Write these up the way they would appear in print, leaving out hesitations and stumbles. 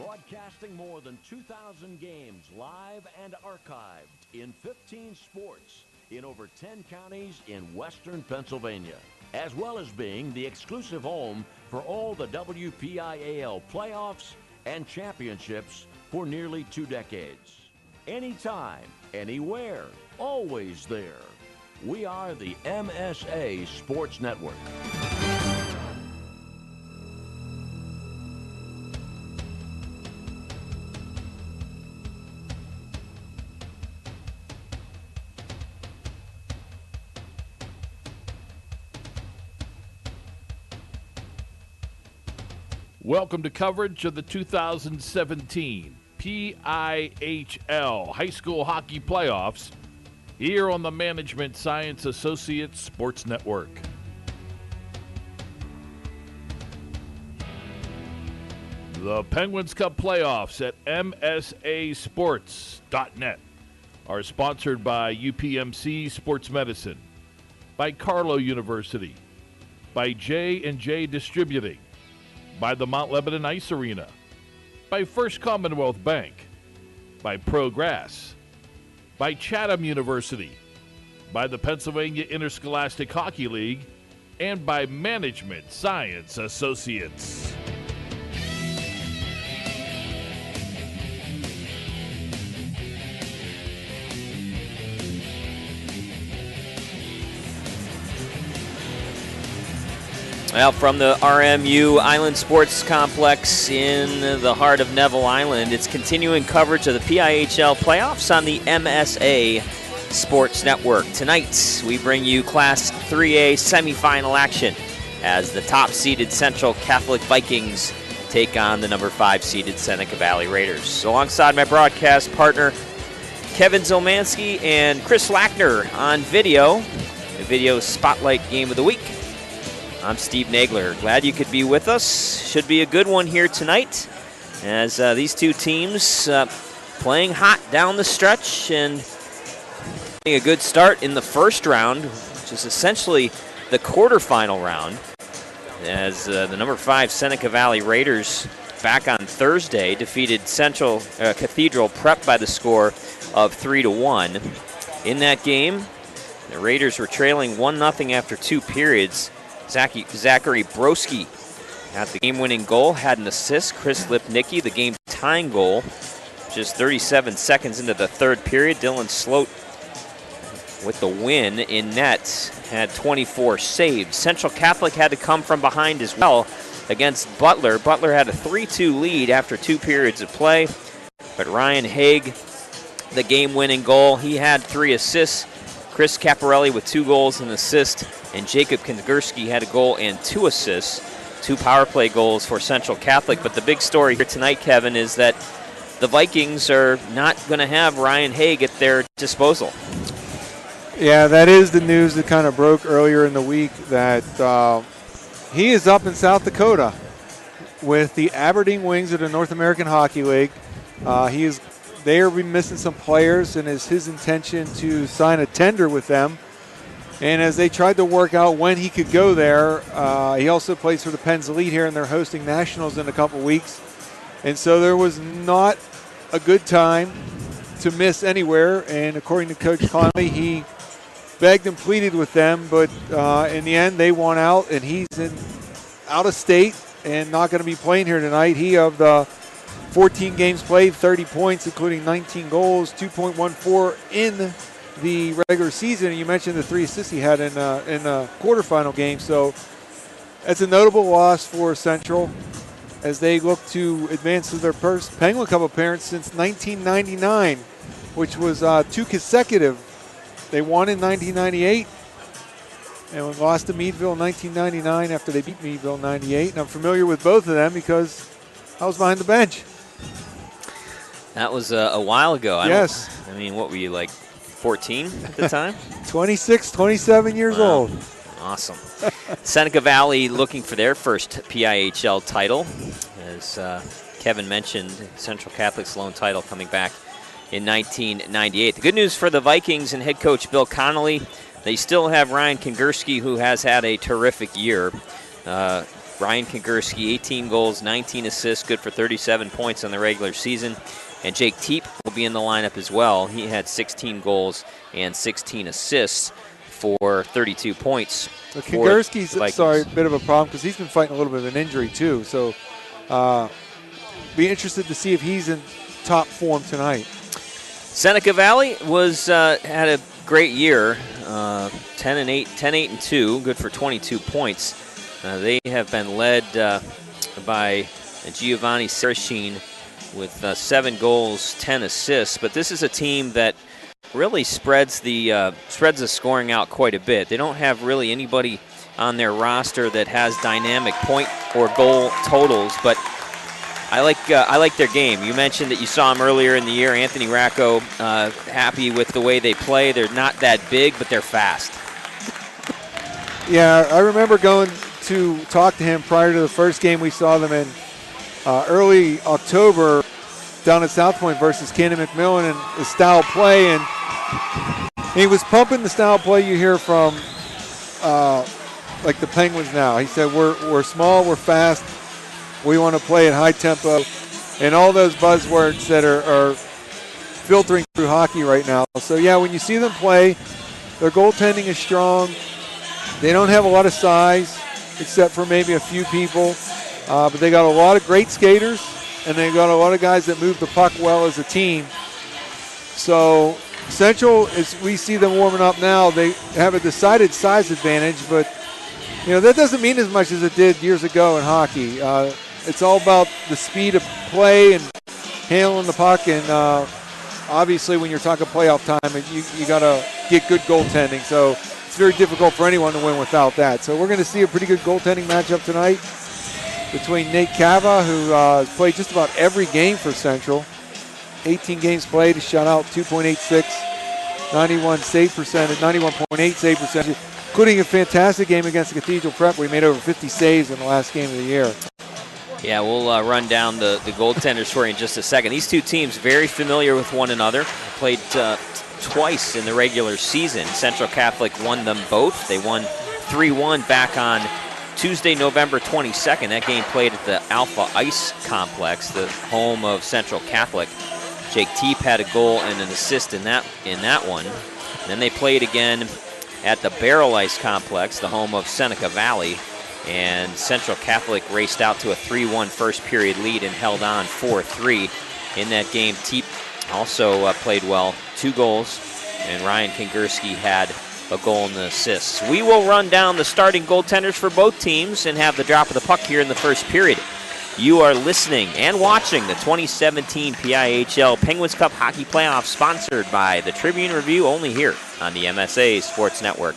Broadcasting more than 2,000 games live and archived in 15 sports in over 10 counties in western Pennsylvania, as well as being the exclusive home for all the WPIHL playoffs and championships for nearly 2 decades. Anytime, anywhere, always there. We are the MSA Sports Network. Welcome to coverage of the 2017 PIHL High School Hockey Playoffs here on the Management Science Associates Sports Network. The Penguins Cup Playoffs at MSAsports.net are sponsored by UPMC Sports Medicine, by Carlow University, by J&J Distributing, by the Mount Lebanon Ice Arena, by First Commonwealth Bank, by ProGrass, by Chatham University, by the Pennsylvania Interscholastic Hockey League, and by Management Science Associates. Well, from the RMU Island Sports Complex in the heart of Neville Island, it's continuing coverage of the PIHL playoffs on the MSA Sports Network. Tonight, we bring you Class 3A semifinal action as the top-seeded Central Catholic Vikings take on the number 5-seeded Seneca Valley Raiders. Alongside my broadcast partner, Kevin Zielmanski and Chris Lackner on video, the Video Spotlight Game of the Week. I'm Steve Nagler. Glad you could be with us. Should be a good one here tonight as these two teams playing hot down the stretch and getting a good start in the first round, which is essentially the quarterfinal round, as the number 5 Seneca Valley Raiders back on Thursday defeated Central Cathedral Prep by the score of 3-1. In that game, the Raiders were trailing 1-0 after 2 periods. Zachary Broski got the game-winning goal, had an assist. Chris Lipnicki, the game-tying goal. Just 37 seconds into the third period, Dylan Sloat with the win in net had 24 saves. Central Catholic had to come from behind as well against Butler. Butler had a 3-2 lead after 2 periods of play, but Ryan Haig, the game-winning goal, he had 3 assists. Chris Caparelli with 2 goals and an assist, and Jacob Kongursky had a goal and 2 assists, 2 power play goals for Central Catholic. But the big story here tonight, Kevin, is that the Vikings are not going to have Ryan Haig at their disposal. Yeah, that is the news that kind of broke earlier in the week, that he is up in South Dakota with the Aberdeen Wings of the North American Hockey League. They are missing some players, and it's his intention to sign a tender with them. And as they tried to work out when he could go there, he also plays for the Pens Elite here, and they're hosting nationals in a couple weeks. And so there was not a good time to miss anywhere. And according to Coach Conley, he begged and pleaded with them, but in the end they won out, and he's out of state and not going to be playing here tonight. He, of the 14 games played, 30 points, including 19 goals, 2.14 in the regular season. And you mentioned the 3 assists he had in the quarterfinal game. So that's a notable loss for Central as they look to advance to their first Penguin Cup appearance since 1999, which was 2 consecutive. They won in 1998 and lost to Meadville in 1999 after they beat Meadville in 98. And I'm familiar with both of them because I was behind the bench. That was a while ago. Yes. I mean, what were you, like 14 at the time? 26, 27 years old. Awesome. Seneca Valley looking for their first PIHL title. As Kevin mentioned, Central Catholic's lone title coming back in 1998. The good news for the Vikings and head coach Bill Connolly, they still have Ryan Kongursky, who has had a terrific year. Ryan Kongursky, 18 goals, 19 assists, good for 37 points in the regular season. And Jake Teep will be in the lineup as well. He had 16 goals and 16 assists for 32 points. So Kongursky's, a bit of a problem because he's been fighting a little bit of an injury too. So be interested to see if he's in top form tonight. Seneca Valley had a great year, 10-8-2, good for 22 points. They have been led by Giovanni Sarachin with 7 goals, 10 assists. But this is a team that really spreads the scoring out quite a bit. They don't have really anybody on their roster that has dynamic point or goal totals, but I like their game. You mentioned that you saw him earlier in the year, Anthony Racco. Happy with the way they play. They're not that big, but they're fast. Yeah, I remember going to talk to him prior to the first game we saw them in early October down at South Point versus Cannon McMillan, and the style play, and he was pumping the style play you hear from like the Penguins now. He said, we're small, we're fast, we want to play at high tempo, and all those buzzwords that are filtering through hockey right now. So yeah, when you see them play, their goaltending is strong. They don't have a lot of size except for maybe a few people, but they got a lot of great skaters, and they got a lot of guys that move the puck well as a team. So Central, as we see them warming up now, they have a decided size advantage, but that doesn't mean as much as it did years ago in hockey. It's all about the speed of play and handling the puck, and obviously when you're talking playoff time, you got to get good goaltending. So it's very difficult for anyone to win without that. So we're going to see a pretty good goaltending matchup tonight between Nate Cava, who has played just about every game for Central. 18 games played, a shutout, 2.86, 91.8 save percentage, including a fantastic game against the Cathedral Prep where he made over 50 saves in the last game of the year. Yeah, we'll run down the goaltenders for you in just a second. These two teams very familiar with one another. Played twice in the regular season. Central Catholic won them both. They won 3-1 back on Tuesday, November 22nd. That game played at the Alpha Ice Complex, the home of Central Catholic. Jake Teep had a goal and an assist in that one. And then they played again at the Barrel Ice Complex, the home of Seneca Valley. And Central Catholic raced out to a 3-1 first period lead and held on 4-3. In that game, Teep also played well, 2 goals, and Ryan Kongursky had a goal and an assist. We will run down the starting goaltenders for both teams and have the drop of the puck here in the first period. You are listening and watching the 2017 PIHL Penguins Cup Hockey Playoffs, sponsored by the Tribune Review, only here on the MSA Sports Network.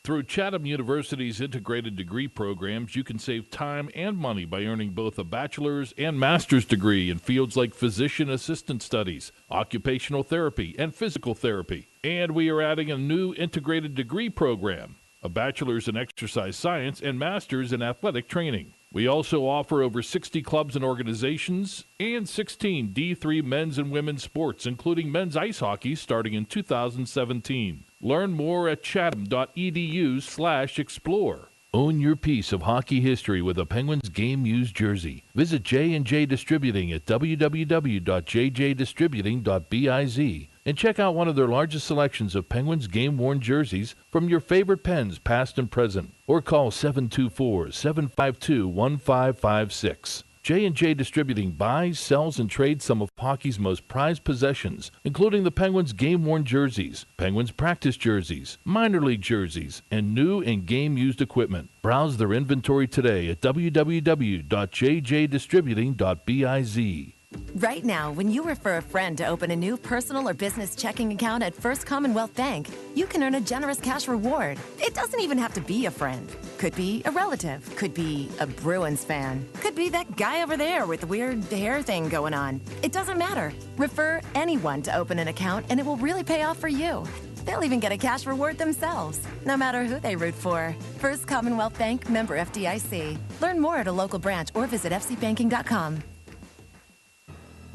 Through Chatham University's integrated degree programs, you can save time and money by earning both a bachelor's and master's degree in fields like physician assistant studies, occupational therapy, and physical therapy. And we are adding a new integrated degree program, a bachelor's in exercise science and master's in athletic training. We also offer over 60 clubs and organizations and 16 D3 men's and women's sports, including men's ice hockey starting in 2017. Learn more at chatham.edu/explore. Own your piece of hockey history with a Penguins game used jersey. Visit J&J Distributing at www.jjdistributing.biz and check out one of their largest selections of Penguins game-worn jerseys from your favorite Pens, past and present. Or call 724-752-1556. J&J Distributing buys, sells, and trades some of hockey's most prized possessions, including the Penguins game-worn jerseys, Penguins practice jerseys, minor league jerseys, and new and game-used equipment. Browse their inventory today at www.jjdistributing.biz. Right now, when you refer a friend to open a new personal or business checking account at First Commonwealth Bank, you can earn a generous cash reward. It doesn't even have to be a friend. Could be a relative. Could be a Bruins fan. Could be that guy over there with the weird hair thing going on. It doesn't matter. Refer anyone to open an account and it will really pay off for you. They'll even get a cash reward themselves, no matter who they root for. First Commonwealth Bank, member FDIC. Learn more at a local branch or visit fcbanking.com.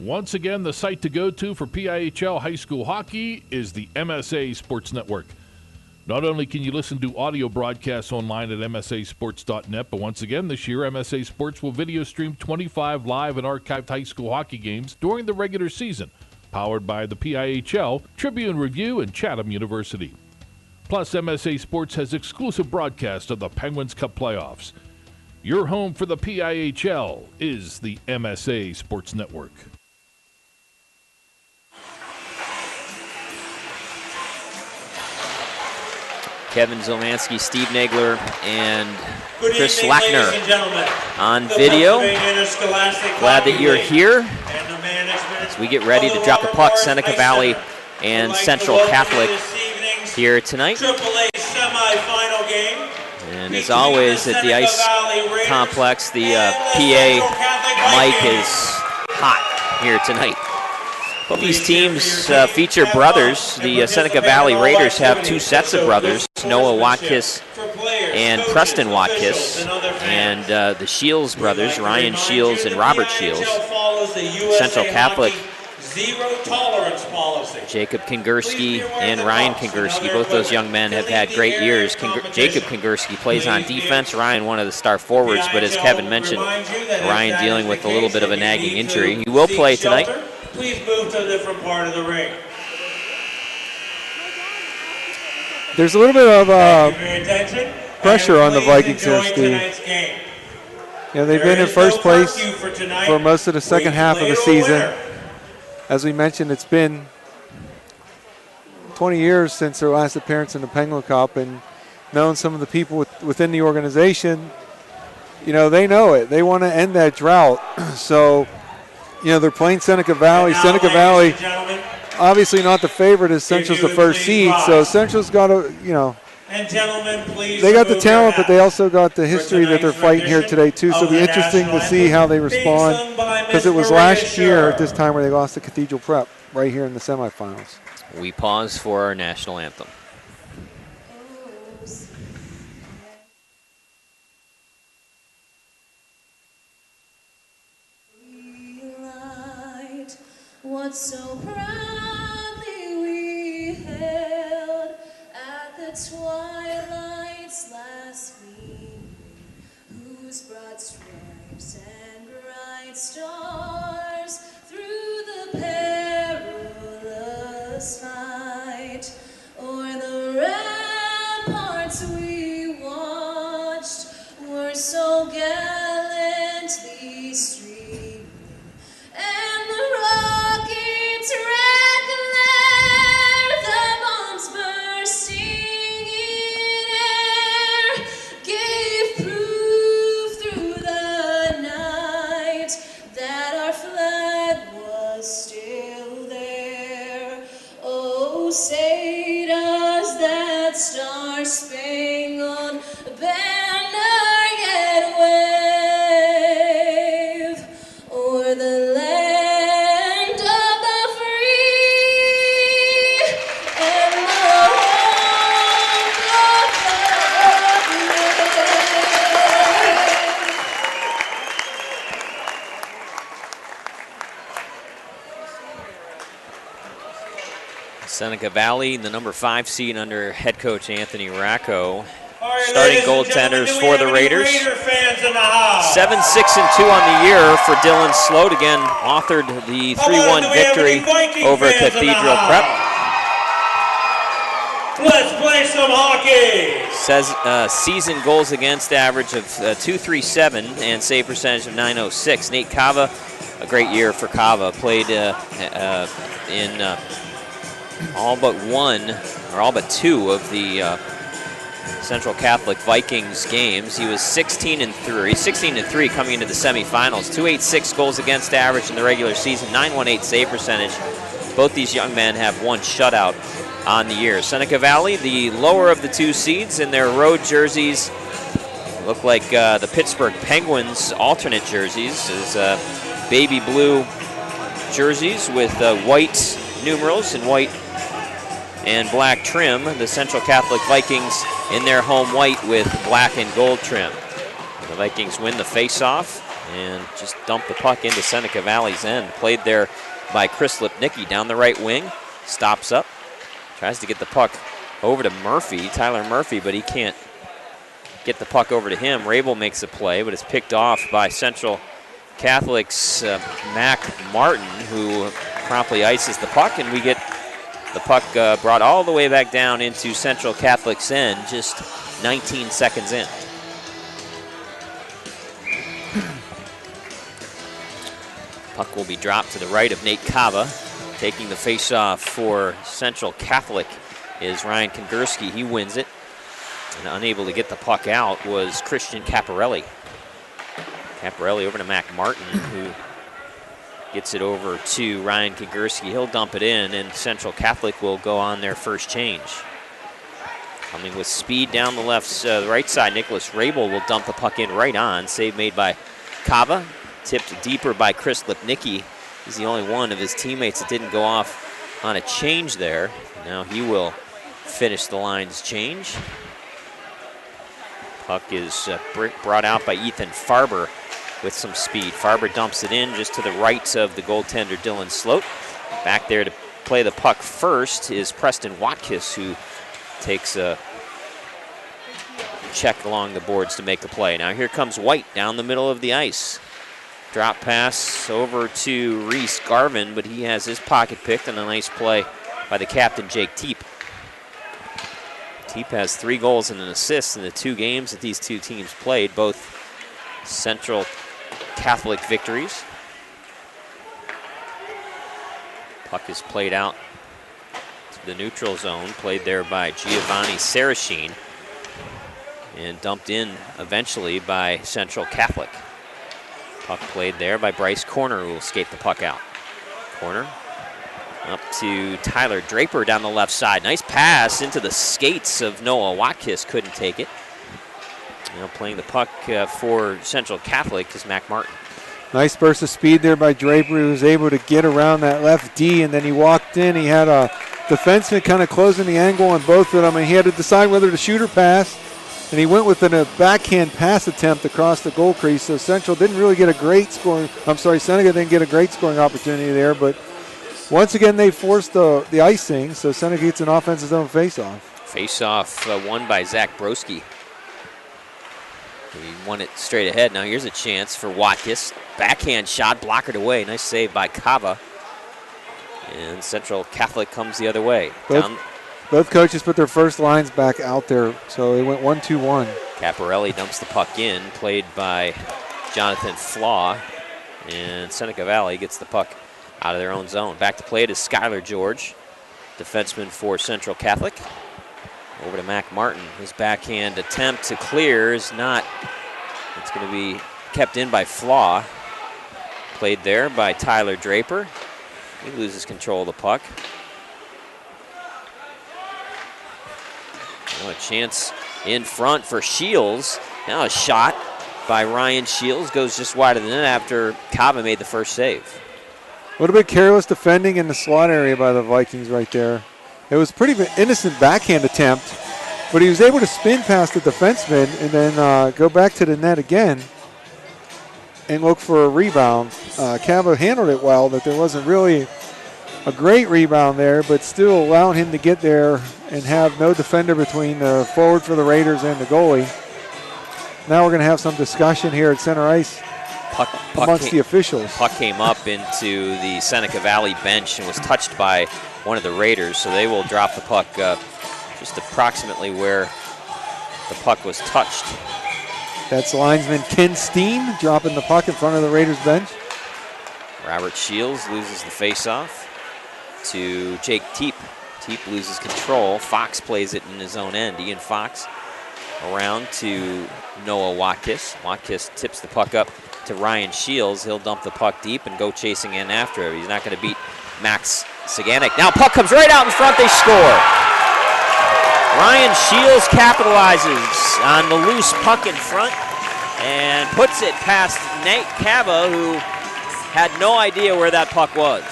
Once again, the site to go to for PIHL high school hockey is the MSA Sports Network. Not only can you listen to audio broadcasts online at msasports.net, but once again this year, MSA Sports will video stream 25 live and archived high school hockey games during the regular season, powered by the PIHL, Tribune Review, and Chatham University. Plus, MSA Sports has exclusive broadcast of the Penguins Cup playoffs. Your home for the PIHL is the MSA Sports Network. Kevin Zielmanski, Steve Nagler, and Good Chris evening, Lackner ladies and gentlemen. on The video. Pennsylvania Interscholastic Glad that Hockey you're League here and the management as we get ready to drop the puck. Seneca Valley and Central Catholic here tonight. AAA semifinal game. And as always at the ice complex, the PA mic is hot here tonight. Both these teams feature brothers. The Seneca Valley Raiders have two sets of brothers, Noah Watkis and Preston Watkis, and the Shields brothers, Ryan Shields and Robert Shields. Central Catholic, zero tolerance policy. Jacob Kingursky and Ryan Kingursky, both those young men have had great years. Jacob Kingursky plays on defense, Ryan one of the star forwards, but as Kevin mentioned, Ryan dealing with a little bit of a nagging injury. He will play tonight. Please move to a different part of the ring. There's a little bit of pressure on the Vikings here, Steve. Yeah, they've been in first place for most of the second half of the season. As we mentioned, it's been 20 years since their last appearance in the Penguin Cup, and knowing some of the people within the organization, you know, they know it. They want to end that drought. So, you know, they're playing Seneca Valley. Seneca Valley, obviously not the favorite, as Central's the first seed. So Central's got to, you know, they got the talent, but they also got the history that they're fighting here today too. So it'll be interesting to see how they respond, because it was last year at this time where they lost to Cathedral Prep right here in the semifinals. We pause for our national anthem. What so proudly we held at the twilight's last gleam, whose broad stripes and bright stars through the perilous fight o'er the ramparts we watched were so gallantly streaming, and the rockets' red glare, the bombs bursting in air, gave proof through the night that our flag was still there. Oh, say does that star-spangled banner yet wave o'er the land of the free and the home of the brave. Seneca Valley, the number 5 seed under head coach Anthony Racco. All right, Starting ladies and goaltenders gentlemen, do we for have the any Raiders. Raider fans in the house? 7-6-2 on the year for Dylan Sloat. Again, authored the 3-1 victory over Cathedral Prep. Let's play some hockey. Says season goals against average of .237 and save percentage of .906. Nate Cava, a great year for Cava. Played in all but one, or all but two of the Central Catholic Vikings games. He was 16-3 coming into the semifinals. .286 goals against average in the regular season, .918 save percentage. Both these young men have one shutout on the year. Seneca Valley, the lower of the two seeds, in their road jerseys look like the Pittsburgh Penguins alternate jerseys, is baby blue jerseys with white numerals and white and black trim. The Central Catholic Vikings in their home white with black and gold trim. The Vikings win the face-off and just dump the puck into Seneca Valley's end. Played there by Chris Lipnicki down the right wing. Stops up, tries to get the puck over to Murphy, Tyler Murphy, but he can't get the puck over to him. Rabel makes a play, but it's picked off by Central Catholic's Mac Martin, who promptly ices the puck, and we get the puck brought all the way back down into Central Catholic's end, just 19 seconds in. Puck will be dropped to the right of Nate Cava. Taking the face-off for Central Catholic is Ryan Kongursky. He wins it. And unable to get the puck out was Christian Caparelli. Caparelli over to Mac Martin, who gets it over to Ryan Kongursky. He'll dump it in, and Central Catholic will go on their first change. Coming with speed down the right side, Nicholas Rabel will dump the puck in right on. Save made by Cava. Tipped deeper by Chris Lipnicki. He's the only one of his teammates that didn't go off on a change there. Now he will finish the line's change. Puck is brought out by Ethan Farber with some speed. Farber dumps it in just to the right of the goaltender Dylan Sloat. Back there to play the puck first is Preston Watkiss, who takes a check along the boards to make the play. Now here comes White down the middle of the ice. Drop pass over to Reese Garvin, but he has his pocket picked, and a nice play by the captain, Jake Teep. Teep has 3 goals and an assist in the 2 games that these two teams played, both Central Catholic victories. Puck is played out to the neutral zone, played there by Giovanni Sarachine, and dumped in eventually by Central Catholic. Puck played there by Bryce Corner, who will skate the puck out. Corner up to Tyler Draper down the left side. Nice pass into the skates of Noah Watkiss, couldn't take it. Now playing the puck for Central Catholic is Mac Martin. Nice burst of speed there by Draper. He was able to get around that left D, and then he walked in. He had a defenseman kind of closing the angle on both of them, and he had to decide whether to shoot or pass. And he went with a backhand pass attempt across the goal crease. So Central didn't really get a great scoring. Seneca didn't get a great scoring opportunity there. But once again, they forced the icing. So Seneca gets an offensive zone faceoff. Faceoff won by Zach Broski. He won it straight ahead. Now here's a chance for Watkiss. Backhand shot, blockered away. Nice save by Cava. And Central Catholic comes the other way. Both coaches put their first lines back out there, so it went 1-2-1. Caparelli dumps the puck in, played by Jonathan Flaw, and Seneca Valley gets the puck out of their own zone. Back to play it is Skylar George, defenseman for Central Catholic. Over to Mac Martin. His backhand attempt to clear is not. It's going to be kept in by Flaw. Played there by Tyler Draper. He loses control of the puck. Now a chance in front for Shields. Now a shot by Ryan Shields goes just wide of the net after Cava made the first save. A little bit careless defending in the slot area by the Vikings right there. It was a pretty innocent backhand attempt, but he was able to spin past the defenseman and then go back to the net again and look for a rebound. Cava handled it well, but there wasn't really a great rebound there, but still allowing him to get there and have no defender between the forward for the Raiders and the goalie. Now we're going to have some discussion here at center ice amongst the officials. Puck came up into the Seneca Valley bench and was touched by one of the Raiders, so they will drop the puck just approximately where the puck was touched. That's linesman Ken Steen dropping the puck in front of the Raiders bench. Robert Shields loses the faceoff to Jake Teep. Teep loses control. Fox plays it in his own end. Ian Fox around to Noah Watkiss. Watkiss tips the puck up to Ryan Shields. He'll dump the puck deep and go chasing in after him. He's not going to beat Max Saganek. Now puck comes right out in front. They score. Ryan Shields capitalizes on the loose puck in front and puts it past Nate Cava, who had no idea where that puck was.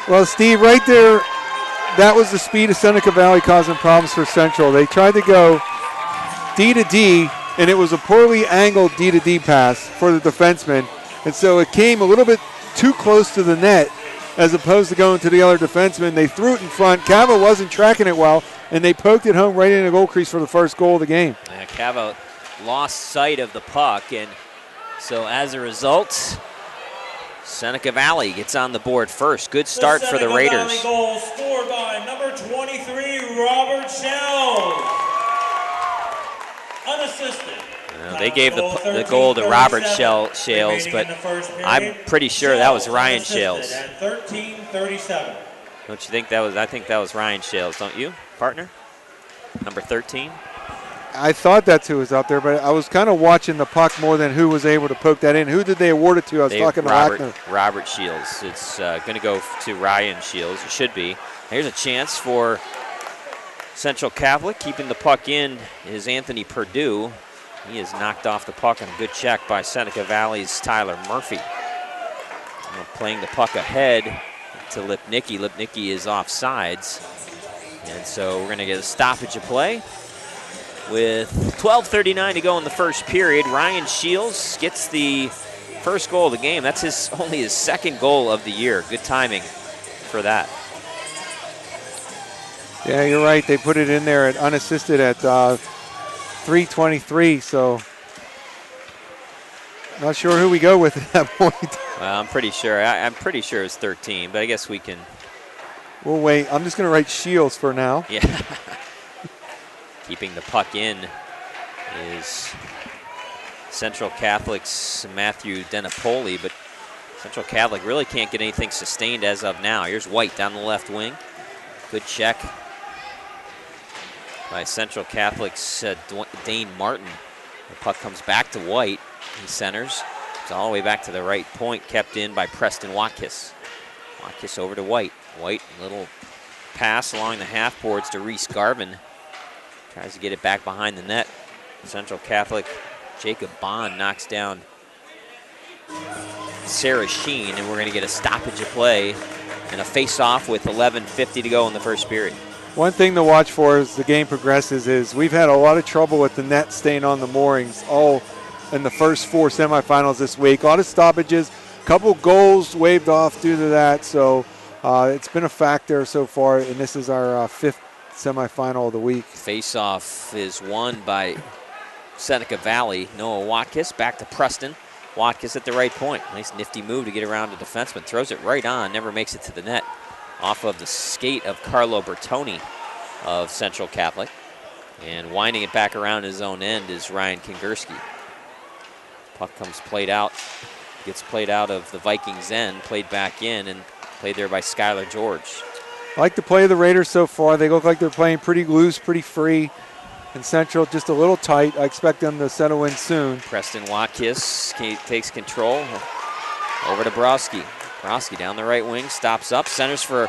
Well, Steve, right there, that was the speed of Seneca Valley causing problems for Central. They tried to go D to D, and it was a poorly angled D to D pass for the defenseman. And so it came a little bit too close to the net, as opposed to going to the other defenseman. They threw it in front. Cava wasn't tracking it well, and they poked it home right in the goal crease for the first goal of the game. Yeah, Cava lost sight of the puck, and so as a result, Seneca Valley gets on the board first. Good start for the Raiders. Seneca Valley goal scored by number 23, Robert Shell. Unassisted. They gave the goal to Robert Shales, but I'm pretty sure that was Ryan Shales. 13:37. Don't you think that was? I think that was Ryan Shales, don't you, partner? Number 13. I thought that's who was out there, but I was kind of watching the puck more than who was able to poke that in. Who did they award it to? I was talking to Wagner. Robert Shields. It's going to go to Ryan Shields. It should be. Here's a chance for Central Catholic. Keeping the puck in is Anthony Perdue. He has knocked off the puck on a good check by Seneca Valley's Tyler Murphy. Playing the puck ahead to Lipnicki. Lipnicki is off sides. And so we're going to get a stoppage of play. With 12:39 to go in the first period, Ryan Shields gets the first goal of the game. That's only his second goal of the year. Good timing for that. Yeah, you're right. They put it in there at unassisted at 3:23. So not sure who we go with at that point. Well, I'm pretty sure. I'm pretty sure it's 13, but I guess we can. We'll wait. I'm just going to write Shields for now. Yeah. Keeping the puck in is Central Catholic's Matthew Denapoli, but Central Catholic really can't get anything sustained as of now. Here's White down the left wing. Good check by Central Catholic's Dane Martin. The puck comes back to White. He centers. It's all the way back to the right point, kept in by Preston Watkis. Watkis over to White. White, little pass along the half boards to Reese Garvin. Tries to get it back behind the net. Central Catholic, Jacob Bond knocks down Sarah Sheen, and we're going to get a stoppage of play and a face-off with 11:50 to go in the first period. One thing to watch for as the game progresses is we've had a lot of trouble with the net staying on the moorings all in the first 4 semifinals this week. A lot of stoppages, a couple goals waved off due to that, so it's been a factor so far, and this is our 5th semifinal of the week. Face-off is won by Seneca Valley. Noah Watkis back to Preston. Watkis at the right point. Nice nifty move to get around the defenseman. Throws it right on, never makes it to the net. Off of the skate of Carlo Bertoni of Central Catholic. And winding it back around his own end is Ryan Kingerski. Puck comes played out. Gets played out of the Vikings' end, played back in, and played there by Skylar George. I like the play of the Raiders so far. They look like they're playing pretty loose, pretty free. And Central just a little tight. I expect them to settle in soon. Preston Watkis takes control. Over to Broski. Broski down the right wing, stops up, centers for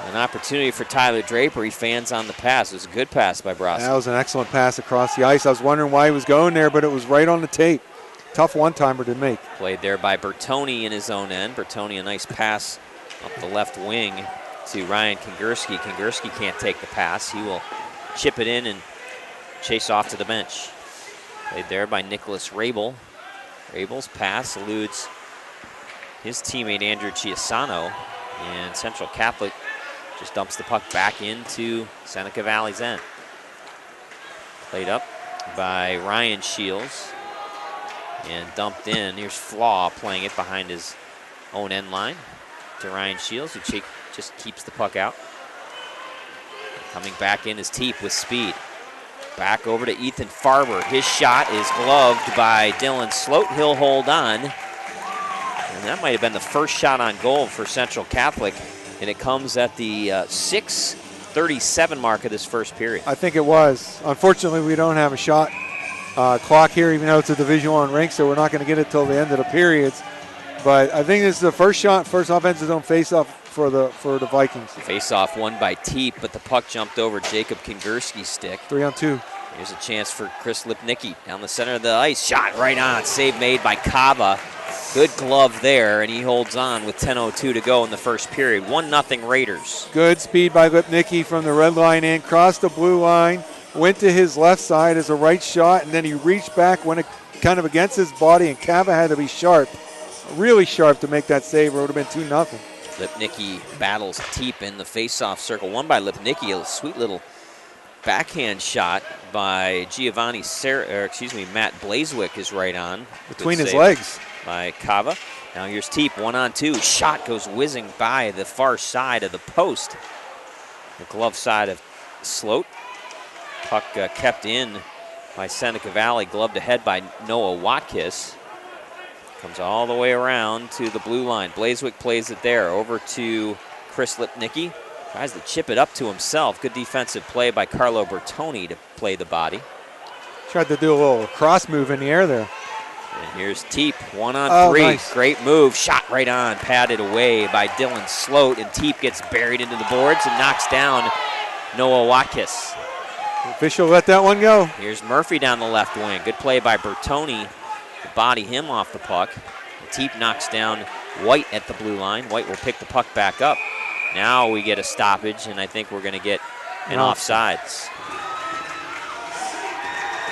an opportunity for Tyler Draper. He fans on the pass. It was a good pass by Broski. That was an excellent pass across the ice. I was wondering why he was going there, but it was right on the tape. Tough one-timer to make. Played there by Bertoni in his own end. Bertoni, a nice pass up the left wing to Ryan Kingerski. Kingerski can't take the pass. He will chip it in and chase off to the bench. Played there by Nicholas Rabel. Rabel's pass eludes his teammate Andrew Chiasano, and Central Catholic just dumps the puck back into Seneca Valley's end. Played up by Ryan Shields and dumped in. Here's Flaw playing it behind his own end line to Ryan Shields, who just keeps the puck out. Coming back in is Teep with speed. Back over to Ethan Farber. His shot is gloved by Dylan Sloat. He'll hold on. And that might have been the first shot on goal for Central Catholic. And it comes at the 6:37 mark of this first period. I think it was. Unfortunately, we don't have a shot clock here, even though it's a Division I rink, so we're not going to get it till the end of the periods. But I think this is the first shot, first offensive zone face-off for the Vikings. Face-off won by Teep, but the puck jumped over Jacob Kingerski's stick. 3-on-2. Here's a chance for Chris Lipnicki down the center of the ice. Shot right on. Save made by Cava. Good glove there, and he holds on with 10:02 to go in the first period. 1-0 Raiders. Good speed by Lipnicki from the red line in, crossed the blue line, went to his left side as a right shot, and then he reached back, went kind of against his body, and Cava had to be sharp, really sharp to make that save, or it would have been 2-0. Lipnicki battles Teep in the face-off circle. Won by Lipnicki. A sweet little backhand shot by Matt Blazewick is right on. Between his legs. By Kava. Now here's Teep, 1-on-2. Shot goes whizzing by the far side of the post. The glove side of Sloat. Puck kept in by Seneca Valley, gloved ahead by Noah Watkis. Comes all the way around to the blue line. Blazewick plays it there. Over to Chris Lipnicki. Tries to chip it up to himself. Good defensive play by Carlo Bertoni to play the body. Tried to do a little cross move in the air there. And here's Teep, 1-on-3. Nice. Great move. Shot right on. Padded away by Dylan Sloat. And Teep gets buried into the boards and knocks down Noah Watkis. The official let that one go. Here's Murphy down the left wing. Good play by Bertoni to body him off the puck. Teep knocks down White at the blue line. White will pick the puck back up. Now we get a stoppage, and I think we're going to get an offsides.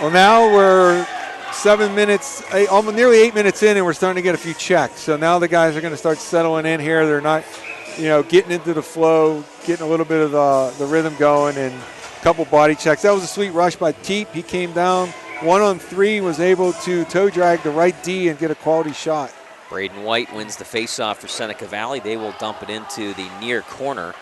Well, now we're 7 minutes, almost nearly 8 minutes in, and we're starting to get a few checks. So now the guys are going to start settling in here. They're not, getting into the flow, getting a little bit of the rhythm going, and a couple body checks. That was a sweet rush by Teep. He came down 1-on-3, was able to toe drag the right D and get a quality shot. Braden White wins the faceoff for Seneca Valley. They will dump it into the near corner.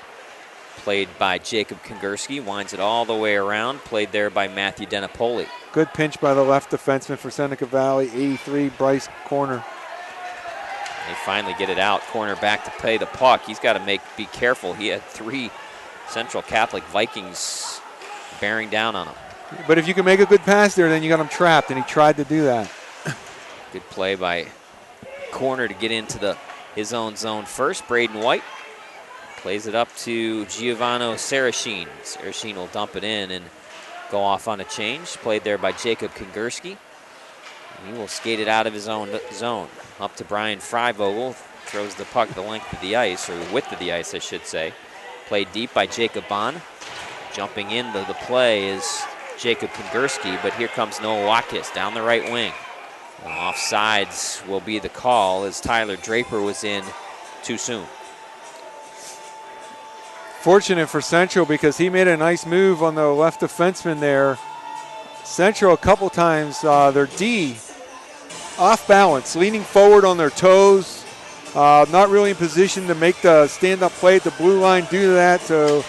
Played by Jacob Kongursky. Winds it all the way around. Played there by Matthew Denapoli. Good pinch by the left defenseman for Seneca Valley. 83, Bryce corner. They finally get it out. Corner back to play the puck. He's got to be careful. He had 3 Central Catholic Vikings bearing down on him. But if you can make a good pass there, then you got him trapped, and he tried to do that. Good play by Corner to get into his own zone first. Braden White plays it up to Giovanni Sarachin. Sarachin will dump it in and go off on a change. Played there by Jacob Kongursky. He will skate it out of his own zone. Up to Brian Freivogel. Throws the puck the length of the ice, or the width of the ice, I should say. Played deep by Jacob Bond. Jumping into the play is Jacob Kongursky, but here comes Noah Watkis down the right wing. Offsides will be the call as Tyler Draper was in too soon. Fortunate for Central because he made a nice move on the left defenseman there. Central a couple times, their D off balance, leaning forward on their toes, not really in position to make the stand-up play at the blue line due to that, so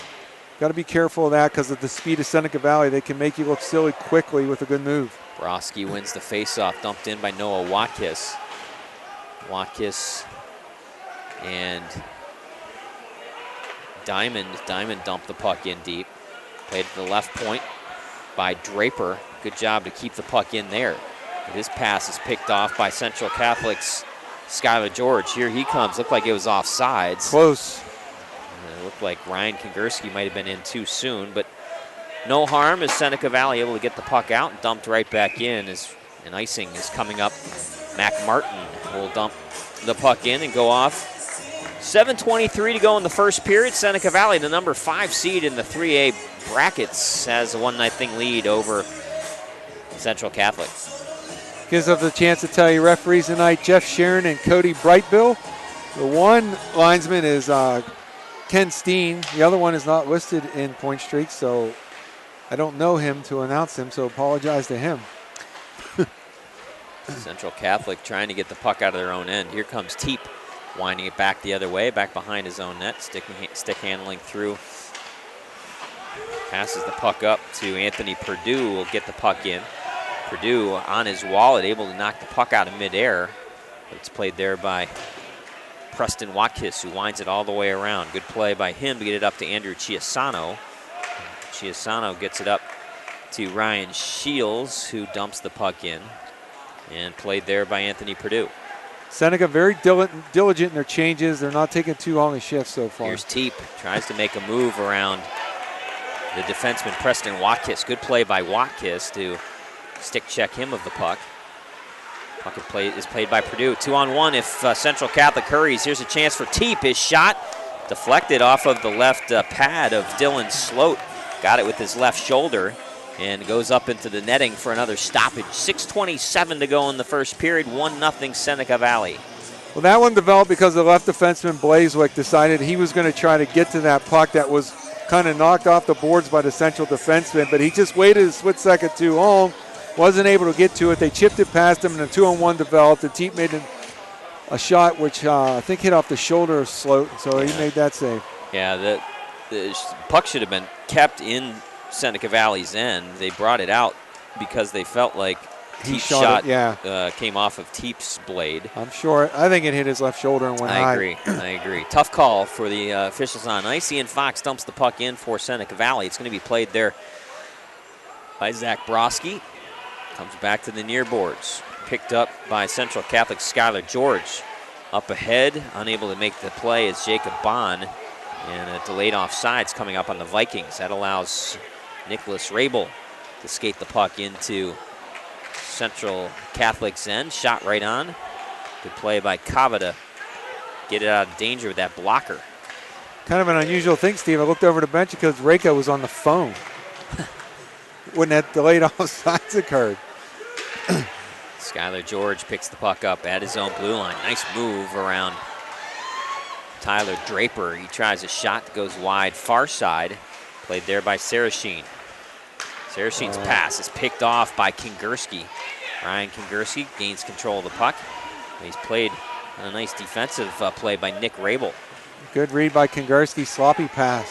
got to be careful of that because of the speed of Seneca Valley. They can make you look silly quickly with a good move. Broski wins the faceoff, dumped in by Noah Watkis. Watkis and Diamond dumped the puck in deep. Played to the left point by Draper. Good job to keep the puck in there. But his pass is picked off by Central Catholic's Skylar George. Here he comes. Looked like it was offsides. Close. It looked like Ryan Kongursky might have been in too soon, but no harm as Seneca Valley able to get the puck out and dumped right back in as an icing is coming up. Mac Martin will dump the puck in and go off. 7:23 to go in the first period. Seneca Valley, the number 5 seed in the 3A brackets, has a 1-0 lead over Central Catholic. Gives us a chance to tell you referees tonight, Jeff Sharon and Cody Brightbill. The one linesman is Ken Steen. The other one is not listed in point streak, so I don't know him to announce him, so apologize to him. Central Catholic trying to get the puck out of their own end. Here comes Teep, winding it back the other way, back behind his own net, stick handling through. Passes the puck up to Anthony Perdue, will get the puck in. Perdue on his wallet, able to knock the puck out of midair. But it's played there by Preston Watkis, who winds it all the way around. Good play by him to get it up to Andrew Chiasano. Chiasano gets it up to Ryan Shields, who dumps the puck in. And played there by Anthony Perdue. Seneca very diligent in their changes. They're not taking too long a shift so far. Here's Teep, tries to make a move around the defenseman Preston Watkis. Good play by Watkis to stick check him of the puck. Puck is played by Perdue. 2-on-1 if Central Catholic hurries. Here's a chance for Teep. His shot deflected off of the left pad of Dylan Sloat. Got it with his left shoulder and goes up into the netting for another stoppage. 6:27 to go in the first period. 1-0 Seneca Valley. Well, that one developed because the left defenseman Blazewick decided he was going to try to get to that puck that was kind of knocked off the boards by the central defenseman, but he just waited a split second too long, wasn't able to get to it. They chipped it past him, and a 2-on-1 developed. The team made a shot which I think hit off the shoulder of Sloat, so he made that save. Yeah, the puck should have been kept in Seneca Valley's end. They brought it out because they felt like Teep's shot came off of Teep's blade. I'm sure. I think it hit his left shoulder and went high. I agree. Tough call for the officials on ice. Ian Fox dumps the puck in for Seneca Valley. It's going to be played there by Zach Broski. Comes back to the near boards. Picked up by Central Catholic Skylar George. Up ahead, unable to make the play is Jacob Bond. And a delayed offsides coming up on the Vikings. That allows Nicholas Rabel to skate the puck into Central Catholic's end. Shot right on. Good play by Kava to get it out of danger with that blocker. Kind of an unusual thing, Steve. I looked over the bench because Reika was on the phone when that delayed offsides occurred. Skylar George picks the puck up at his own blue line. Nice move around Tyler Draper. He tries a shot that goes wide, far side. Played there by Sarasheen. Sarasheen's pass is picked off by Kingerski. Ryan Kingerski gains control of the puck. He's played a nice defensive play by Nick Rabel. Good read by Kingerski, sloppy pass.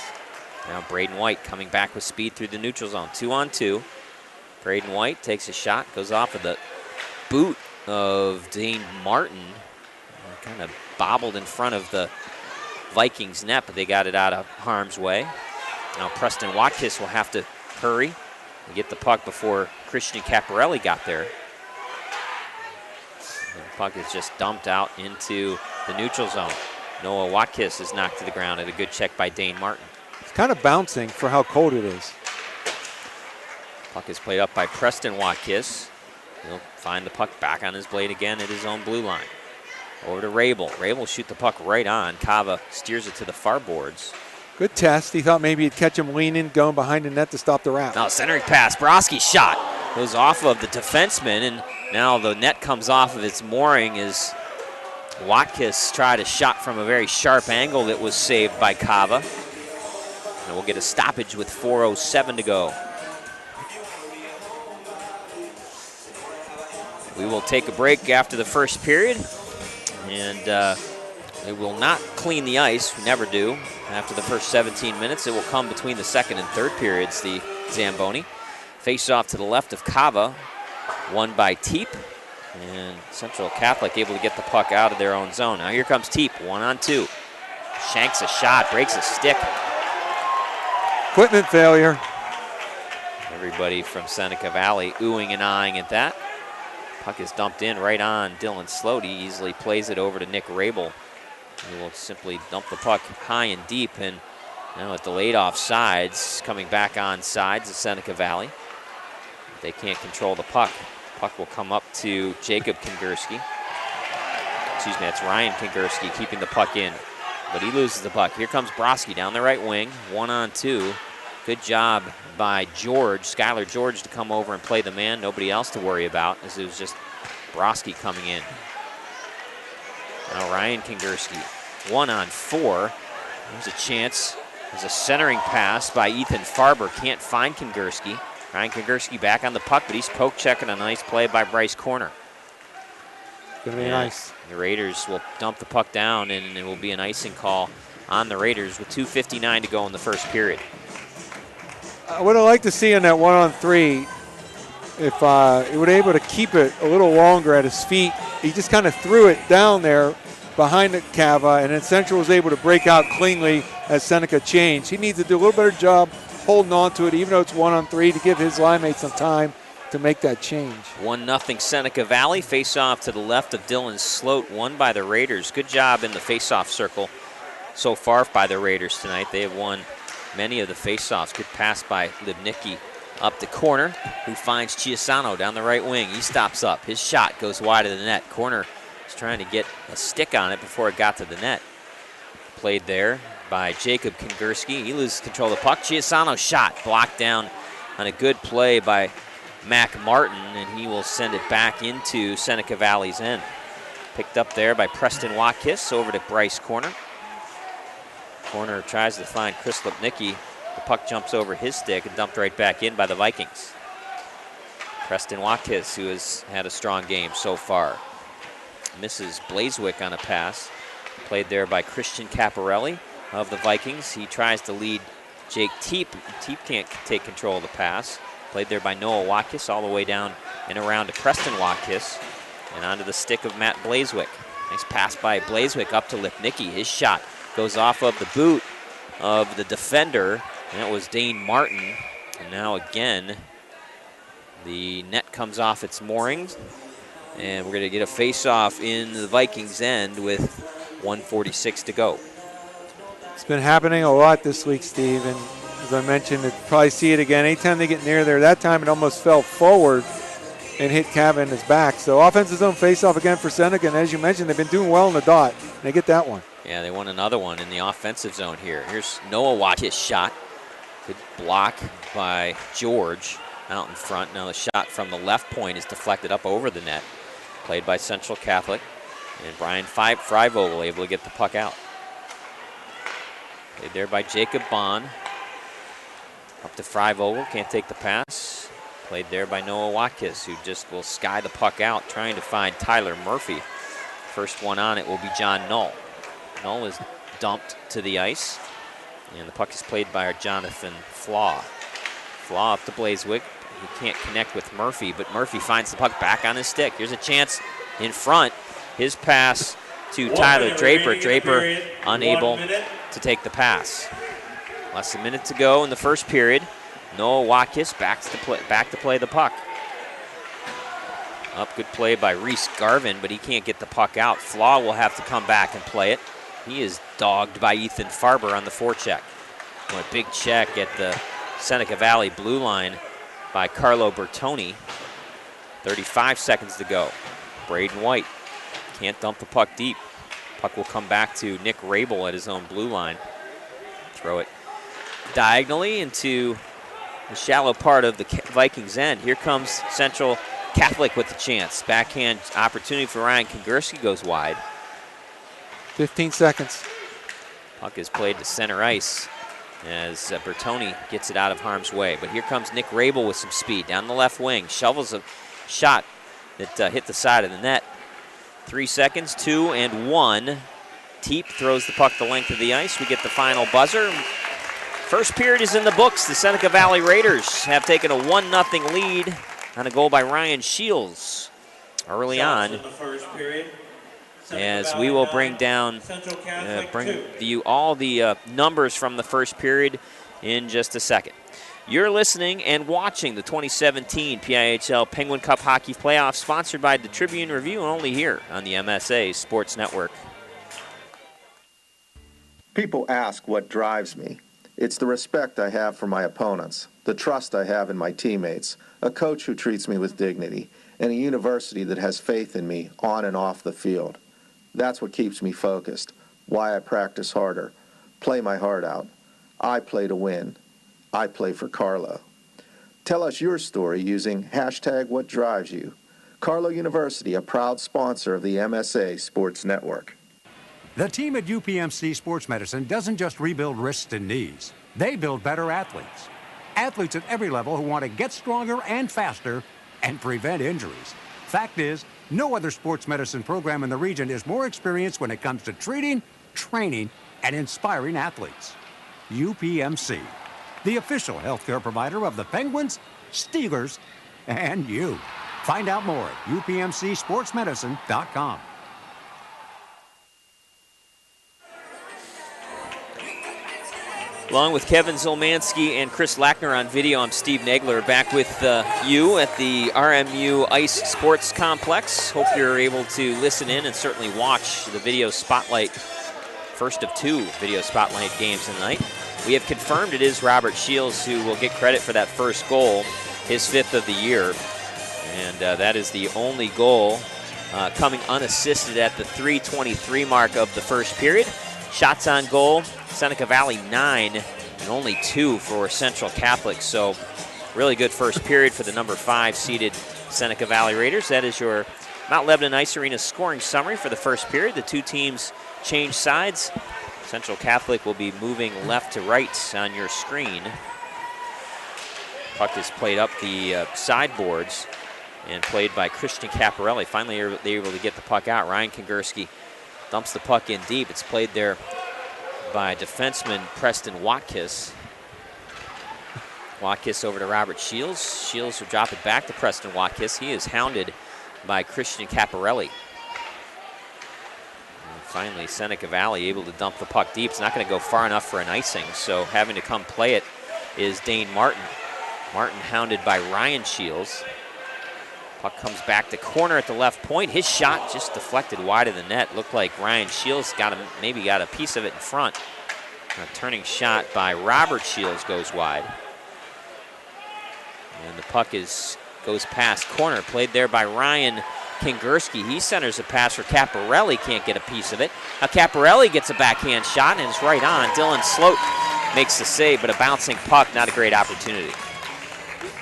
Now Braden White coming back with speed through the neutral zone. 2-on-2. Braden White takes a shot, goes off of the boot of Dane Martin. Kind of bobbled in front of the Vikings net, but they got it out of harm's way. Now Preston Watkis will have to hurry and get the puck before Christian Caparelli got there. And the puck is just dumped out into the neutral zone. Noah Watkis is knocked to the ground at a good check by Dane Martin. It's kind of bouncing for how cold it is. Puck is played up by Preston Watkis. He'll find the puck back on his blade again at his own blue line. Over to Rabel. Rabel shoot the puck right on. Kava steers it to the far boards. Good test. He thought maybe he'd catch him leaning, going behind the net to stop the wrap. Now centering pass. Broski's shot goes off of the defenseman, and now the net comes off of its mooring as Watkis tried a shot from a very sharp angle that was saved by Kava. And we'll get a stoppage with 4:07 to go. We will take a break after the first period, and we will not clean the ice. We never do. After the first 17 minutes, it will come between the second and third periods, the Zamboni. Face off to the left of Kava, won by Teep, and Central Catholic able to get the puck out of their own zone. Now here comes Teep, 1-on-2. Shanks a shot, breaks a stick. Equipment failure. Everybody from Seneca Valley oohing and ahhing at that. Puck is dumped in right on Dylan Sloat. He easily plays it over to Nick Rabel. He will simply dump the puck high and deep, and now with delayed offsides, coming back on sides of Seneca Valley. They can't control the puck. Puck will come up to Jacob Kingerski. Excuse me, that's Ryan Kingerski keeping the puck in, but he loses the puck. Here comes Broski down the right wing, 1-on-2. Good job by George, Skylar George, to come over and play the man. Nobody else to worry about, as it was just Broski coming in. Now Ryan Kingerski, 1-on-4. There's a chance. There's a centering pass by Ethan Farber. Can't find Kingerski. Ryan Kingerski back on the puck, but he's poke checking a nice play by Bryce Corner. Gonna be nice. The Raiders will dump the puck down, and it will be an icing call on the Raiders with 2:59 to go in the first period. I would have liked to see in that 1-on-3 if he would able to keep it a little longer at his feet. He just kind of threw it down there behind the Cava, and then Central was able to break out cleanly as Seneca changed. He needs to do a little better job holding on to it, even though it's 1-on-3, to give his line mates some time to make that change. 1-0 Seneca Valley. Face-off to the left of Dylan Sloat, won by the Raiders. Good job in the face-off circle so far by the Raiders tonight. They have won many of the face-offs. Good pass by Libnicki up the corner, who finds Chiasano down the right wing. He stops up. His shot goes wide of the net. Corner is trying to get a stick on it before it got to the net. Played there by Jacob Kingerski. He loses control of the puck. Chiasano's shot blocked down on a good play by Mac Martin, and he will send it back into Seneca Valley's end. Picked up there by Preston Watkis over to Bryce Corner. Corner tries to find Chris Lipnicki. The puck jumps over his stick and dumped right back in by the Vikings. Preston Watkis, who has had a strong game so far. Misses Blazewick on a pass. Played there by Christian Caparelli of the Vikings. He tries to lead Jake Teep. Teep can't take control of the pass. Played there by Noah Watkis all the way down and around to Preston Watkis. And onto the stick of Matt Blazewick. Nice pass by Blazewick up to Lipnicki. His shot goes off of the boot of the defender. And that was Dane Martin. And now again, the net comes off its moorings. And we're going to get a face-off in the Vikings' end with 1:46 to go. It's been happening a lot this week, Steve. And as I mentioned, you'll probably see it again. Anytime they get near there, that time it almost fell forward and hit Cavan in his back. So offensive zone face-off again for Seneca. And as you mentioned, they've been doing well in the dot. They get that one. Yeah, they won another one in the offensive zone here. Here's Noah Watkis' shot. Good block by George out in front. Now the shot from the left point is deflected up over the net. Played by Central Catholic. And Brian Freivogel able to get the puck out. Played there by Jacob Bond. Up to Freivogel, can't take the pass. Played there by Noah Watkis, who just will sky the puck out, trying to find Tyler Murphy. First one on it will be John Null. Null is dumped to the ice. And the puck is played by Jonathan Flaw. Flaw up to Blazewick. He can't connect with Murphy, but Murphy finds the puck back on his stick. Here's a chance in front. His pass to Tyler Draper. Draper unable to take the pass. Less than a minute to go in the first period. Noah Watkis back to play the puck. Up, good play by Reese Garvin, but he can't get the puck out. Flaw will have to come back and play it. He is dogged by Ethan Farber on the forecheck. A big check at the Seneca Valley blue line by Carlo Bertoni. 35 seconds to go. Braden White can't dump the puck deep. Puck will come back to Nick Rabel at his own blue line. Throw it diagonally into the shallow part of the Vikings' end. Here comes Central Catholic with the chance. Backhand opportunity for Ryan Kongursky goes wide. 15 seconds. Puck is played to center ice as Bertoni gets it out of harm's way. But here comes Nick Rabel with some speed down the left wing. Shovels a shot that hit the side of the net. 3 seconds, 2 and 1. Teep throws the puck the length of the ice. We get the final buzzer. First period is in the books. The Seneca Valley Raiders have taken a 1-0 lead on a goal by Ryan Shields early on. In the first period. As we will bring down, you all the numbers from the first period in just a second. You're listening and watching the 2017 PIHL Penguin Cup Hockey Playoffs, sponsored by the Tribune Review, and only here on the MSA Sports Network. People ask what drives me. It's the respect I have for my opponents, the trust I have in my teammates, a coach who treats me with dignity, and a university that has faith in me on and off the field. That's what keeps me focused, why I practice harder, play my heart out. I play to win. I play for Carlo. Tell us your story using #WhatDriveSYou. Carlo University, a proud sponsor of the MSA Sports Network. The team at UPMC Sports Medicine doesn't just rebuild wrists and knees. They build better athletes. Athletes at every level who want to get stronger and faster and prevent injuries. Fact is, no other sports medicine program in the region is more experienced when it comes to treating, training, and inspiring athletes. UPMC, the official healthcare provider of the Penguins, Steelers, and you. Find out more at upmcsportsmedicine.com. Along with Kevin Zielmanski and Chris Lackner on video, I'm Steve Nagler, back with you at the RMU Ice Sports Complex. Hope you're able to listen in and certainly watch the video spotlight, first of 2 video spotlight games tonight. We have confirmed it is Robert Shields who will get credit for that first goal, his 5th of the year. And that is the only goal coming unassisted at the 3:23 mark of the first period. Shots on goal, Seneca Valley 9 and only 2 for Central Catholic. So really good first period for the number 5 seeded Seneca Valley Raiders. That is your Mount Lebanon Ice Arena scoring summary for the first period. The two teams change sides. Central Catholic will be moving left to right on your screen. Puck is played up the sideboards and played by Christian Caparelli. Finally, they're able to get the puck out. Ryan Kingerski dumps the puck in deep. It's played there by defenseman Preston Watkiss. Watkiss over to Robert Shields. Shields will drop it back to Preston Watkiss. He is hounded by Christian Caparelli. And finally, Seneca Valley able to dump the puck deep. It's not going to go far enough for an icing, so having to come play it is Dane Martin. Martin hounded by Ryan Shields. Puck comes back to corner at the left point. His shot just deflected wide of the net. Looked like Ryan Shields maybe got a piece of it in front. A turning shot by Robert Shields goes wide. And the puck goes past corner, played there by Ryan Kingerski. He centers a pass for Caparelli, can't get a piece of it. Now Caparelli gets a backhand shot and it's right on. Dylan Sloat makes the save, but a bouncing puck, not a great opportunity.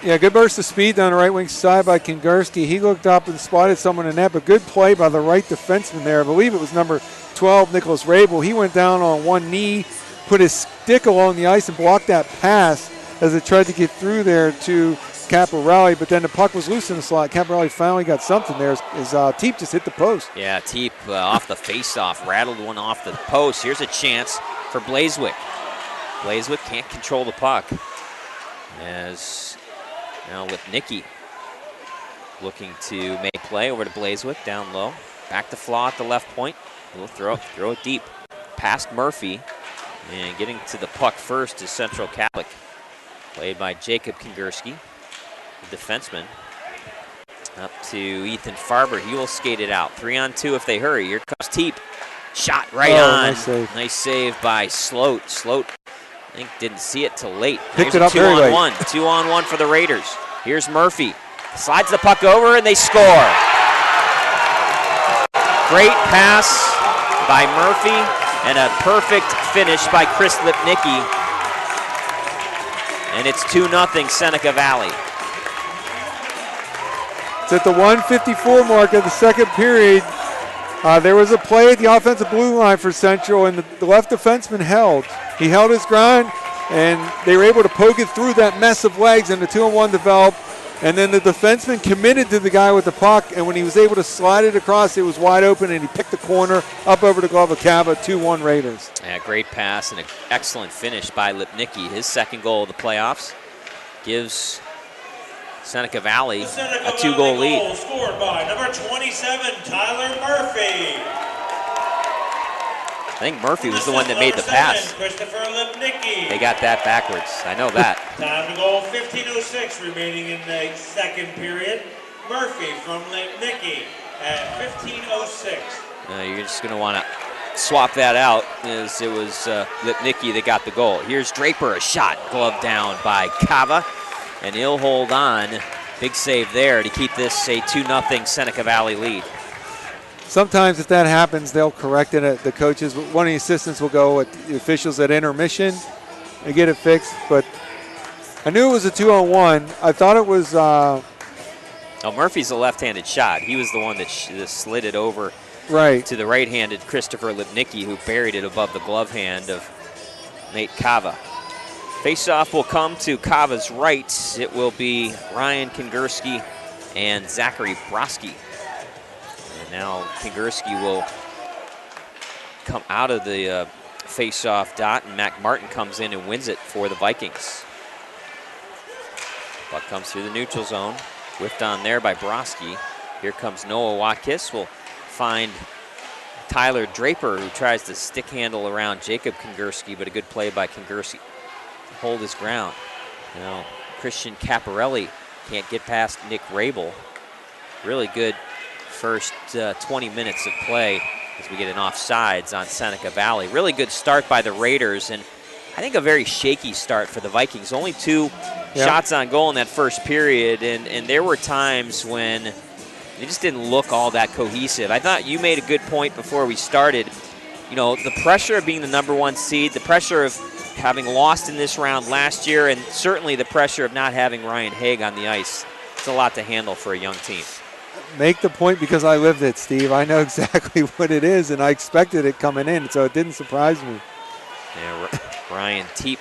Yeah, good burst of speed down the right wing side by Kingerski. He looked up and spotted someone in net, but good play by the right defenseman there. I believe it was number 12, Nicholas Rabel. He went down on one knee, put his stick along the ice and blocked that pass as it tried to get through there to Caparelli, but then the puck was loose in the slot. Caparelli finally got something there. His Teep just hit the post. Yeah, Teep off the face-off, rattled one off the post. Here's a chance for Blazewick. Blazewick can't control the puck. As now with Nicky looking to make play over to Blazewick down low. Back to Flaw at the left point. He'll throw it deep. Past Murphy. And getting to the puck first is Central Catholic. Played by Jacob Kingerski, the defenseman. Up to Ethan Farber. He will skate it out. 3-on-2 if they hurry. Here comes Teep. Shot right on. Nice save by Sloat. Sloat, I think, didn't see it till late. Picked it up very late. 2-on-1 for the Raiders. Here's Murphy. Slides the puck over and they score. Great pass by Murphy and a perfect finish by Chris Lipnicki. And it's 2-0 Seneca Valley. It's at the 1:54 mark of the second period. There was a play at the offensive blue line for Central, and the left defenseman held. He held his ground, and they were able to poke it through that mess of legs, and the 2-on-1 developed. And then the defenseman committed to the guy with the puck, and when he was able to slide it across, it was wide open, and he picked the corner up over the glove of Cava. 2-1 Raiders. Yeah, great pass and an excellent finish by Lipnicki. His second goal of the playoffs gives Seneca Valley a 2-goal lead. Scored by number 27, Tyler Murphy. I think Murphy was the one that made the pass. Christopher Lipnicki. They got that backwards. I know that. Time to goal, 15:06 remaining in the second period. Murphy from Lipnicki at 15:06. You're just going to want to swap that out, as it was Lipnicki that got the goal. Here's Draper, a shot, glove down by Cava, and he'll hold on. Big save there to keep this a 2-0 Seneca Valley lead. Sometimes if that happens, they'll correct it. The coaches, one of the assistants will go with the officials at intermission and get it fixed. But I knew it was a 2-on-1. I thought it was. Murphy's a left-handed shot. He was the one that slid it over to the right-handed Christopher Lipnicki, who buried it above the glove hand of Nate Cava. Face-off will come to Cava's right. It will be Ryan Kingerski and Zachary Broski. Now Kingerski will come out of the face-off dot, and Mac Martin comes in and wins it for the Vikings. Puck comes through the neutral zone, whiffed on there by Broski. Here comes Noah Watkiss. Will find Tyler Draper, who tries to stick handle around Jacob Kingerski, but a good play by Kingerski to hold his ground. Now Christian Caparelli can't get past Nick Rabel. Really good first 20 minutes of play as we get an offsides on Seneca Valley. Really good start by the Raiders, and I think a very shaky start for the Vikings. Only two shots on goal in that first period, and there were times when they just didn't look all that cohesive. I thought you made a good point before we started. You know, the pressure of being the #1 seed, the pressure of having lost in this round last year, and certainly the pressure of not having Ryan Haig on the ice. It's a lot to handle for a young team. make the point because I lived it, Steve. I know exactly what it is, and I expected it coming in, so it didn't surprise me. Yeah, Ryan Teep,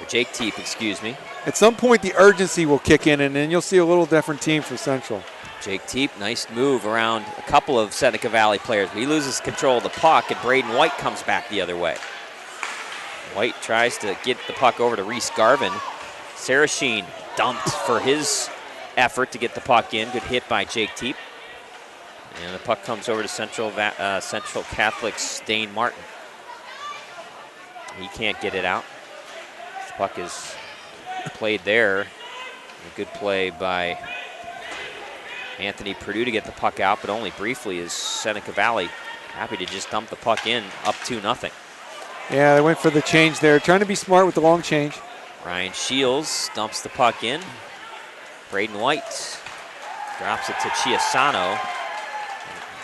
or Jake Teep, excuse me. At some point, the urgency will kick in, and then you'll see a little different team for Central. Jake Teep, nice move around a couple of Seneca Valley players. He loses control of the puck, and Braden White comes back the other way. White tries to get the puck over to Reese Garvin. Sarasheen dumped for his effort to get the puck in. Good hit by Jake Teep. And the puck comes over to Central Catholic's Dane Martin. He can't get it out. This puck is played there. A good play by Anthony Purdue to get the puck out, but only briefly, is Seneca Valley happy to just dump the puck in, up 2-0. Yeah, they went for the change there, trying to be smart with the long change. Ryan Shields dumps the puck in. Braden White drops it to Chiasano.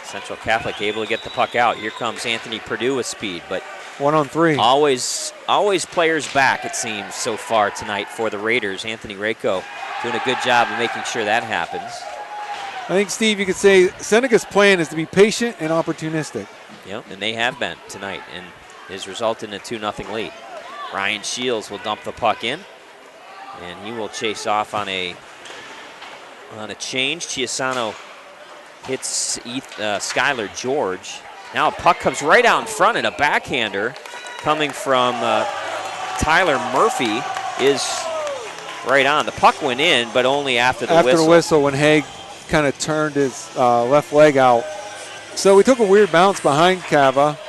Central Catholic able to get the puck out. Here comes Anthony Purdue with speed, but 1-on-3. Always players back, it seems, so far tonight for the Raiders. Anthony Rako doing a good job of making sure that happens. I think, Steve, you could say Seneca's plan is to be patient and opportunistic. Yep, and they have been tonight, and has resulted in a 2-0 lead. Ryan Shields will dump the puck in, and he will chase off on a change. Chiasano hits Skylar George. Now a puck comes right out in front, and a backhander coming from Tyler Murphy is right on. The puck went in, but only after the whistle. After the whistle, when Haig kind of turned his left leg out. So we took a weird bounce behind Cava.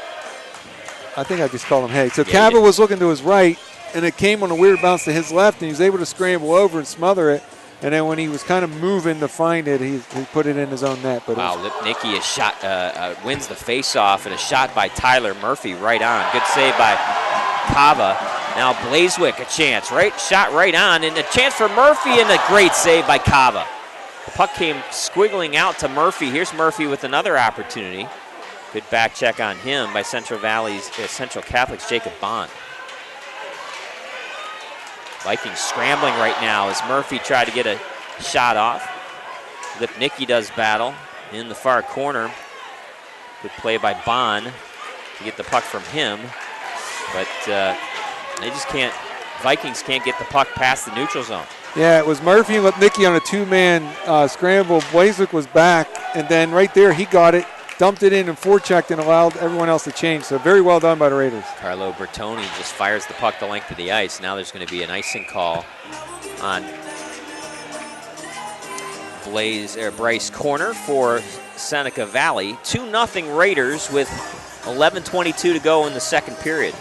I think I just called him Haig. So yeah, Cava was looking to his right, and it came on a weird bounce to his left, and he was able to scramble over and smother it. And then when he was kind of moving to find it, he put it in his own net. But wow, Lipnicki is shot, wins the face-off, and a shot by Tyler Murphy right on. Good save by Cava. Now Blazewick, a chance, right? Shot right on, and a chance for Murphy, and a great save by Cava. The puck came squiggling out to Murphy. Here's Murphy with another opportunity. Good back check on him by Central Catholic's Jacob Bond. Vikings scrambling right now as Murphy tried to get a shot off. Lipnicki does battle in the far corner. Good play by Bond to get the puck from him. But they just can't, Vikings can't get the puck past the neutral zone. Yeah, it was Murphy and Lipnicki on a two-man scramble. Blazewick was back, and then right there he got it, dumped it in and forechecked and allowed everyone else to change. So very well done by the Raiders. Carlo Bertoni just fires the puck the length of the ice. Now there's going to be an icing call on Bryce Corner for Seneca Valley. 2-0 Raiders with 11:22 to go in the second period.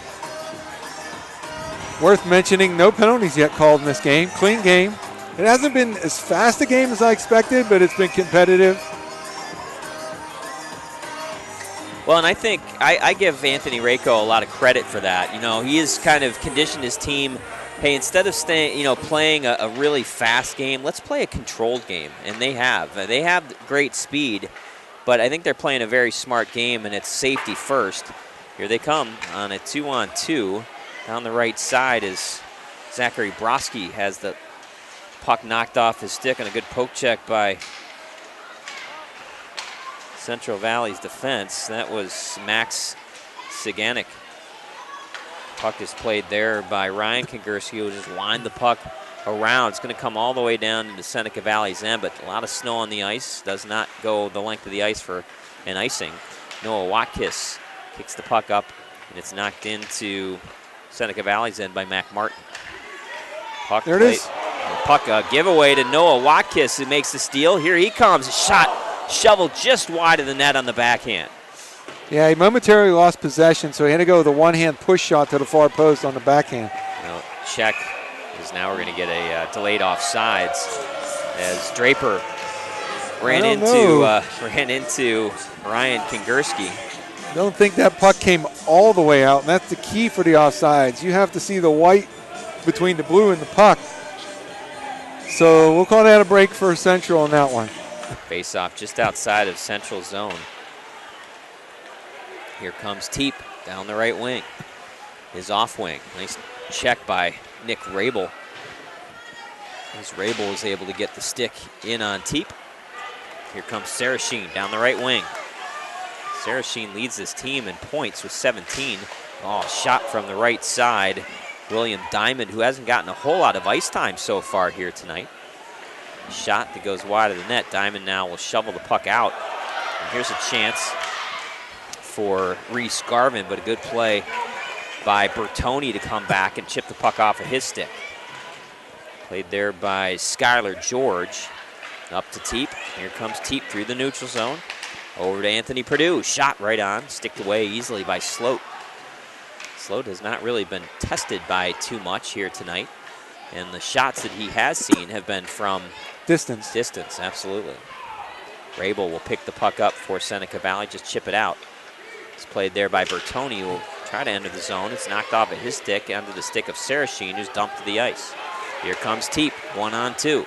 Worth mentioning, no penalties yet called in this game. Clean game. It hasn't been as fast a game as I expected, but it's been competitive. Well, and I think I give Anthony Rako a lot of credit for that. You know, he has kind of conditioned his team, hey, instead of playing a really fast game, let's play a controlled game. And they have. They have great speed, but I think they're playing a very smart game, and it's safety first. Here they come on a 2-on-2. Down the right side is Zachary Broski, has the puck knocked off his stick, and a good poke check by Central Valley's defense. That was Max Siganik. Puck is played there by Ryan Kongursky, who just lined the puck around. It's going to come all the way down into Seneca Valley's end, but a lot of snow on the ice. Does not go the length of the ice for an icing. Noah Watkis kicks the puck up, and it's knocked into Seneca Valley's end by Mac Martin. Puck there it is. Puck giveaway to Noah Watkis, who makes the steal. Here he comes. Shot shoveled just wide of the net on the backhand. Yeah, he momentarily lost possession, so he had to go with a one-hand push shot to the far post on the backhand. Now, check is now we're going to get a delayed offsides as Draper ran into Ryan Kongursky. I don't think that puck came all the way out, and that's the key for the offsides. You have to see the white between the blue and the puck. So we'll call that a break for Central on that one. Face off just outside of Central zone. Here comes Teep down the right wing. His off wing. Nice check by Nick Rabel. As Rabel was able to get the stick in on Teep. Here comes Sarasheen down the right wing. Sarasheen leads this team in points with 17. Oh, shot from the right side. William Diamond, who hasn't gotten a whole lot of ice time so far here tonight. Shot that goes wide of the net. Diamond now will shovel the puck out. And here's a chance for Reese Garvin, but a good play by Bertoni to come back and chip the puck off of his stick. Played there by Skylar George. Up to Teep. Here comes Teep through the neutral zone. Over to Anthony Perdue. Shot right on. Sticked away easily by Sloat. Sloat has not really been tested by too much here tonight. And the shots that he has seen have been from distance. Distance, absolutely. Rabel will pick the puck up for Seneca Valley, just chip it out. It's played there by Bertoni, who will try to enter the zone. It's knocked off at his stick, onto the stick of Sarasheen, who's dumped to the ice. Here comes Teep, 1-on-2.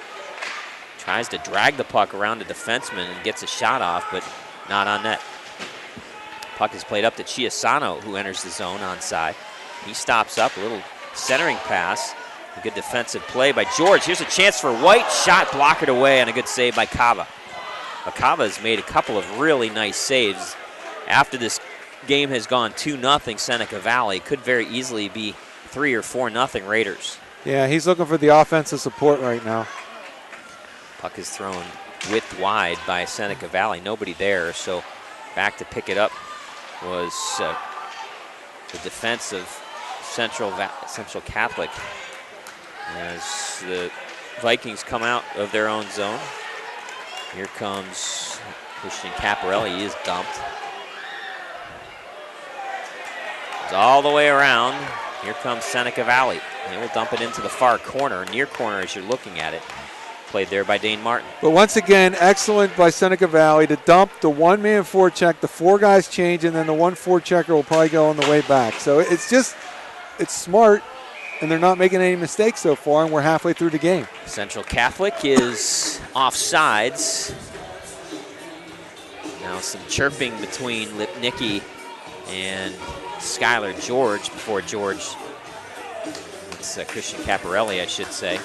Tries to drag the puck around the defenseman and gets a shot off, but not on net. Puck is played up to Chiasano, who enters the zone onside. He stops up, a little centering pass. A good defensive play by George. Here's a chance for White. Shot blockered away, and a good save by Cava. But Cava has made a couple of really nice saves. After this game has gone 2-0 Seneca Valley, could very easily be 3 or 4-0 Raiders. Yeah, he's looking for the offensive support right now. Puck is thrown width wide by Seneca Valley. Nobody there, so back to pick it up was the defense of Central Catholic as the Vikings come out of their own zone. Here comes Christian Caparelli. He is dumped. It's all the way around. Here comes Seneca Valley. They will dump it into the far corner, near corner as you're looking at it. Played there by Dane Martin. But once again, excellent by Seneca Valley to dump the one-man forecheck. The 4 guys change, and then the 1 forechecker will probably go on the way back. So it's smart, and they're not making any mistakes so far, and we're halfway through the game. Central Catholic is offsides. Now some chirping between Lipnicki and Skylar George before George. It's Christian Caparelli, I should say.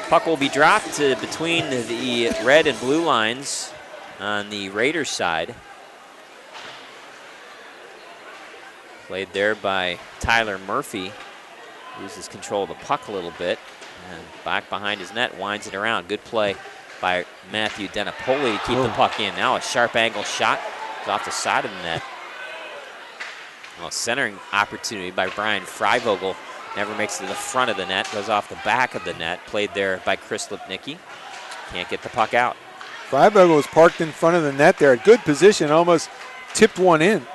Puck will be dropped between the red and blue lines on the Raiders side. Played there by Tyler Murphy. Loses control of the puck a little bit. And back behind his net, winds it around. Good play by Matthew Denapoli to keep the puck in. Now a sharp angle shot. It's off the side of the net. Well, centering opportunity by Brian Freivogel. Never makes it to the front of the net. Goes off the back of the net. Played there by Chris Lipnicki. Can't get the puck out. Freivogel was parked in front of the net there. Good position. Almost tipped one in.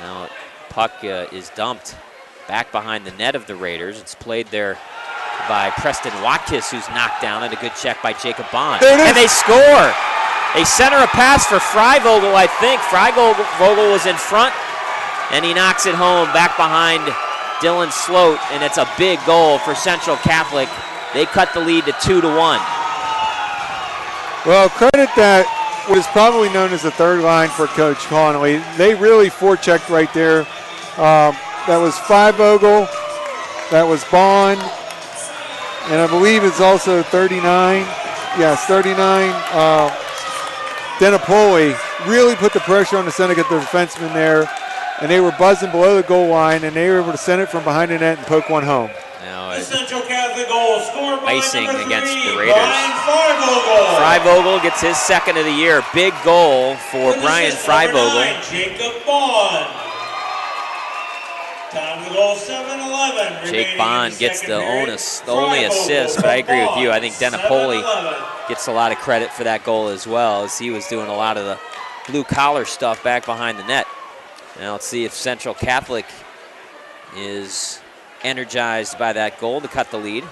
Now puck is dumped back behind the net of the Raiders. It's played there by Preston Watkis, who's knocked down, and a good check by Jacob Bond. And they score. They center a pass for Freivogel, I think. Freivogel was in front, and he knocks it home back behind Dylan Sloat, and it's a big goal for Central Catholic. They cut the lead to 2-1. Well, credit that what is probably known as the third line for Coach Connolly. They really forechecked right there. That was Freivogel, that was Bond, and I believe it's also 39. Yes, 39. Denapoli really put the pressure on the Seneca defenseman there, and they were buzzing below the goal line, and they were able to send it from behind the net and poke one home. Now, the Central Catholic goal scored by icing number 3, against the Raiders. Freivogel. Freivogel gets his second of the year. Big goal for Brian Freivogel. Jacob Bond. Time to goal 7-11. Jake Bond gets the only assist, but I agree with you. I think Denapoli gets a lot of credit for that goal as well, as he was doing a lot of the blue-collar stuff back behind the net. Now let's see if Central Catholic is energized by that goal to cut the lead.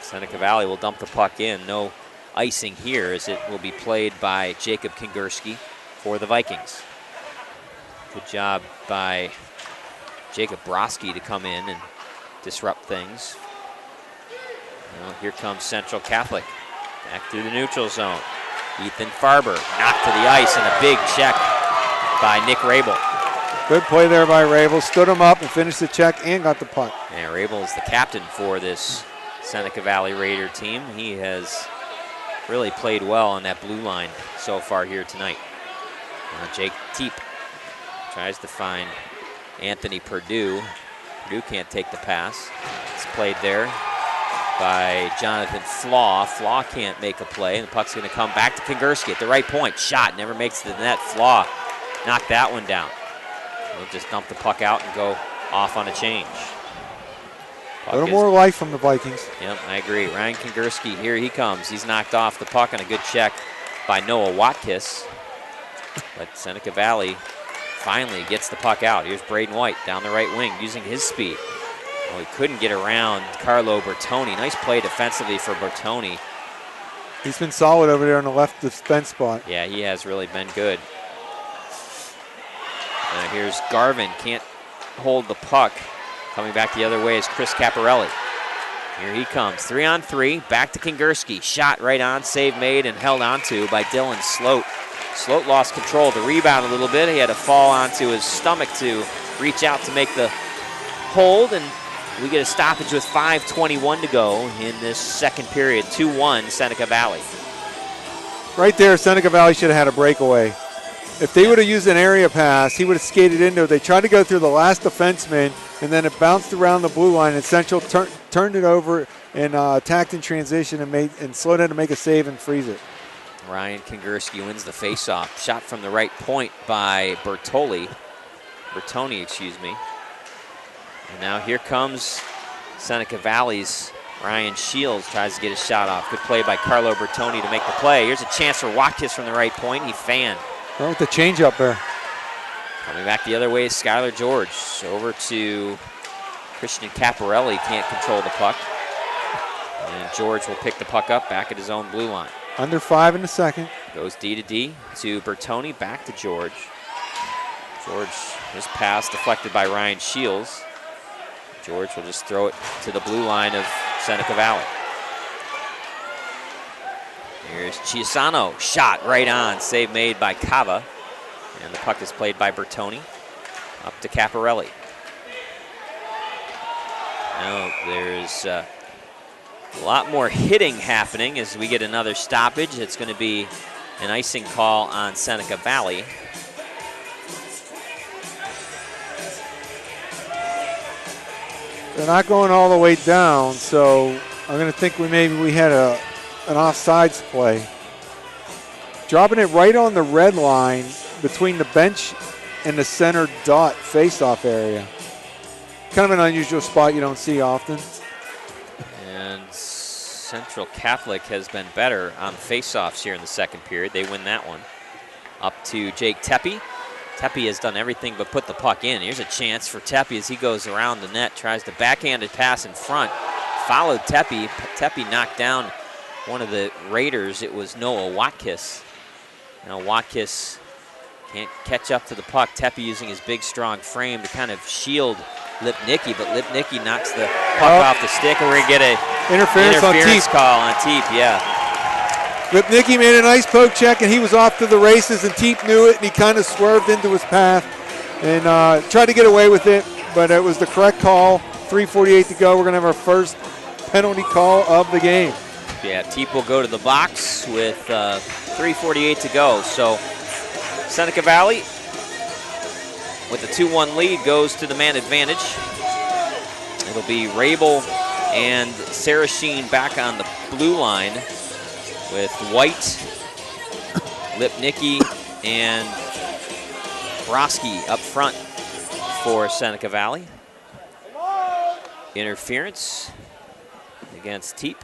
Seneca Valley will dump the puck in. No icing here, as it will be played by Jacob Kingerski for the Vikings. Good job by Jacob Broski to come in and disrupt things. Well, here comes Central Catholic. Back through the neutral zone. Ethan Farber knocked to the ice, and a big check by Nick Rabel. Good play there by Rabel. Stood him up and finished the check and got the puck. And Rabel is the captain for this Seneca Valley Raider team. He has really played well on that blue line so far here tonight. Jake Teep tries to find Anthony Perdue. Perdue can't take the pass. It's played there by Jonathan Flaw. Flaw can't make a play, and the puck's going to come back to Kingerski at the right point. Shot, never makes the net. Flaw knocked that one down. He'll just dump the puck out and go off on a change. A little more life from the Vikings. Yep, I agree. Ryan Kingerski, here he comes. He's knocked off the puck on a good check by Noah Watkis. But Seneca Valley finally gets the puck out. Here's Braden White down the right wing using his speed. Well, he couldn't get around Carlo Bertoni. Nice play defensively for Bertoni. He's been solid over there on the left defense spot. Yeah, he has really been good. Here's Garvin, can't hold the puck. Coming back the other way is Chris Caparelli. Here he comes, 3-on-3, back to Kingerski. Shot right on, save made and held onto by Dylan Sloat. Sloat lost control of the rebound a little bit. He had to fall onto his stomach to reach out to make the hold, and we get a stoppage with 5:21 to go in this second period. 2-1 Seneca Valley. Right there, Seneca Valley should have had a breakaway. If they would have used an area pass, he would have skated into it. They tried to go through the last defenseman, and then it bounced around the blue line, and Central turned it over and attacked in transition and slowed down to make a save and freeze it. Ryan Kingerski wins the faceoff. Shot from the right point by Bertoni, excuse me. And now here comes Seneca Valley's Ryan Shields, tries to get his shot off. Good play by Carlo Bertoni to make the play. Here's a chance for Watkis from the right point. He fanned. Well, with the change up there. Coming back the other way is Skylar George. Over to Christian Caparelli, can't control the puck. And George will pick the puck up back at his own blue line. Under 5 in the second. Goes D to D to Bertoni, back to George. George, his pass deflected by Ryan Shields. George will just throw it to the blue line of Seneca Valley. Here's Chiasano, shot right on, save made by Cava. And the puck is played by Bertoni. Up to Caparelli. Now there's a lot more hitting happening as we get another stoppage. It's going to be an icing call on Seneca Valley. They're not going all the way down, so I'm going to think maybe we had an offsides play. Dropping it right on the red line between the bench and the center dot face-off area. Kind of an unusual spot you don't see often. And Central Catholic has been better on face-offs here in the second period. They win that one. Up to Jake Tepe. Tepe has done everything but put the puck in. Here's a chance for Tepe as he goes around the net, tries the backhanded pass in front. Followed Tepe. Tepe knocked down one of the Raiders. It was Noah Watkis. Now Watkis can't catch up to the puck. Tepe using his big, strong frame to kind of shield Lipnicki, but Lipnicki knocks the puck off the stick, and we're going to get an interference call on Teep, yeah. Lipnicki made a nice poke check, and he was off to the races, and Teep knew it, and he kind of swerved into his path and tried to get away with it, but it was the correct call. 3:48 to go. We're going to have our first penalty call of the game. Yeah, Teep will go to the box with 3:48 to go. So Seneca Valley, with a 2-1 lead, goes to the man advantage. It'll be Rabel and Sarasheen back on the blue line with White, Lipnicki, and Broski up front for Seneca Valley. Interference against Teep.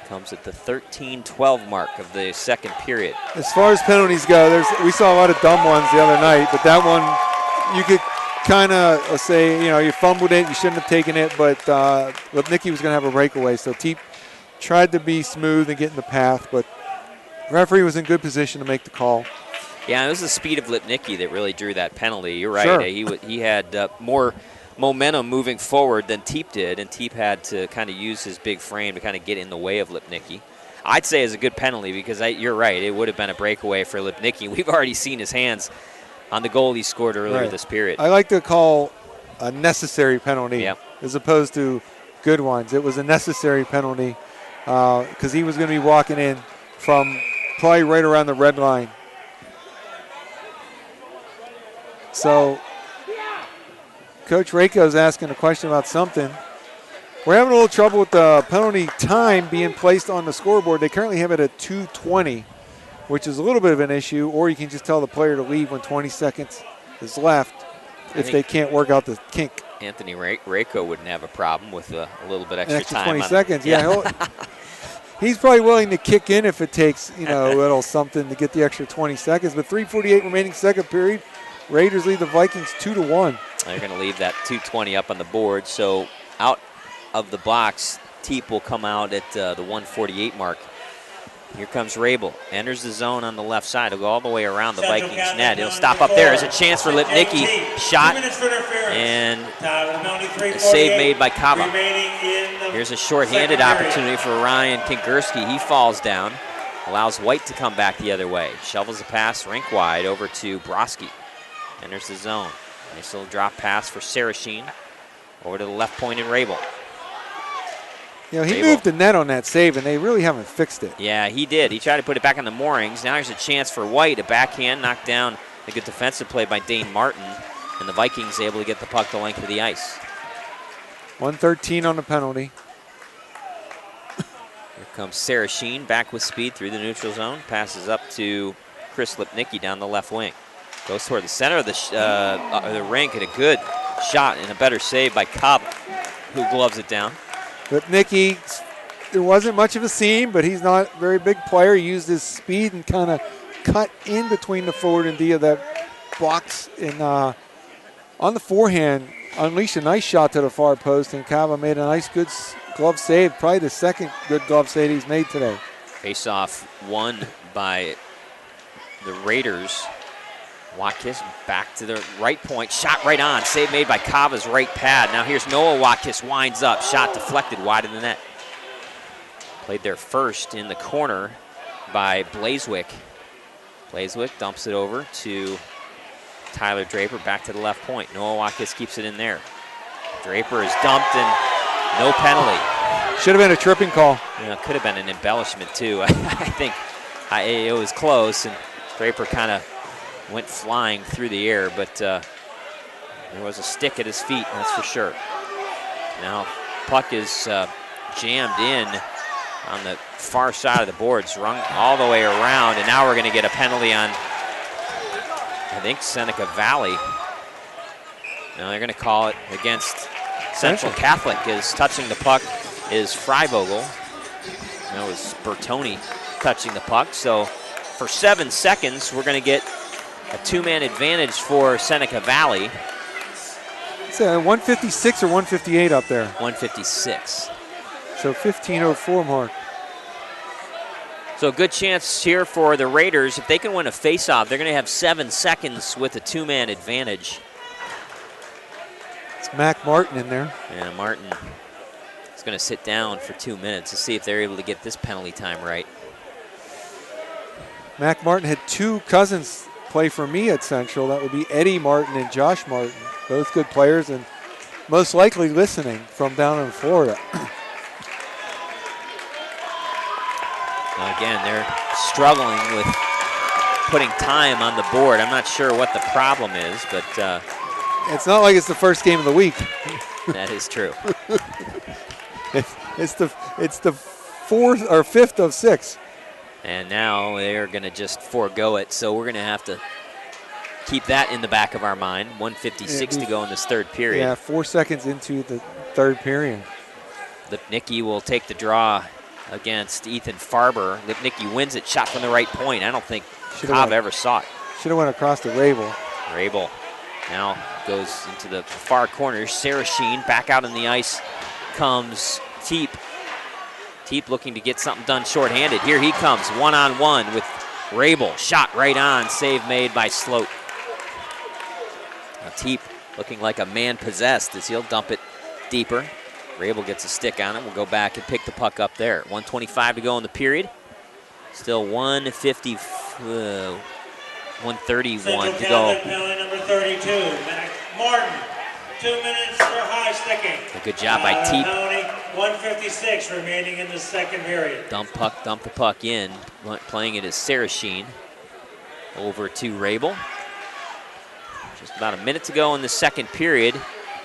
Comes at the 13-12 mark of the second period. As far as penalties go, we saw a lot of dumb ones the other night, but that one you could kind of say, you fumbled it, you shouldn't have taken it, but Lipnicki was going to have a breakaway, so Teep tried to be smooth and get in the path, but referee was in good position to make the call. Yeah, it was the speed of Lipnicki that really drew that penalty. You're right. Sure. He had more momentum moving forward than Teep did, and Teep had to kind of use his big frame to kind of get in the way of Lipnicki. I'd say it's a good penalty because you're right, it would have been a breakaway for Lipnicki. We've already seen his hands on the goal he scored earlier this period. I like to call a necessary penalty as opposed to good ones. It was a necessary penalty because he was going to be walking in from probably right around the red line. So Coach Rako is asking a question about something. We're having a little trouble with the penalty time being placed on the scoreboard. They currently have it at 2:20, which is a little bit of an issue, or you can just tell the player to leave when 20 seconds is left if they can't work out the kink. Anthony Rako wouldn't have a problem with a little bit extra time. 20 seconds, yeah. He's probably willing to kick in if it takes, a little something to get the extra 20 seconds. But 3:48 remaining second period. Raiders lead the Vikings 2-1. They're going to leave that 2:20 up on the board. So out of the box, Teep will come out at the 1:48 mark. Here comes Rabel. Enters the zone on the left side. He'll go all the way around the Vikings net. He'll stop up there. There's a chance for Lipnicki. Shot. And a save made by Kava. Here's a shorthanded opportunity for Ryan Kingerski. He falls down. Allows White to come back the other way. Shovels the pass rink wide over to Broski. Enters the zone. Nice little drop pass for Sarasheen. Over to the left point in Rabel. He moved the net on that save, and they really haven't fixed it. Yeah, he did. He tried to put it back on the moorings. Now there's a chance for White. A backhand knocked down. A good defensive play by Dane Martin. And the Vikings able to get the puck the length of the ice. 1:13 on the penalty. Here comes Sarasheen back with speed through the neutral zone. Passes up to Chris Lipnicki down the left wing. Goes toward the center of the rink, and a good shot and a better save by Cobb, who gloves it down. Lipnicki, there wasn't much of a seam, but he's not a very big player. He used his speed and kind of cut in between the forward and D of that box. And on the forehand, unleashed a nice shot to the far post, and Kava made a nice, good glove save. Probably the second good glove save he's made today. Face-off won by the Raiders. Watkis back to the right point, shot right on, save made by Kava's right pad. Now here's Noah Watkis, winds up, shot deflected wide of the net. Played there first in the corner by Blazewick. Blazewick dumps it over to Tyler Draper, back to the left point. Noah Watkis keeps it in there. Draper is dumped and no penalty. Should have been a tripping call. Yeah, could have been an embellishment too. I think it was close, and Draper kind of went flying through the air, but there was a stick at his feet, that's for sure. Now puck is jammed in on the far side of the boards, rung all the way around, and now we're going to get a penalty on, I think, Seneca Valley. Now they're going to call it against Central Catholic, as touching the puck is Freivogel. That was Bertoni touching the puck, so for 7 seconds, we're going to get a two-man advantage for Seneca Valley. It's 156 or 158 up there. 156. So 15:04 mark. So a good chance here for the Raiders. If they can win a face-off, they're going to have 7 seconds with a two-man advantage. It's Mac Martin in there. Yeah, Martin is going to sit down for 2 minutes to see if they're able to get this penalty time right. Mac Martin had two cousins play for me at Central. That would be Eddie Martin and Josh Martin. Both good players and most likely listening from down in Florida. Again, they're struggling with putting time on the board. I'm not sure what the problem is, but it's not like it's the first game of the week. That is true. It's the fourth or fifth of 6. And now they're going to just forego it, so we're going to have to keep that in the back of our mind. 1:56 to go in this third period. Yeah, 4 seconds into the third period. Lipnicki will take the draw against Ethan Farber. Lipnicki wins it, shot from the right point. I don't think Cobb ever saw it. Should have went across to Rabel. Rabel now goes into the far corner. Sarasheen back out on the ice comes Teep. Teep looking to get something done shorthanded. Here he comes, one-on-one with Rabel. Shot right on, save made by Sloat. Now Teep looking like a man possessed as he'll dump it deeper. Rabel gets a stick on it. We'll go back and pick the puck up there. 1:25 to go in the period. Still 131 to go. Penalty number 32, Mac Martin. 2 minutes for high sticking. A good job by Teep. 1:56 remaining in the second period. Dump the puck in. Playing it as Sarasheen. Over to Rabel. Just about a minute to go in the second period.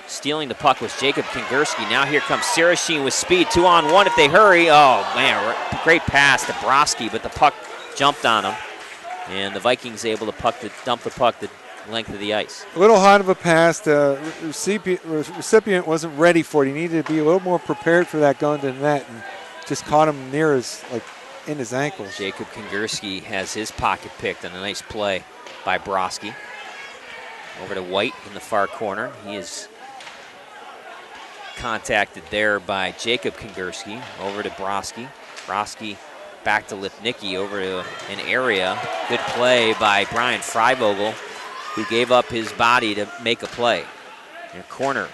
Stealing the puck was Jacob Kingerski. Now here comes Sarasheen with speed. 2-on-1 if they hurry. Oh, man, great pass to Broski, but the puck jumped on him. And the Vikings able to dump the puck the length of the ice. A little hot of a pass. The recipient wasn't ready for it. He needed to be a little more prepared for that going to the net, and just caught him near his, in his ankles. Jacob Kingerski has his pocket picked on a nice play by Broski. Over to White in the far corner. He is contacted there by Jacob Kingerski. Over to Broski. Broski back to Lipnicki over to an area. Good play by Brian Freivogel, who gave up his body to make a play. And Corner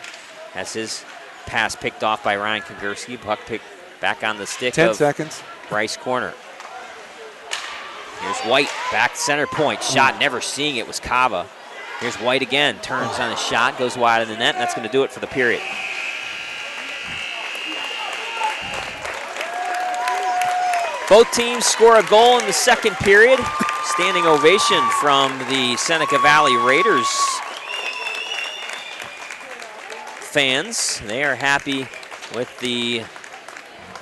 has his pass picked off by Ryan Kingerski. Puck picked back on the stick 10 of seconds. Bryce Corner. Here's White, back center point. Shot, never seeing it, was Cava. Here's White again, turns on the shot, goes wide of the net, and that's going to do it for the period. Both teams score a goal in the second period. Standing ovation from the Seneca Valley Raiders fans. They are happy with the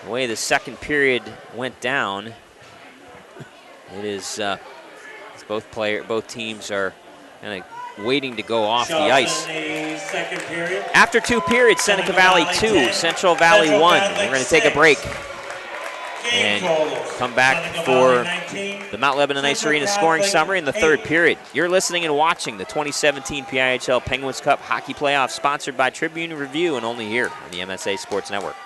way the second period went down. It is both teams are kind of waiting to go off the ice. After 2 periods, Seneca Valley 2, Central Valley 1. We're going to take a break and come back for the Mount Lebanon Ice Arena scoring summary in the third period. You're listening and watching the 2017 PIHL Penguins Cup Hockey Playoffs, sponsored by Tribune Review, and only here on the MSA Sports Network.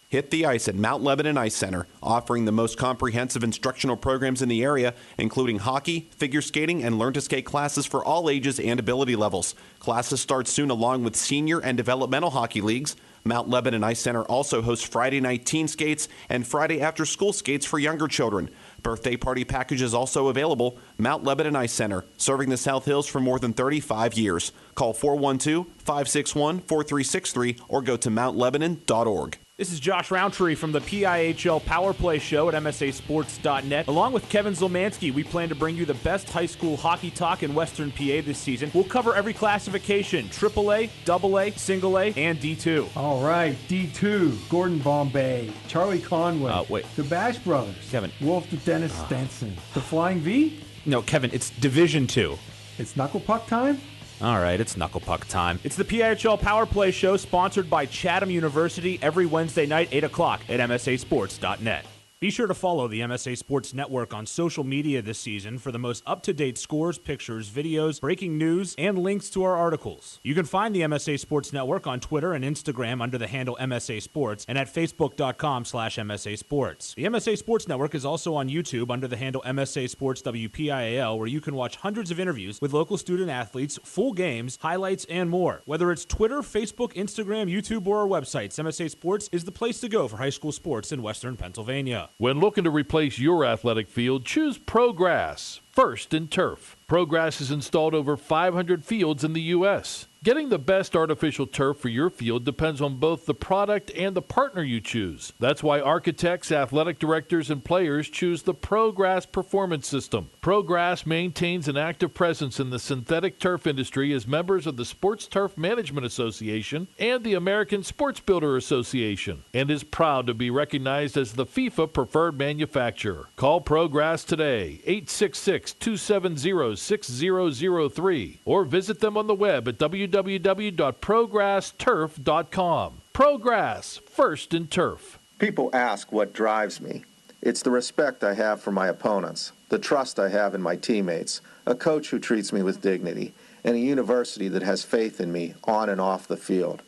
Hit the ice at Mount Lebanon Ice Center, offering the most comprehensive instructional programs in the area, including hockey, figure skating, and learn to skate classes for all ages and ability levels. Classes start soon along with senior and developmental hockey leagues. Mount Lebanon Ice Center also hosts Friday night teen skates and Friday after school skates for younger children. Birthday party packages also available. Mount Lebanon Ice Center, serving the South Hills for more than 35 years. Call 412-561-4363 or go to mountlebanon.org. This is Josh Roundtree from the PIHL Power Play Show at MSASports.net. Along with Kevin Zielmanski, we plan to bring you the best high school hockey talk in Western PA this season. We'll cover every classification: AAA, AA, Single A, and D2. All right, D2, Gordon Bombay, Charlie Conway, the Bash Brothers, Kevin, Wolf the Dennis Stenson, the Flying V? No, Kevin, it's Division 2. It's Knuckle Puck time? All right, it's Knuckle Puck time. It's the PIHL Power Play Show, sponsored by Chatham University, every Wednesday night, 8 o'clock at MSASports.net. Be sure to follow the MSA Sports Network on social media this season for the most up-to-date scores, pictures, videos, breaking news, and links to our articles. You can find the MSA Sports Network on Twitter and Instagram under the handle MSA Sports and at facebook.com/MSA Sports. The MSA Sports Network is also on YouTube under the handle MSA Sports WPIAL, where you can watch hundreds of interviews with local student athletes, full games, highlights, and more. Whether it's Twitter, Facebook, Instagram, YouTube, or our websites, MSA Sports is the place to go for high school sports in Western Pennsylvania. When looking to replace your athletic field, choose ProGrass, first in turf. ProGrass has installed over 500 fields in the U.S. Getting the best artificial turf for your field depends on both the product and the partner you choose. That's why architects, athletic directors, and players choose the ProGrass Performance System. ProGrass maintains an active presence in the synthetic turf industry as members of the Sports Turf Management Association and the American Sports Builder Association, and is proud to be recognized as the FIFA preferred manufacturer. Call ProGrass today, 866-270-6003, or visit them on the web at www.progressturf.com. ProGrass, first in turf. People ask what drives me. It's the respect I have for my opponents, the trust I have in my teammates, a coach who treats me with dignity, and a university that has faith in me on and off the field.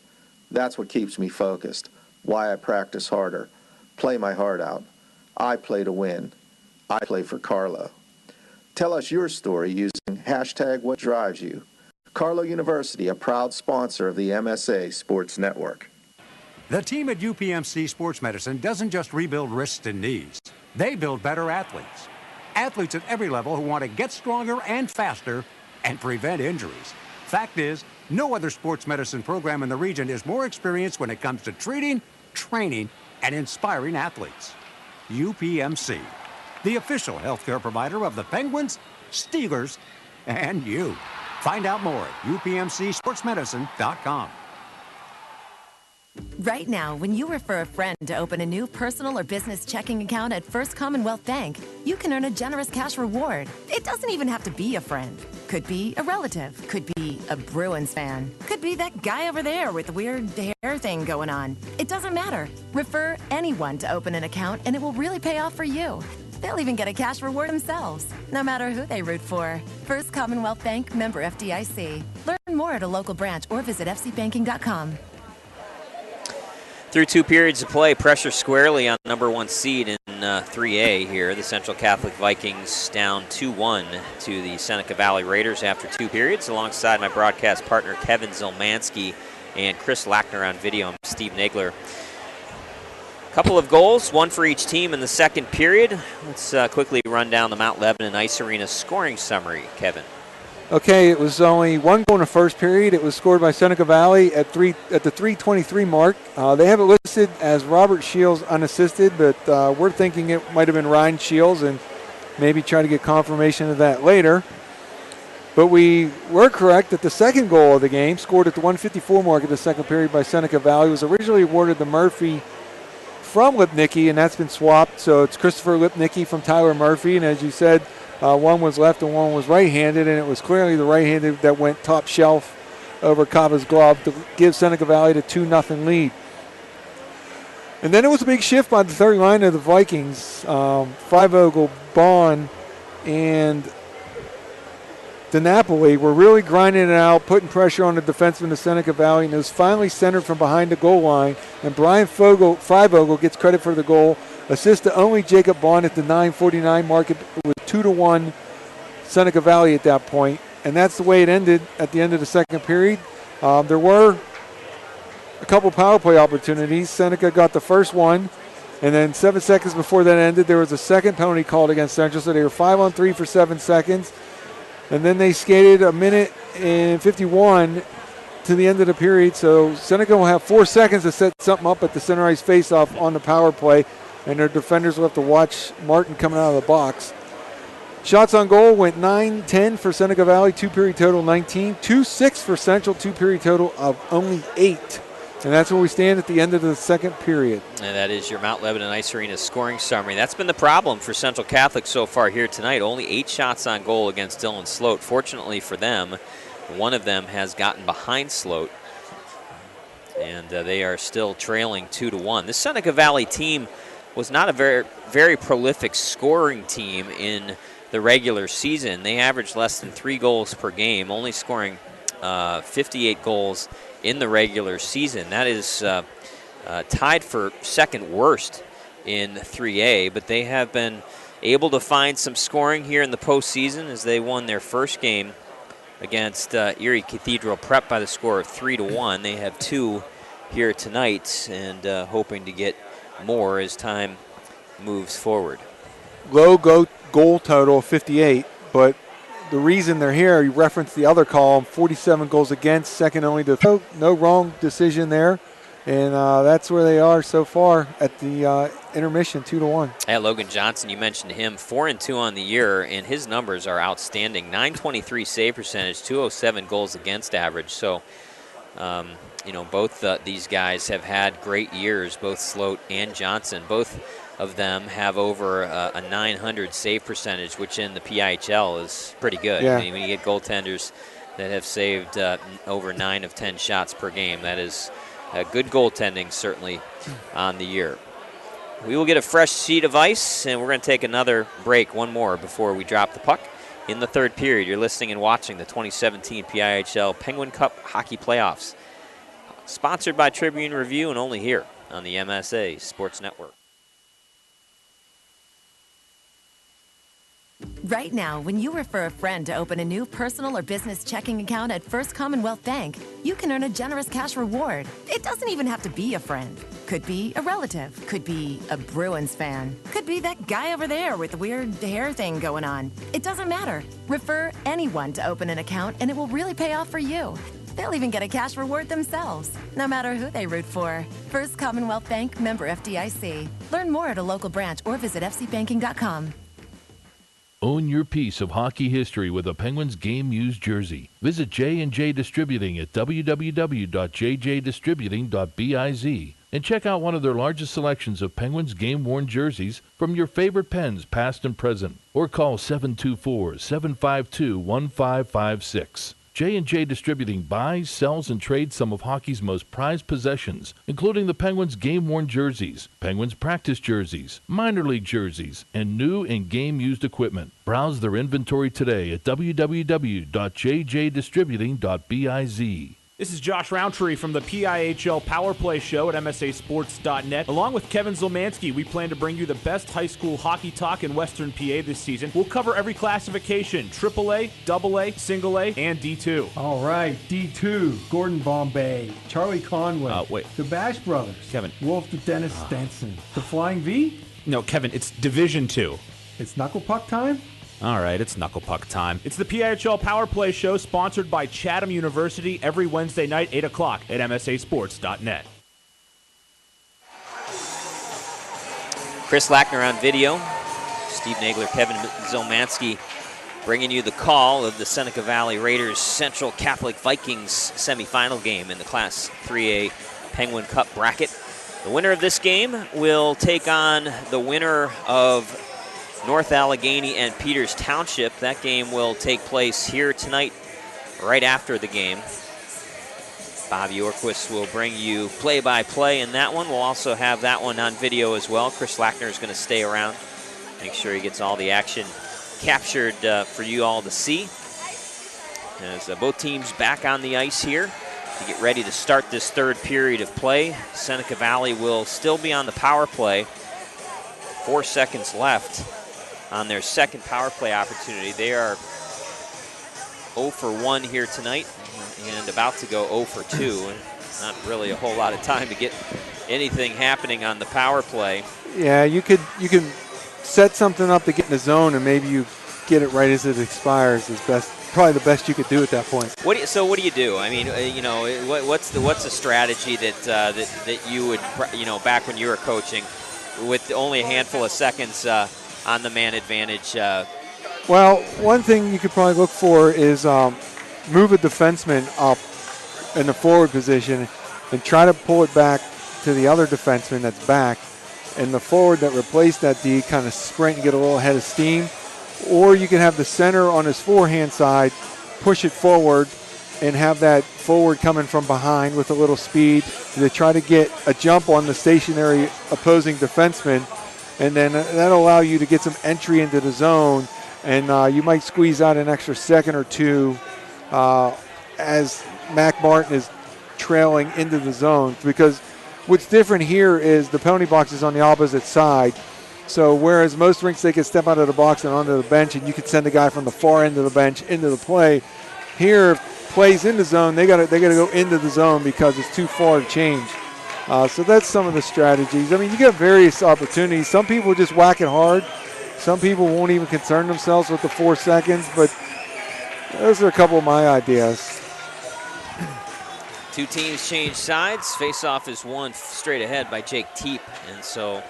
That's what keeps me focused, why I practice harder, play my heart out. I play to win. I play for Carlo. Tell us your story using #WhatDrivesYou. Carlo University, a proud sponsor of the MSA Sports Network. The team at UPMC Sports Medicine doesn't just rebuild wrists and knees. They build better athletes. Athletes at every level who want to get stronger and faster and prevent injuries. Fact is, no other sports medicine program in the region is more experienced when it comes to treating, training, and inspiring athletes. UPMC, the official healthcare provider of the Penguins, Steelers, and you. Find out more at upmcsportsmedicine.com. Right now, when you refer a friend to open a new personal or business checking account at First Commonwealth Bank, you can earn a generous cash reward. It doesn't even have to be a friend. Could be a relative. Could be a Bruins fan. Could be that guy over there with the weird hair thing going on. It doesn't matter. Refer anyone to open an account and it will really pay off for you. They'll even get a cash reward themselves, no matter who they root for. First Commonwealth Bank, member FDIC. Learn more at a local branch or visit fcbanking.com. Through 2 periods of play, pressure squarely on number 1 seed in 3A here. The Central Catholic Vikings down 2-1 to the Seneca Valley Raiders after 2 periods. Alongside my broadcast partner Kevin Zielmanski and Chris Lackner on video. I'm Steve Nagler. Couple of goals, one for each team in the second period. Let's quickly run down the Mount Lebanon Ice Arena scoring summary, Kevin. Okay, it was only one goal in the first period. It was scored by Seneca Valley at the 3:23 mark. They have it listed as Robert Shields unassisted, but we're thinking it might have been Ryan Shields, and maybe try to get confirmation of that later. But we were correct that the second goal of the game, scored at the 1:54 mark of the second period by Seneca Valley, was originally awarded to Murphy from Lipnicki, and that's been swapped. So it's Christopher Lipnicki from Tyler Murphy, and as you said, one was left and one was right-handed, and it was clearly the right-handed that went top shelf over Cava's glove to give Seneca Valley the 2-0 lead. And then it was a big shift by the third line of the Vikings. Freivogel, Bond, and DiNapoli were really grinding it out, putting pressure on the defenseman of Seneca Valley, and it was finally centered from behind the goal line. And Brian Freivogel gets credit for the goal. Assist to only Jacob Bond at the 9:49 mark. It was 2-1 Seneca Valley at that point. And that's the way it ended at the end of the second period. There were a couple power play opportunities. Seneca got the first one. And then 7 seconds before that ended, there was a second penalty called against Central. So they were 5-on-3 for 7 seconds. And then they skated 1:51 to the end of the period. So Seneca will have 4 seconds to set something up at the center ice faceoff on the power play. And their defenders will have to watch Martin coming out of the box. Shots on goal went 9-10 for Seneca Valley, 2-period total 19. 2-6 for Central, 2-period total of only 8. And that's where we stand at the end of the second period. And that is your Mount Lebanon Ice Arena scoring summary. That's been the problem for Central Catholic so far here tonight. Only 8 shots on goal against Dillon Sloat. Fortunately for them, one of them has gotten behind Sloat. And they are still trailing 2-1. This Seneca Valley team was not a very prolific scoring team in the regular season. They averaged less than 3 goals per game, only scoring 58 goals in the regular season. That is tied for second worst in 3A, but they have been able to find some scoring here in the postseason as they won their first game against Erie Cathedral Prep by the score of 3-1. They have 2 here tonight and hoping to get more as time moves forward. Low goal total of 58, but the reason they're here, you referenced the other column, 47 goals against, second only to no wrong decision there, and that's where they are so far at the intermission, 2-1. Yeah, Logan Johnson, you mentioned him, 4-2 on the year, and his numbers are outstanding. 923 save percentage, 207 goals against average. So, you know, both these guys have had great years, both Sloat and Johnson. Both of them have over a 900 save percentage, which in the PIHL is pretty good. Yeah. I mean, when you get goaltenders that have saved over 9 of 10 shots per game, that is good goaltending, certainly, on the year. We will get a fresh sheet of ice, and we're going to take another break, one more, before we drop the puck. In the third period, you're listening and watching the 2017 PIHL Penguin Cup Hockey Playoffs. Sponsored by Tribune Review and only here on the MSA Sports Network. Right now, when you refer a friend to open a new personal or business checking account at First Commonwealth Bank, you can earn a generous cash reward. It doesn't even have to be a friend. Could be a relative. Could be a Bruins fan. Could be that guy over there with the weird hair thing going on. It doesn't matter. Refer anyone to open an account and it will really pay off for you. They'll even get a cash reward themselves, no matter who they root for. First Commonwealth Bank, member FDIC. Learn more at a local branch or visit fcbanking.com. Own your piece of hockey history with a Penguins game used jersey. Visit J&J Distributing at www.jjdistributing.biz and check out one of their largest selections of Penguins game-worn jerseys from your favorite Pens, past and present. Or call 724-752-1556. J&J Distributing buys, sells, and trades some of hockey's most prized possessions, including the Penguins game-worn jerseys, Penguins practice jerseys, minor league jerseys, and new and game-used equipment. Browse their inventory today at www.jjdistributing.biz. This is Josh Roundtree from the PIHL Power Play Show at MSASports.net. Along with Kevin Zielmanski, we plan to bring you the best high school hockey talk in Western PA this season. We'll cover every classification, AAA, AA, Single A, and D2. All right, D2, Gordon Bombay, Charlie Conway, the Bash Brothers, Kevin. Wolf the Dennis Stenson, the Flying V? No, Kevin, it's Division 2. It's Knuckle Puck time? All right, it's Knuckle Puck time. It's the PIHL Power Play Show sponsored by Chatham University every Wednesday night, 8 o'clock at MSASports.net. Chris Lackner on video. Steve Nagler, Kevin Zielmanski bringing you the call of the Seneca Valley Raiders Central Catholic Vikings semifinal game in the Class 3A Penguin Cup bracket. The winner of this game will take on the winner of North Allegheny and Peters Township. That game will take place here tonight, right after the game. Bobby Orquist will bring you play-by-play in that one. We'll also have that one on video as well. Chris Lackner is going to stay around, make sure he gets all the action captured for you all to see. As both teams back on the ice here to get ready to start this third period of play. Seneca Valley will still be on the power play. 4 seconds left on their second power play opportunity. They are 0 for 1 here tonight and about to go 0 for 2. And not really a whole lot of time to get anything happening on the power play. Yeah, you can set something up to get in the zone and maybe you get it right as it expires is probably the best you could do at that point. So what do you do? I mean, what's the strategy that you would, back when you were coaching with only a handful of seconds on the man advantage? Well, one thing you could probably look for is move a defenseman up in the forward position and try to pull it back to the other defenseman that's back, and the forward that replaced that D kind of sprint and get a little head of steam. Or you can have the center on his forehand side push it forward and have that forward coming from behind with a little speed to try to get a jump on the stationary opposing defenseman. And then that'll allow you to get some entry into the zone, and you might squeeze out an extra second or two as Mac Martin is trailing into the zone. Because what's different here is the penalty box is on the opposite side. So whereas most rinks they can step out of the box and onto the bench, and you could send a guy from the far end of the bench into the play, here plays in the zone, they got to go into the zone because it's too far to change. So that's some of the strategies. I mean, you get various opportunities. Some people just whack it hard. Some people won't even concern themselves with the 4 seconds, but those are a couple of my ideas. Two teams change sides. Face-off is won straight ahead by Jake Teep, and so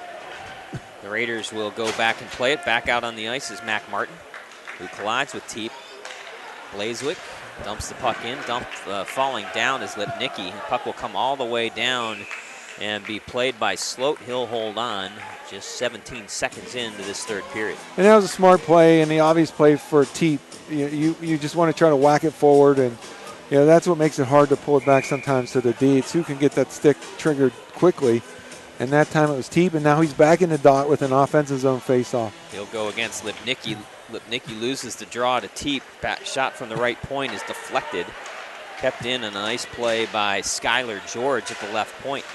the Raiders will go back and play it. Back out on the ice is Mac Martin, who collides with Teep. Blazewick dumps the puck in. Falling down is Lipnicki. The puck will come all the way down and be played by Sloat. He'll hold on just 17 seconds into this third period. And that was a smart play and the obvious play for Teep. You just want to try to whack it forward, and that's what makes it hard to pull it back sometimes to the D. It's who can get that stick triggered quickly. And that time it was Teep, and now he's back in the dot with an offensive zone faceoff. He'll go against Lipnicki. Lipnicki loses the draw to Teep. Back shot from the right point is deflected. Kept in a nice play by Skylar George at the left point.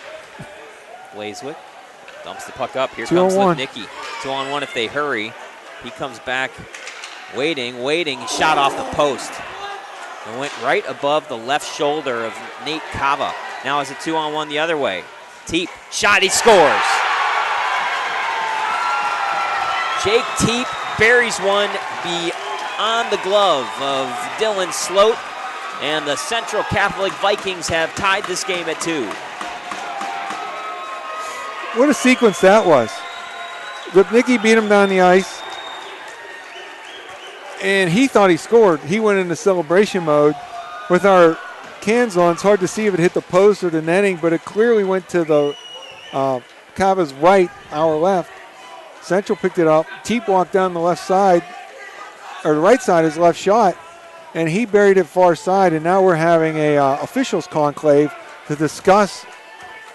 Blazewick dumps the puck up. Here comes Lipnicki. 2-on-1 if they hurry. He comes back, waiting, shot off the post. And went right above the left shoulder of Nate Cava. Now it's a 2-on-1 the other way. Teep, shot, he scores. Jake Teep buries one beyond the glove of Dylan Sloat, and the Central Catholic Vikings have tied this game at 2. What a sequence that was. Lipnicki beat him down the ice, and he thought he scored. He went into celebration mode. With our cans on, it's hard to see if it hit the post or the netting, but it clearly went to the Cava's right, our left. Central picked it up. Teep walked down the left side, or the right side, his left shot, and he buried it far side, and now we're having a officials conclave to discuss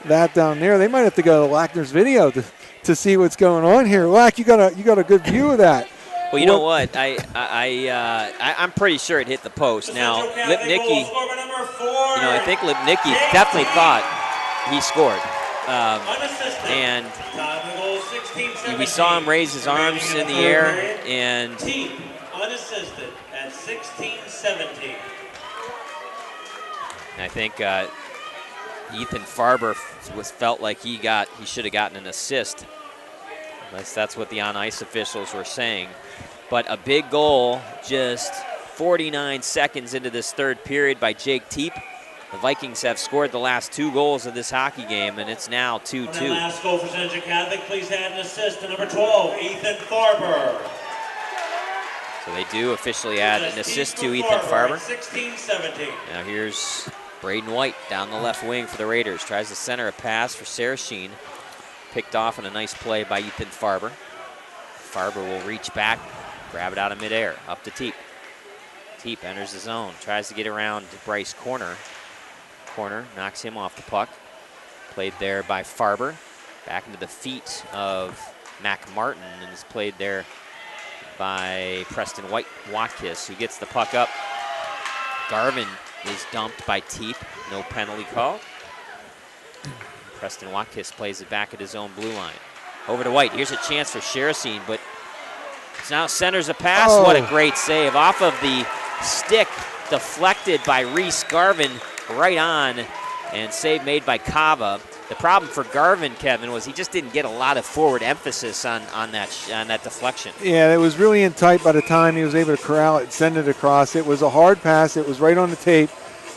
that down there. They might have to go to Lackner's video to see what's going on here. Lack, you got a good view of that. Well, you know what? I'm pretty sure it hit the post. Now, Lipnicki, I think Lipnicki definitely thought he scored. And we saw him raise his arms in the air, and unassisted at 16-17. I think Ethan Farber felt like he should have gotten an assist. That's what the on-ice officials were saying. But a big goal just 49 seconds into this third period by Jake Teep. The Vikings have scored the last 2 goals of this hockey game, and it's now 2-2. On that last goal for Central Catholic, please add an assist to number 12, Ethan Farber. So they do officially add an assist to Ethan Farber. 16-17. Now here's Braden White down the left wing for the Raiders. Tries to center a pass for Sarachine. Picked off on a nice play by Ethan Farber. Farber will reach back, grab it out of midair, up to Teep. Teep enters the zone, tries to get around Bryce Corner. Corner knocks him off the puck. Played there by Farber. Back into the feet of Mac Martin, and is played there by Preston Watkis, who gets the puck up. Garvin is dumped by Teep. No penalty call. Preston Watkis plays it back at his own blue line. Over to White. Here's a chance for Sheracine, but now centers a pass. Oh. What a great save. Off of the stick, deflected by Reese Garvin, right on, and save made by Cava. The problem for Garvin, Kevin, was he just didn't get a lot of forward emphasis on that deflection. Yeah, it was really in tight by the time he was able to corral it and send it across. It was a hard pass. It was right on the tape.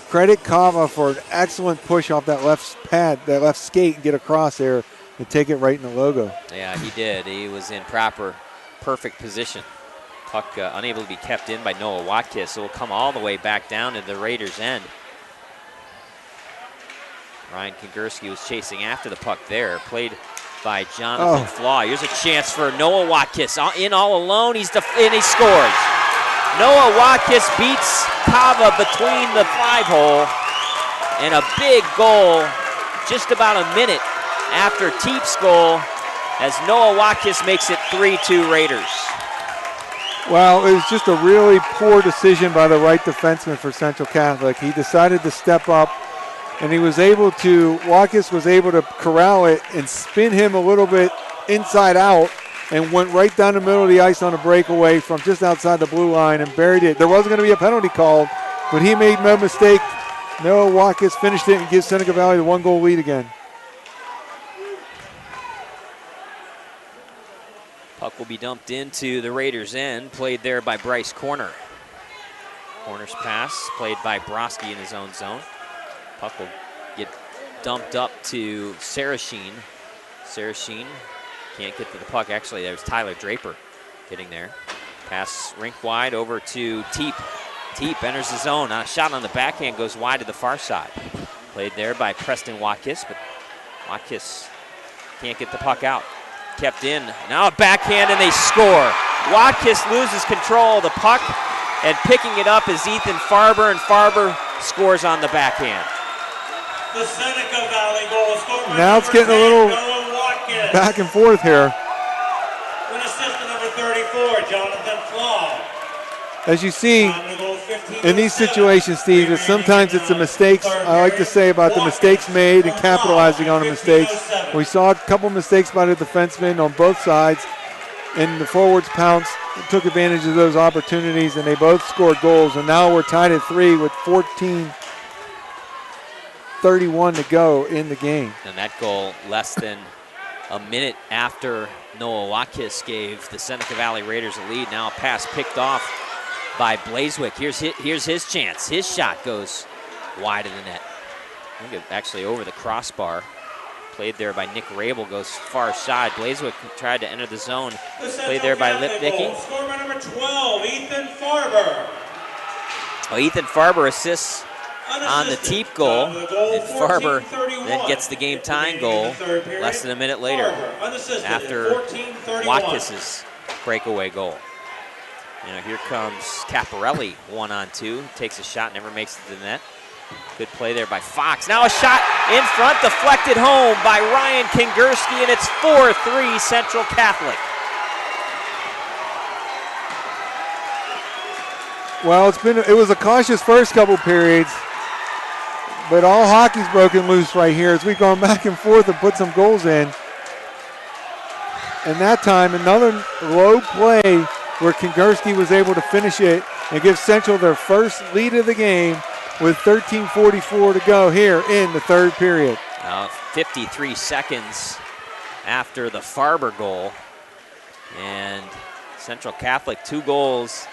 Credit Cava for an excellent push off that left pad, that left skate, and get across there and take it right in the logo. Yeah, he did. He was in perfect position. Puck unable to be kept in by Noah Watkis. It will come all the way back down to the Raiders' end. Ryan Kongursky was chasing after the puck there. Played by Jonathan Flaw. Here's a chance for Noah Watkis. In all alone, and he scores. Noah Watkis beats Cava between the 5-hole, and a big goal just about a minute after Teep's goal as Noah Watkis makes it 3-2 Raiders. Well, it was just a really poor decision by the right defenseman for Central Catholic. He decided to step up, and Watkis was able to corral it and spin him a little bit inside out, and went right down the middle of the ice on a breakaway from just outside the blue line and buried it. There wasn't going to be a penalty called, but he made no mistake. Noah Watkis finished it and gives Seneca Valley the 1-goal lead again. Puck will be dumped into the Raiders' end, played there by Bryce Corner. Corner's pass played by Broski in his own zone. Puck will get dumped up to Sarachine. Sarachine can't get to the puck. Actually, there's Tyler Draper getting there. Pass rink wide over to Teep. Teep enters the zone. A shot on the backhand goes wide to the far side. Played there by Preston Watkis, but Watkis can't get the puck out. Kept in. Now a backhand, and they score. Watkis loses control of the puck, and picking it up is Ethan Farber, and Farber scores on the backhand. The Seneca Valley goal scored by now it's getting a little back and forth here. An assist to number 34, Jonathan Flaw. As you see, in these situations, Steve, sometimes it's the mistakes, I like to say, about the mistakes made and capitalizing on the mistakes. We saw a couple mistakes by the defensemen on both sides, and the forwards pounced, took advantage of those opportunities, and they both scored goals. And now we're tied at 3 with 14 1:31 to go in the game. And that goal less than a minute after Noah Watkis gave the Seneca Valley Raiders a lead. Now a pass picked off by Blazewick. Here's his chance. His shot goes wide of the net. I think it actually over the crossbar. Played there by Nick Rabel, goes far side. Blazewick tried to enter the zone. Played there by Lipnicki. Score by number 12, Ethan Farber. Well, Ethan Farber assists on the Teep goal, and Farber then gets the game-tying goal less than a minute later after Watkis's breakaway goal. Here comes Caparelli 1-on-2, takes a shot, never makes it to the net. Good play there by Fox. Now a shot in front, deflected home by Ryan Kingerski, and it's 4-3 Central Catholic. Well, it was a cautious first couple periods, but all hockey's broken loose right here as we've gone back and forth and put some goals in. And that time, another low play where Kingerski was able to finish it and give Central their first lead of the game with 13:44 to go here in the third period. 53 seconds after the Farber goal. And Central Catholic, 2 goals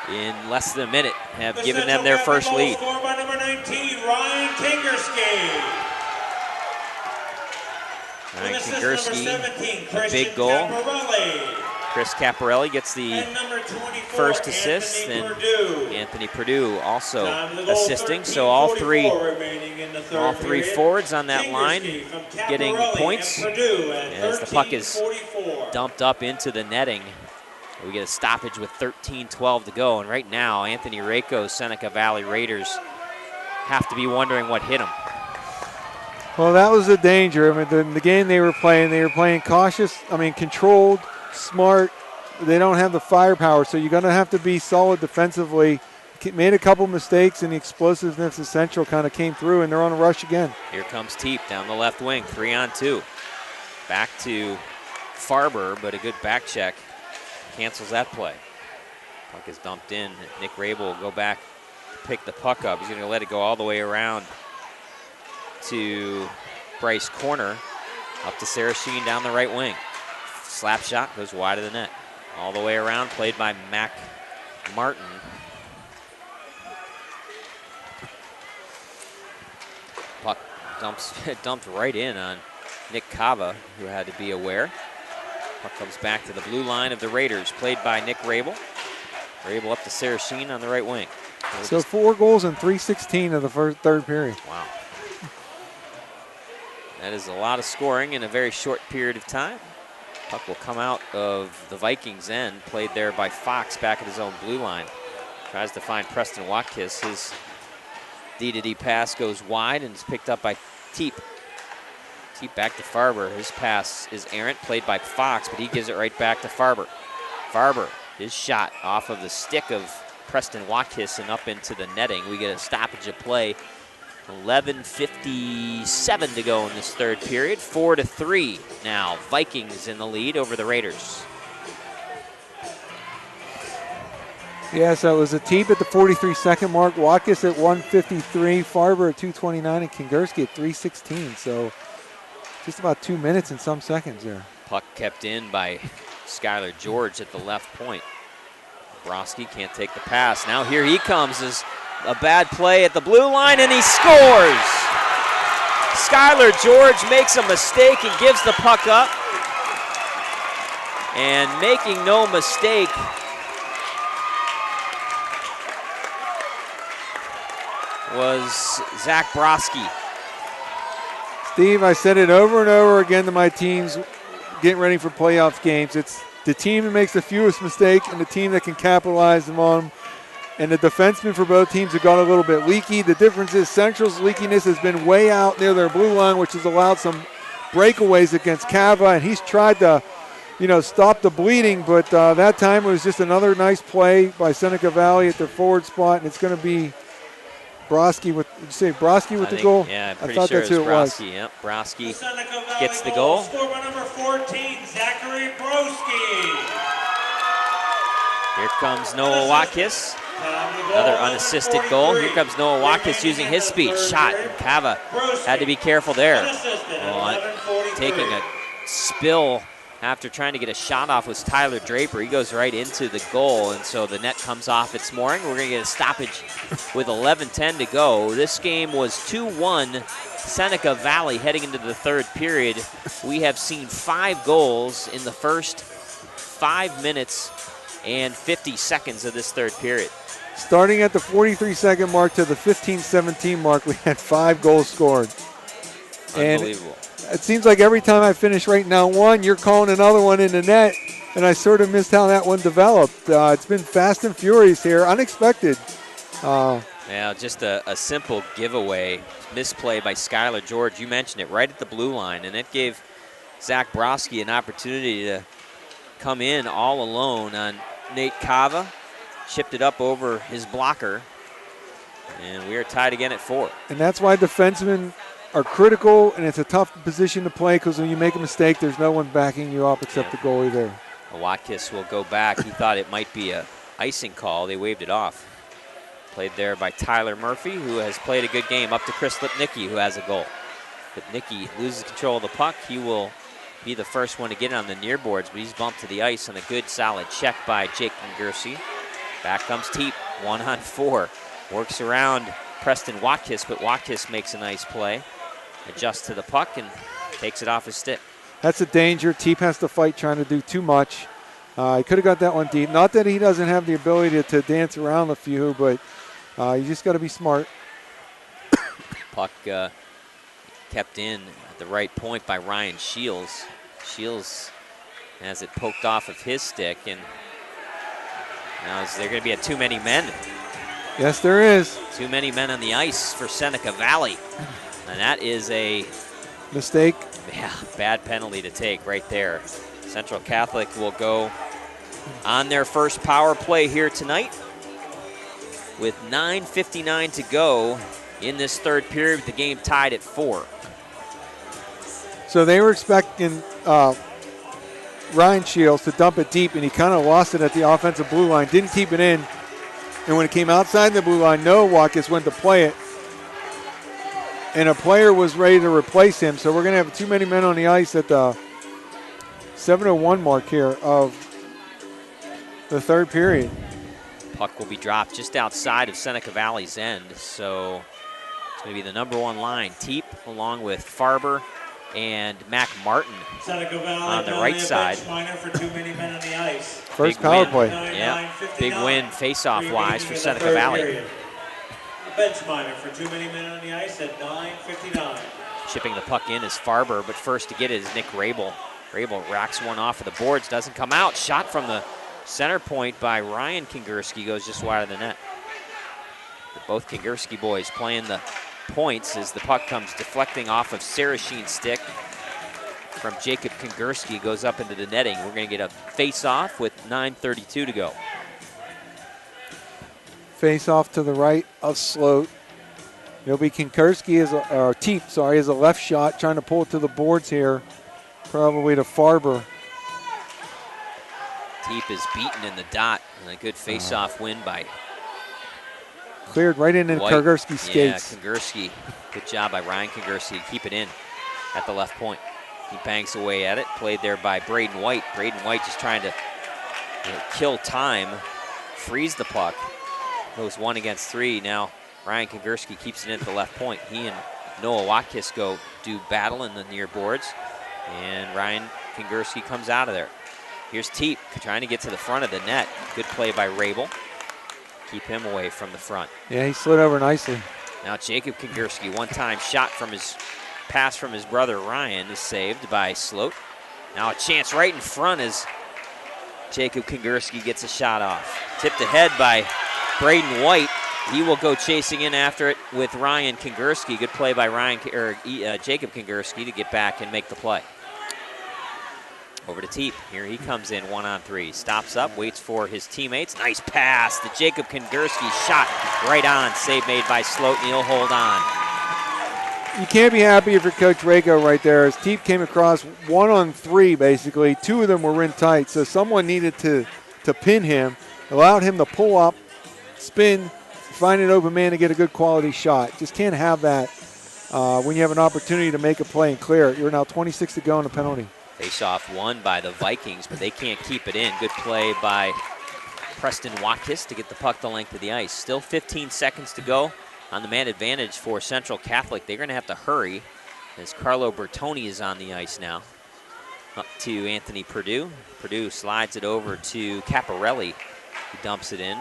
in less than a minute, have given them their first lead. Scored by number 19, Ryan Kingerski. Ryan Kingerski, a big goal. Chris Caparelli gets the first assist, and Anthony Purdue also assisting. So all three forwards on that line getting points as the puck is dumped up into the netting. We get a stoppage with 13:12 to go, and right now Anthony Rako's Seneca Valley Raiders have to be wondering what hit them. Well, that was the danger. I mean, the game they were playing cautious, controlled, smart. They don't have the firepower, so you're going to have to be solid defensively. Made a couple mistakes, and the explosiveness of Central kind of came through, and they're on a rush again. Here comes Teep down the left wing, 3-on-2. Back to Farber, but a good back check cancels that play. Puck is dumped in. Nick Rabel will go back to pick the puck up. He's going to let it go all the way around to Bryce Corner, up to Sarah Sheen down the right wing. Slap shot goes wide of the net. All the way around, played by Mac Martin. Puck dumped right in on Nick Cava, who had to be aware. Puck comes back to the blue line of the Raiders, played by Nick Rabel. Rabel up to Sarah Sheen on the right wing. So 4 goals in 3:16 of the third period. Wow. That is a lot of scoring in a very short period of time. Puck will come out of the Vikings' end, played there by Fox back at his own blue line. Tries to find Preston Watkis. His D-to-D pass goes wide and is picked up by Teep. Teep back to Farber. His pass is errant, played by Fox, but he gives it right back to Farber. Farber, his shot off of the stick of Preston Watkis and up into the netting. We get a stoppage of play. 11:57 to go in this third period. 4-3 now. Vikings in the lead over the Raiders. Yeah, so it was a Teep at the 43-second mark, Watkis at 1:53, Farber at 2:29, and Kingerski at 3:16. So just about 2 minutes and some seconds there. Puck kept in by Skylar George at the left point. Broski can't take the pass. Now here he comes as a bad play at the blue line, and he scores. Skylar George makes a mistake and gives the puck up. And making no mistake, was Zach Broski. Steve, I said it over and over again to my teams getting ready for playoff games. It's the team that makes the fewest mistakes and the team that can capitalize them on them. And the defensemen for both teams have gone a little bit leaky. The difference is Central's leakiness has been way out near their blue line, which has allowed some breakaways against Cava, and he's tried to, stop the bleeding, but that time it was just another nice play by Seneca Valley at their forward spot, and it's going to be Broski with, did you say Broski with the goal? Yeah, I'm pretty thought sure that's who it was. Broski. Yep, Broski gets the goal. Scored by number 14, Zachary Broski. Here comes Noah Watkis. Another unassisted goal. Here comes Noah Watkins using his speed. Shot, and Cava had to be careful there. Taking a spill after trying to get a shot off was Tyler Draper. He goes right into the goal, and so the net comes off its mooring. We're going to get a stoppage with 11:10 to go. This game was 2-1 Seneca Valley heading into the third period. We have seen 5 goals in the first 5 minutes and 50 seconds of this third period. Starting at the 43-second mark to the 15-17 mark, we had 5 goals scored. Unbelievable. And it seems like every time I finish writing down one, you're calling another one in the net, and I sort of missed how that one developed. It's been fast and furious here, unexpected. Yeah, just a simple giveaway, misplay by Skylar George. You mentioned it, right at the blue line, and it gave Zach Broski an opportunity to come in all alone on Nate Cava. Chipped it up over his blocker, and we are tied again at 4. And that's why defensemen are critical, and it's a tough position to play because when you make a mistake, there's no one backing you up except the goalie there. Watkis will go back. He thought it might be a icing call. They waved it off. Played there by Tyler Murphy, who has played a good game, up to Chris Lipnicki, who has a goal. Lipnicki loses control of the puck. He will be the first one to get it on the near boards, but he's bumped to the ice on a good, solid check by Jake Gersi. Back comes Teep, 1-on-4. Works around Preston Watkis, but Watkis makes a nice play. Adjusts to the puck and takes it off his stick. That's a danger. Teep has to fight trying to do too much. He could have got that one deep. Not that he doesn't have the ability to dance around a few, but you just got to be smart. Puck kept in at the right point by Ryan Shields. Shields has it poked off of his stick, and now is there going to be a too many men? Yes, there is. Too many men on the ice for Seneca Valley. And that is a mistake. Yeah, bad penalty to take right there. Central Catholic will go on their first power play here tonight with 9:59 to go in this third period, with the game tied at 4. So they were expecting Ryan Shields to dump it deep, and he kind of lost it at the offensive blue line, didn't keep it in. And when it came outside the blue line, Noah Watkis went to play it, and a player was ready to replace him. So we're going to have too many men on the ice at the 7:01 mark here of the third period. Puck will be dropped just outside of Seneca Valley's end. So it's going to be the number 1 line. Teep along with Farber and Mac Martin on the right side. For too many men on the ice. First power play. Yeah, big win face-off wise for Seneca Valley. Bench minor for too many men on the ice at 9:59. Chipping the puck in is Farber, but first to get it is Nick Rabel. Rabel racks one off of the boards, doesn't come out. Shot from the center point by Ryan Kingerski goes just wide of the net. Both Kingerski boys playing the points as the puck comes deflecting off of Sarasheen's stick from Jacob Kingerski, goes up into the netting. We're going to get a face-off with 9:32 to go. Face off to the right of Sloat. It'll be Kingerski Teep, is a left shot, trying to pull it to the boards here, probably to Farber. Teep is beaten in the dot, and a good face-off win by cleared right into Kingerski's skates. Yeah, Kingerski, good job by Ryan Kingerski to keep it in at the left point. He bangs away at it, played there by Braden White. Braden White just trying to kill time, freeze the puck. Goes 1 against 3. Now Ryan Kingerski keeps it in at the left point. He and Noah Watkis go do battle in the near boards, and Ryan Kingerski comes out of there. Here's Teep trying to get to the front of the net. Good play by Rabel. Keep him away from the front. Yeah, he slid over nicely. Now Jacob Kingerski, one-time shot from his pass from his brother Ryan is saved by Sloat. Now a chance right in front as Jacob Kingerski gets a shot off. Tipped ahead by Braden White. He will go chasing in after it with Ryan Kingerski. Good play by Jacob Kingerski to get back and make the play. Over to Teep. Here he comes in 1-on-3. Stops up, waits for his teammates. Nice pass. The Jacob Kingerski shot right on. Save made by Sloat, and he'll hold on. You can't be happy for Coach Rako right there. As Teep came across 1-on-3, basically. 2 of them were in tight, so someone needed to pin him, allowed him to pull up, spin, find an open man, and get a good quality shot. Just can't have that when you have an opportunity to make a play and clear it. You're now 26 to go in a penalty. Face-off won by the Vikings, but they can't keep it in. Good play by Preston Watkis to get the puck the length of the ice. Still 15 seconds to go on the man advantage for Central Catholic. They're going to have to hurry as Carlo Bertoni is on the ice now. Up to Anthony Perdue. Perdue slides it over to Caparelli. He dumps it in.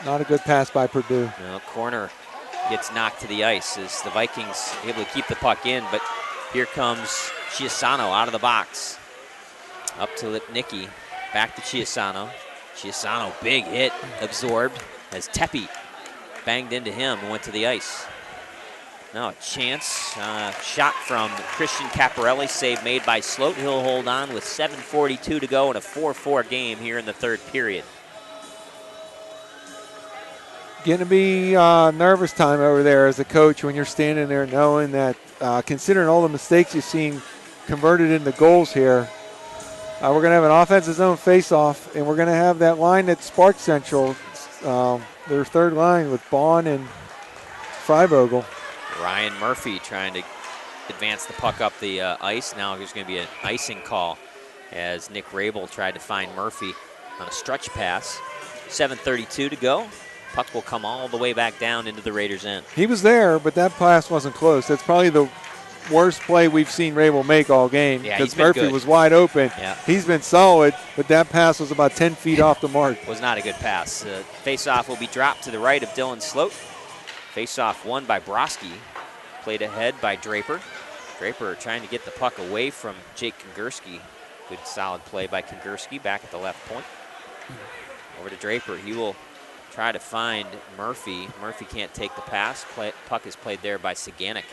Not a good pass by Perdue. No, corner gets knocked to the ice as the Vikings able to keep the puck in, but here comes Chiasano out of the box. Up to Lipnicki, back to Chiasano. Chiasano, big hit, absorbed as Tepe banged into him and went to the ice. Now a chance, shot from Christian Caparelli, save made by Sloat. He'll hold on with 7:42 to go in a 4-4 game here in the third period. Getting to be nervous time over there as a coach when you're standing there knowing that, considering all the mistakes you've seen converted into goals here, we're going to have an offensive zone face-off, and we're going to have that line that sparked Central, their third line with Bond and Freivogel. Ryan Murphy trying to advance the puck up the ice. Now there's going to be an icing call as Nick Rabel tried to find Murphy on a stretch pass. 7:32 to go. Puck will come all the way back down into the Raiders' end. He was there, but that pass wasn't close. That's probably the worst play we've seen Rabel make all game because Murphy was wide open. Yeah. He's been solid, but that pass was about 10 feet off the mark. Was not a good pass. Face-off will be dropped to the right of Dylan Sloat. Face-off won by Broski. Played ahead by Draper. Draper trying to get the puck away from Jake Kongursky. Good solid play by Kongursky back at the left point. Over to Draper. He will try to find Murphy. Murphy can't take the pass. Puck is played there by Saganek.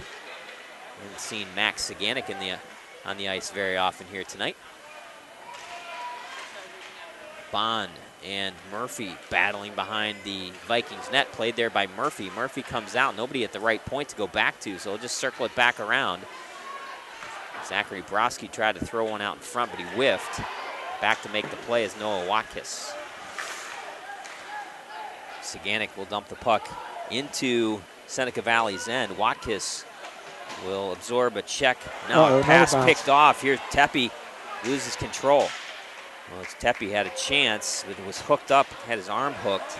Haven't seen Max Saganek on the ice very often here tonight. Bond and Murphy battling behind the Vikings net. Played there by Murphy. Murphy comes out. Nobody at the right point to go back to, so he'll just circle it back around. Zachary Broski tried to throw one out in front, but he whiffed. Back to make the play is Noah Watkis. Saganek will dump the puck into Seneca Valley's end. Watkis will absorb a check. No, pass picked off. Here's Tepe, loses control. Well, Tepe had a chance, but was hooked up, had his arm hooked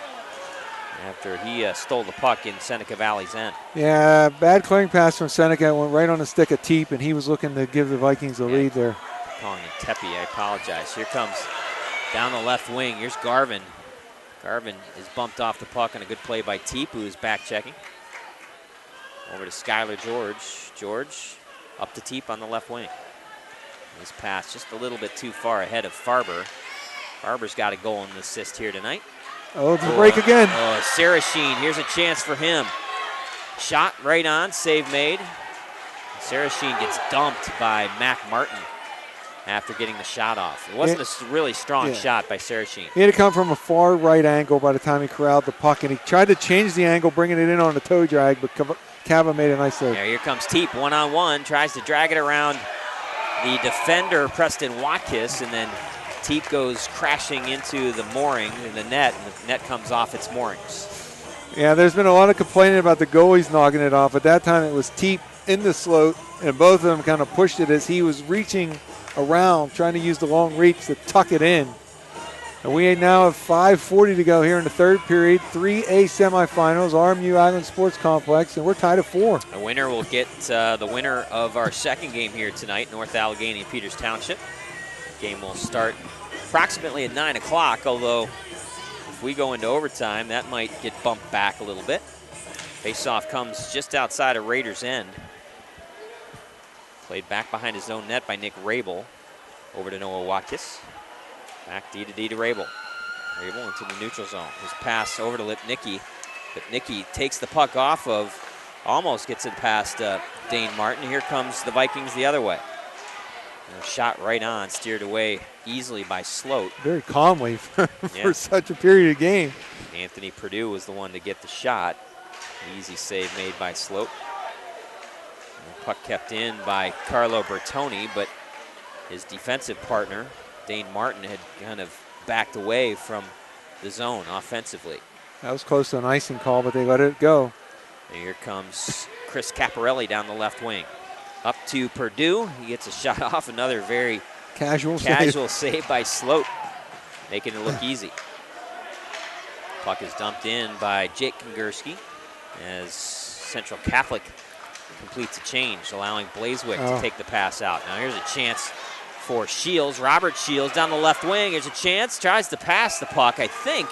after he stole the puck in Seneca Valley's end. Yeah, bad clearing pass from Seneca. Went right on the stick of Teep, and he was looking to give the Vikings the lead there. Calling it Tepe, I apologize. Here comes down the left wing. Here's Garvin. Garvin is bumped off the puck on a good play by Teep, who is back checking. Over to Skylar George. George up to Teep on the left wing. His pass just a little bit too far ahead of Farber. Farber's got a goal and an assist here tonight. Oh, it's a break again. Oh, Sarasheen, here's a chance for him. Shot right on, save made. Sarasheen gets dumped by Mac Martin after getting the shot off. It wasn't a really strong shot by Sarasheen. He had to come from a far right angle by the time he corralled the puck, and he tried to change the angle, bringing it in on a toe drag, but Cava made a nice save. Yeah, here comes Teep, one-on-one, tries to drag it around the defender, Preston Watkis, and then Teep goes crashing into the mooring in the net, and the net comes off its moorings. Yeah, there's been a lot of complaining about the goalies knocking it off. At that time, it was Teep in the Sloat, and both of them kind of pushed it as he was reaching around, trying to use the long reach to tuck it in. And we now have 5:40 to go here in the third period. 3A semifinals, RMU Island Sports Complex, and we're tied at 4. The winner will get the winner of our second game here tonight, North Allegheny and Peters Township. Game will start approximately at 9 o'clock, although if we go into overtime, that might get bumped back a little bit. Faceoff comes just outside of Raiders' end. Played back behind his own net by Nick Rabel. Over to Noah Watkis. Back D to Rabel. Rabel into the neutral zone. His pass over to Lipnicki. Lipnicki takes the puck off of, almost gets it past Dane Martin. Here comes the Vikings the other way. And a shot right on, steered away easily by Sloat. Very calmly for such a period of game. Anthony Perdue was the one to get the shot. Easy save made by Sloat. And the puck kept in by Carlo Bertoni, but his defensive partner, Dane Martin, had kind of backed away from the zone offensively. That was close to an icing call, but they let it go. And here comes Chris Caparelli down the left wing. Up to Perdue. He gets a shot off. Another very casual save by Sloat, making it look easy. Puck is dumped in by Jake Kongursky as Central Catholic completes a change, allowing Blazewick to take the pass out. Now here's a chance for Shields. Robert Shields down the left wing. Here's a chance. Tries to pass the puck, I think,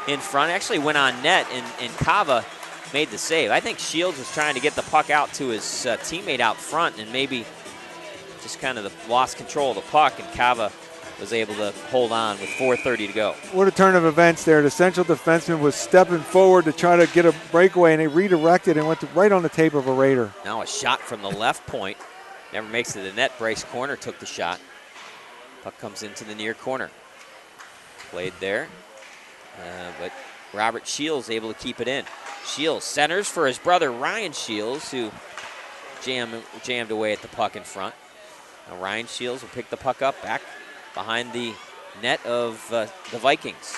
in front. Actually went on net, and Cava made the save. I think Shields was trying to get the puck out to his teammate out front and maybe just kind of lost control of the puck, and Cava was able to hold on with 4:30 to go. What a turn of events there. The Central defenseman was stepping forward to try to get a breakaway, and he redirected and went right on the tape of a Raider. Now a shot from the left point. Never makes it to the net. Bryce Corner took the shot. Puck comes into the near corner. Played there, but Robert Shields able to keep it in. Shields centers for his brother Ryan Shields, who jammed away at the puck in front. Now Ryan Shields will pick the puck up back behind the net of the Vikings.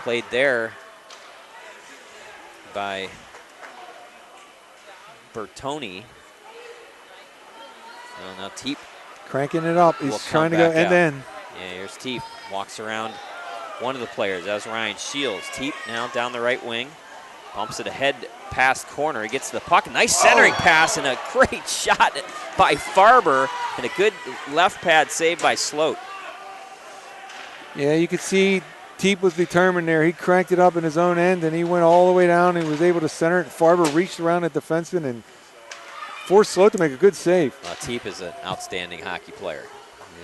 Played there by Bertoni. Well, now Teep cranking it up. He's trying to go end in. Yeah, here's Teep. Walks around one of the players. That was Ryan Shields. Teep now down the right wing. Bumps it ahead past Corner. He gets to the puck. Nice centering pass and a great shot by Farber, and a good left pad save by Sloat. Yeah, you could see Teep was determined there. He cranked it up in his own end, and he went all the way down and was able to center it. Farber reached around the defenseman and forced Sloat to make a good save. Teep is an outstanding hockey player.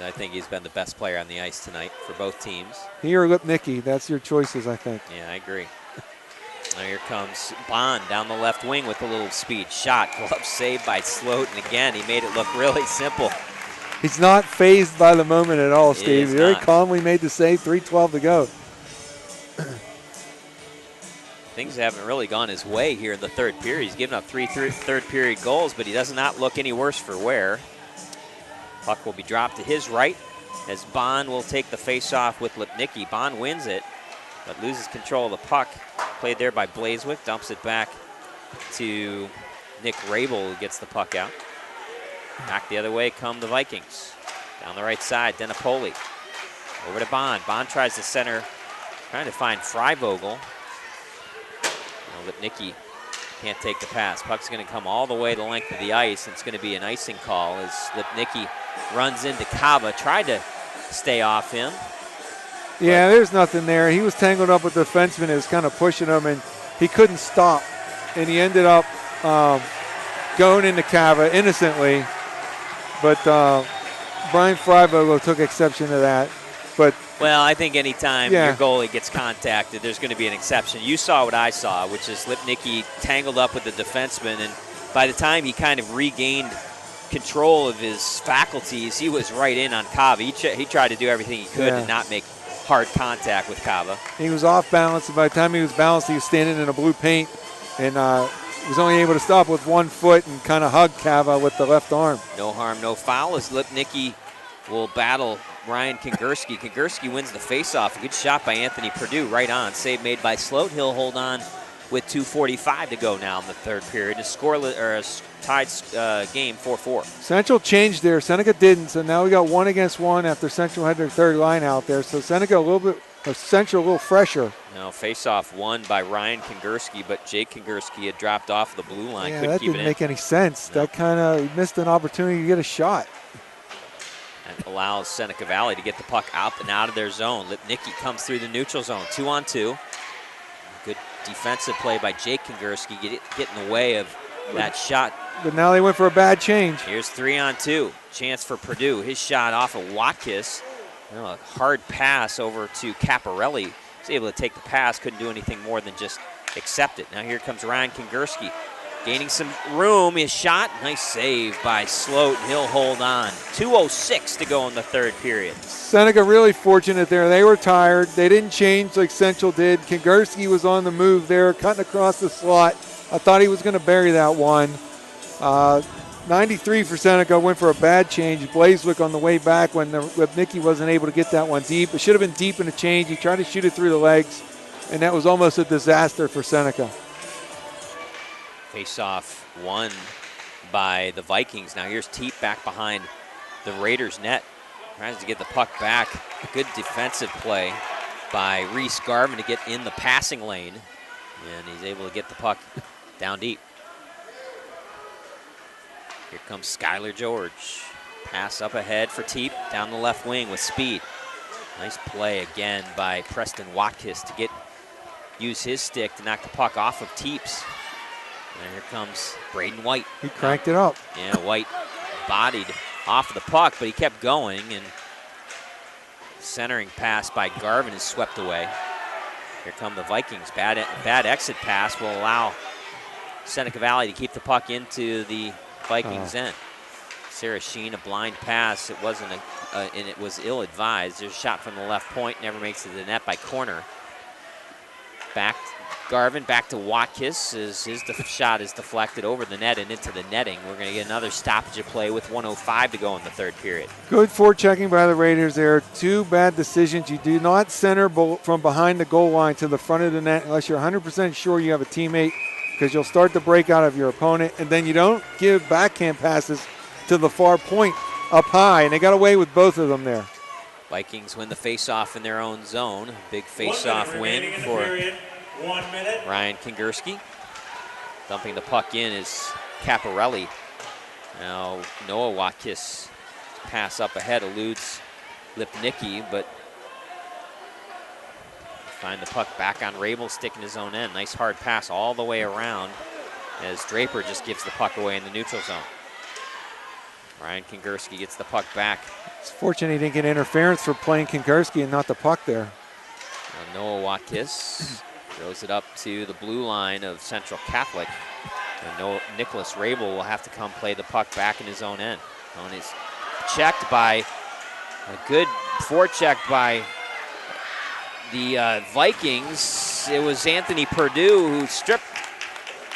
I think he's been the best player on the ice tonight for both teams. He or Lipnicki, that's your choices, I think. Yeah, I agree. Now here comes Bond down the left wing with a little speed. Shot, glove saved by Sloat, and again, he made it look really simple. He's not phased by the moment at all, Steve. He very calmly made the save, 3:12 to go. Things haven't really gone his way here in the third period. He's given up three third period goals, but he does not look any worse for wear. Puck will be dropped to his right as Bond will take the face-off with Lipnicki. Bond wins it, but loses control of the puck. Played there by Blazewick, dumps it back to Nick Rabel, who gets the puck out. Back the other way come the Vikings. Down the right side, Denapoli. Over to Bond. Bond tries to center, trying to find Freivogel. Lipnicki can't take the pass. Puck's going to come all the way the length of the ice, and it's going to be an icing call as Lipnicki runs into Cava. Tried to stay off him. Yeah, there's nothing there. He was tangled up with the defenseman and was kind of pushing him, and he couldn't stop. And he ended up going into Cava innocently. But Brian Freivogel took exception to that. But well, I think anytime your goalie gets contacted, there's going to be an exception. You saw what I saw, which is Lipnicki tangled up with the defenseman, and by the time he kind of regained control of his faculties, he was right in on Cava. He tried to do everything he could to not make hard contact with Cava. He was off balance, and by the time he was balanced, he was standing in a blue paint, and was only able to stop with 1 foot and kind of hug Cava with the left arm. No harm, no foul as Lipnicki will battle Ryan Kongursky. Kongursky wins the faceoff. A good shot by Anthony Perdue, right on. Save made by Sloat. He'll hold on with 2:45 to go now in the third period. A scoreless or a tied game, 4-4. Central changed there. Seneca didn't, so now we got 1-against-1 after Central had their third line out there. So Seneca Central a little fresher. Now faceoff won by Ryan Kongursky, but Jake Kongursky had dropped off the blue line. Yeah, that didn't make any sense. No. That kind of missed an opportunity to get a shot. That allows Seneca Valley to get the puck up and out of their zone. Lipnicki comes through the neutral zone, 2-on-2. Good defensive play by Jake Kongursky, get in the way of that shot. But now they went for a bad change. Here's 3-on-2. Chance for Perdue. His shot off of Watkis. A hard pass over to Caparelli. Was able to take the pass, couldn't do anything more than just accept it. Now here comes Ryan Kongursky. Gaining some room, his shot, nice save by Sloat, he'll hold on. 2:06 to go in the third period. Seneca really fortunate there. They were tired. They didn't change like Central did. Kongursky was on the move there, cutting across the slot. I thought he was going to bury that one. 93 for Seneca, went for a bad change. Blazewick on the way back when Nicky wasn't able to get that one deep. It should have been deep in the change. He tried to shoot it through the legs, and that was almost a disaster for Seneca. Face-off won by the Vikings. Now here's Teep back behind the Raiders' net. Tries to get the puck back. A good defensive play by Reese Garvin to get in the passing lane, and he's able to get the puck down deep. Here comes Skylar George. Pass up ahead for Teep, down the left wing with speed. Nice play again by Preston Watkis to use his stick to knock the puck off of Teep's. And here comes Braden White. He cranked it up. Yeah, White bodied off of the puck, but he kept going, and centering pass by Garvin is swept away. Here come the Vikings. Bad exit pass will allow Seneca Valley to keep the puck into the Vikings end. Sarah Sheen, a blind pass. It wasn't and it was ill-advised. There's a shot from the left point, never makes it to the net by corner. Garvin back to Watkis as his shot is deflected over the net and into the netting. We're going to get another stoppage of play with 1:05 to go in the third period. Good forechecking by the Raiders there. Two bad decisions. You do not center from behind the goal line to the front of the net unless you're 100% sure you have a teammate, because you'll start the break out of your opponent, and then you don't give backhand passes to the far point up high, and they got away with both of them there. Vikings win the face-off in their own zone. Big face-off win for Ryan Kingerski. Dumping the puck in is Caparelli. Now Noah Watkis pass up ahead eludes Lipnicki, but find the puck back on Rabel, stick in his own end. Nice hard pass all the way around as Draper just gives the puck away in the neutral zone. Ryan Kingerski gets the puck back. It's fortunate he didn't get interference for playing Kingerski and not the puck there. Noah Watkis throws it up to the blue line of Central Catholic. And Nicholas Rabel will have to come play the puck back in his own end. And is checked by a good forecheck by the Vikings. It was Anthony Perdue who stripped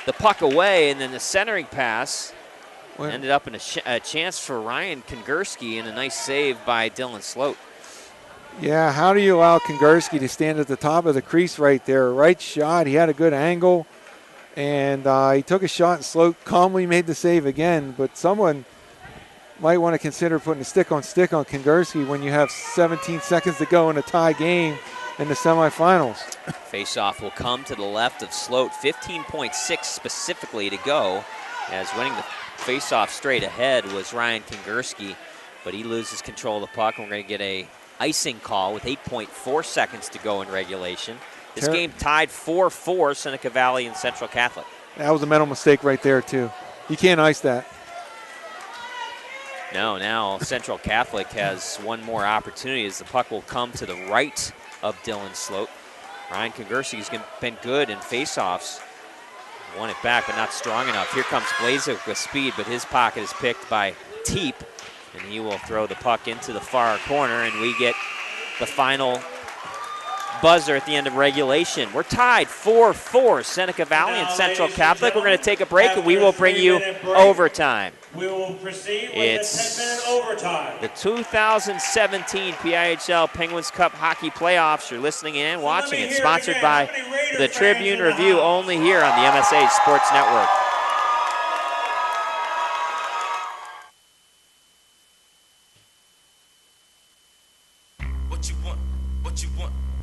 the puck away, and then the centering pass ended up in a chance for Ryan Kingerski and a nice save by Dylan Sloat. Yeah, how do you allow Kingerski to stand at the top of the crease right there? Right shot, he had a good angle, and he took a shot, and Sloat calmly made the save again, but someone might want to consider putting a stick on Kingerski when you have 17 seconds to go in a tie game in the semifinals. Face-off will come to the left of Sloat, 15.6 specifically to go, as winning the face-off straight ahead was Ryan Kingerski, but he loses control of the puck, and we're going to get a icing call with 8.4 seconds to go in regulation. This game tied 4-4, Seneca Valley and Central Catholic. That was a mental mistake right there, too. You can't ice that. No, now Central Catholic has one more opportunity as the puck will come to the right of Dylan Sloat. Ryan Kingerski's been good in face-offs. Won it back, but not strong enough. Here comes Blazik with speed, but his pocket is picked by Teep, and he will throw the puck into the far corner, and we get the final buzzer at the end of regulation. We're tied 4-4, Seneca Valley and Central Catholic. We're going to take a break, and we will bring you overtime. We will proceed with a 10-minute overtime. The 2017 PIHL Penguins Cup Hockey Playoffs. You're listening and watching it. Sponsored by the Tribune Review, only here on the MSA Sports Network.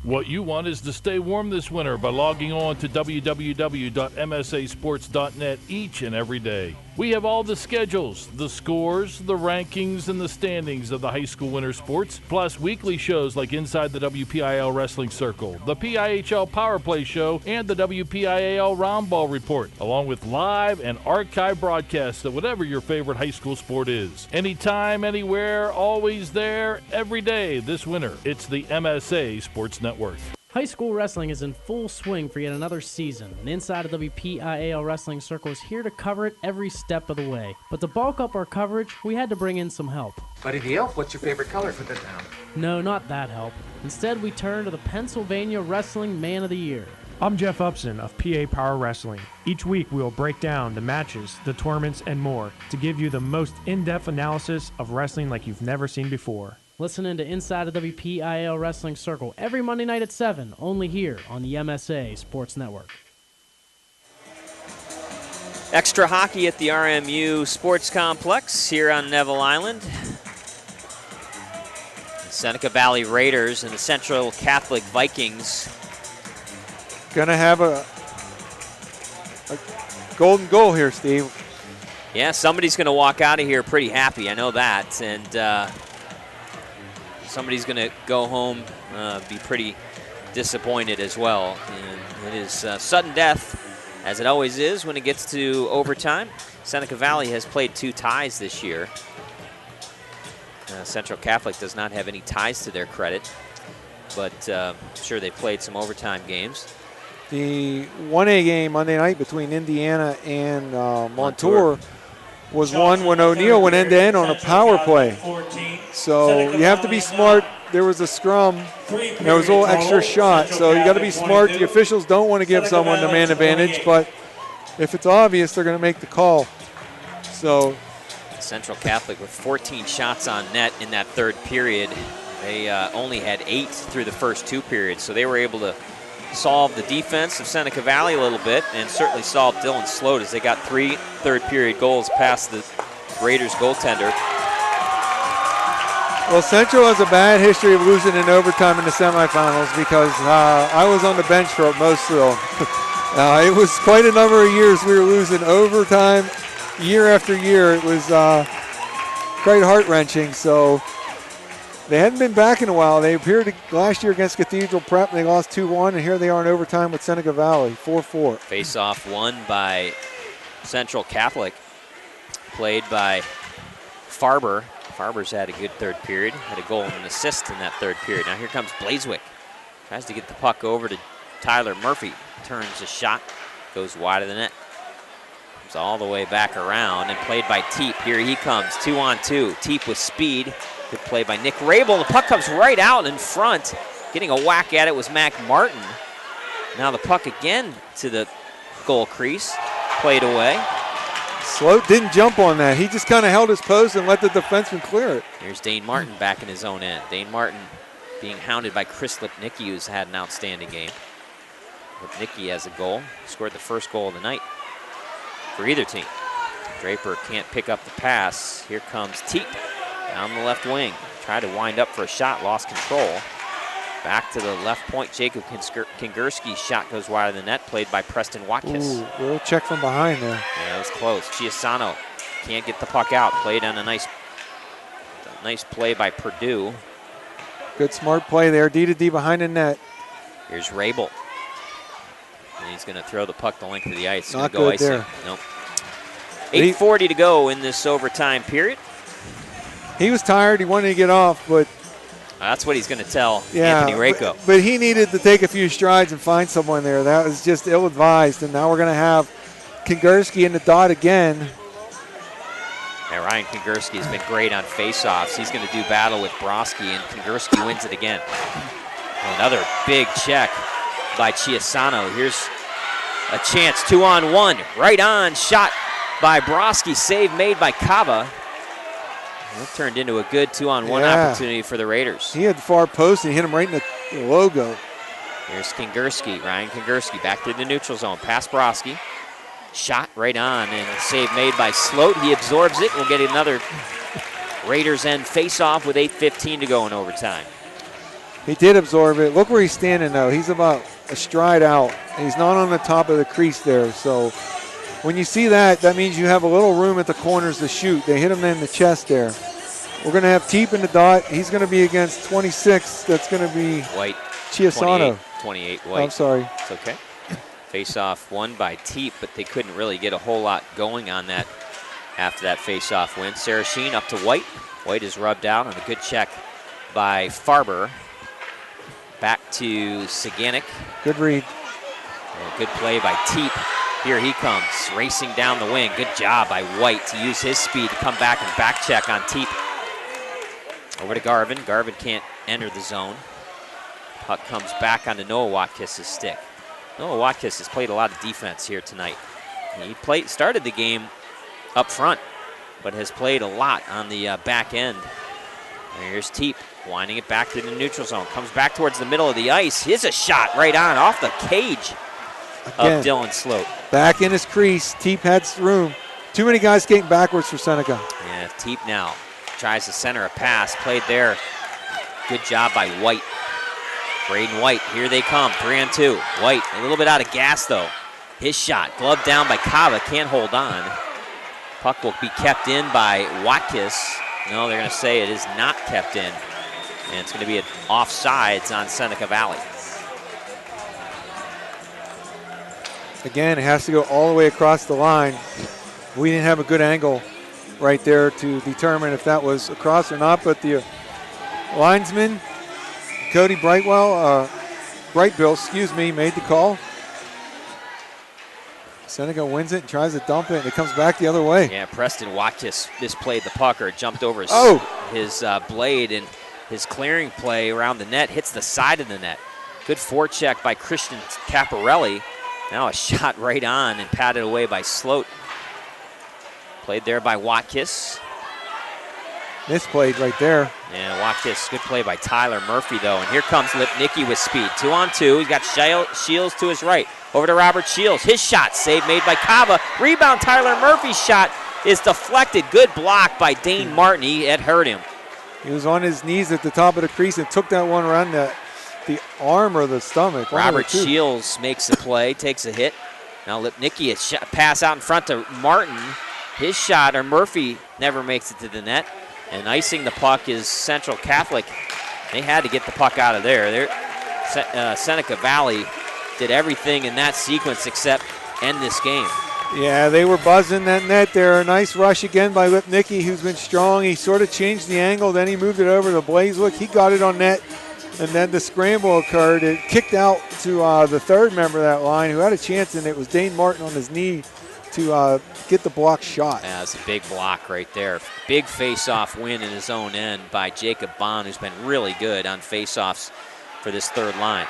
What you want is to stay warm this winter by logging on to www.msasports.net each and every day. We have all the schedules, the scores, the rankings, and the standings of the high school winter sports, plus weekly shows like Inside the WPIHL Wrestling Circle, the PIHL Power Play Show, and the WPIHL Roundball Report, along with live and archive broadcasts of whatever your favorite high school sport is. Anytime, anywhere, always there, every day this winter. It's the MSA Sports Network. High school wrestling is in full swing for yet another season, and Inside the WPIHL Wrestling Circle is here to cover it every step of the way. But to bulk up our coverage, we had to bring in some help. Buddy the Elf, what's your favorite color for the town? No, not that help. Instead, we turn to the Pennsylvania Wrestling Man of the Year. I'm Jeff Upson of PA Power Wrestling. Each week we will break down the matches, the tournaments, and more to give you the most in-depth analysis of wrestling like you've never seen before. Listen in to Inside the WPIHL Wrestling Circle every Monday night at 7, only here on the MSA Sports Network. Extra hockey at the RMU Sports Complex here on Neville Island. The Seneca Valley Raiders and the Central Catholic Vikings. Gonna have a golden goal here, Steve. Yeah, somebody's gonna walk out of here pretty happy, I know that. And somebody's gonna go home, be pretty disappointed as well. And it is sudden death, as it always is when it gets to overtime. Seneca Valley has played 2 ties this year. Central Catholic does not have any ties to their credit, but I'm sure they played some overtime games. The 1A game Monday night between Indiana and Montour was won when O'Neill went end-to-end on a power play. So you have to be smart. There was a scrum, and there was a little extra shot. So you got to be smart. The officials don't want to give someone the man advantage, but if it's obvious, they're going to make the call. So Central Catholic with 14 shots on net in that third period. They only had 8 through the first 2 periods, so they were able to solve the defense of Seneca Valley a little bit and certainly solve Dylan Sloat as they got 3 third-period goals past the Raiders goaltender. Well, Central has a bad history of losing in overtime in the semifinals because I was on the bench for most of them. It was quite a number of years we were losing overtime year after year. It was quite heart-wrenching. So they hadn't been back in a while. They appeared last year against Cathedral Prep, and they lost 2-1, and here they are in overtime with Seneca Valley, 4-4. Face-off won by Central Catholic, played by Farber. Farber's had a good third period, had a goal and an assist in that third period. Now here comes Blazewick. Tries to get the puck over to Tyler Murphy. Turns a shot, goes wide of the net. Comes all the way back around and played by Teep. Here he comes, 2-on-2. Teep with speed. Good play by Nick Rabel. The puck comes right out in front. Getting a whack at it was Mac Martin. Now the puck again to the goal crease. Played away. Sloat didn't jump on that. He just kind of held his post and let the defenseman clear it. Here's Dane Martin back in his own end. Dane Martin being hounded by Chris Lipnicki, who's had an outstanding game. Lipnicki has a goal. Scored the first goal of the night for either team. Draper can't pick up the pass. Here comes Teep down the left wing. Tried to wind up for a shot, lost control. Back to the left point, Jacob Kingerski's shot goes wide of the net, played by Preston Watkis. Ooh, real check from behind there. Yeah, it was close. Chiasano can't get the puck out. Played on a nice play by Purdue. Good smart play there, D-to-D behind the net. Here's Rabel. And he's going to throw the puck the length of the ice. Not good icing. there. Nope. 8:40 to go in this overtime period. He was tired. He wanted to get off, but that's what he's going to tell Anthony Rako. But he needed to take a few strides and find someone there. That was just ill-advised, and now we're going to have Kingerski in the dot again. Yeah, Ryan Kingerski has been great on face-offs. He's going to do battle with Broski, and Kingerski wins it again. Another big check by Chiasano. Here's a chance, 2-on-1. Right on, shot by Broski, save made by Cava. That turned into a good 2-on-1 opportunity for the Raiders. He had the far post and hit him right in the logo. Here's Kingerski, Ryan Kingerski back through the neutral zone, past Broski. Shot right on and a save made by Sloat. He absorbs it. We'll get another Raiders end face-off with 8:15 to go in overtime. He did absorb it. Look where he's standing though. He's about a stride out. He's not on the top of the crease there. So when you see that, that means you have a little room at the corners to shoot. They hit him in the chest there. We're going to have Teep in the dot. He's going to be against 26. That's going to be White. Chiasano. 28 White. I'm sorry. It's okay. Face-off won by Teep, but they couldn't really get a whole lot going on that after that face-off win. Sarasheen up to White. White is rubbed out on a good check by Farber. Back to Saganik. Good read. And a good play by Teep. Here he comes, racing down the wing. Good job by White to use his speed to come back and back check on Teep. Over to Garvin. Garvin can't enter the zone. Puck comes back onto Noah Watkis' stick. Noah Watkins has played a lot of defense here tonight. He started the game up front, but has played a lot on the back end. And here's Teep, winding it back to the neutral zone. Comes back towards the middle of the ice. Here's a shot right on, off the cage of Dylan Sloat. Back in his crease. Teep had room. Too many guys skating backwards for Seneca. Yeah, Teep now tries to center a pass. Played there. Good job by White. Braden White, here they come, 3-on-2. White, a little bit out of gas though. His shot, gloved down by Kava, can't hold on. Puck will be kept in by Watkins. No, they're going to say it is not kept in. And it's going to be an offsides on Seneca Valley. Again, it has to go all the way across the line. We didn't have a good angle right there to determine if that was across or not, but the linesman, Cody Brightville, made the call. Seneca wins it and tries to dump it, and it comes back the other way. Yeah, Preston Watkins misplayed the puck, or jumped over his blade, and his clearing play around the net hits the side of the net. Good forecheck by Christian Caparelli. Now a shot right on and patted away by Sloat. Played there by Watkins. Misplayed right there. Yeah, Watkins, good play by Tyler Murphy, though. And here comes Lipnicki with speed. 2-on-2. He's got Shields to his right. Over to Robert Shields. His shot, save made by Kava. Rebound, Tyler Murphy's shot is deflected. Good block by Dane Martin. He had hurt him. He was on his knees at the top of the crease and took that one around the arm or the stomach. Robert Shields makes the play, takes a hit. Now Lipnicki, a pass out in front to Martin. His shot, or Murphy, never makes it to the net. And icing the puck is Central Catholic. They had to get the puck out of there. Seneca Valley did everything in that sequence except end this game. Yeah, they were buzzing that net there. A nice rush again by Lipnicki, who's been strong. He sort of changed the angle, then he moved it over to Blazewick. He got it on net, and then the scramble occurred. It kicked out to the third member of that line who had a chance, and it was Dane Martin on his knee to get the block shot. Yeah, it's a big block right there. Big face-off win in his own end by Jacob Bond, who's been really good on face-offs for this third line.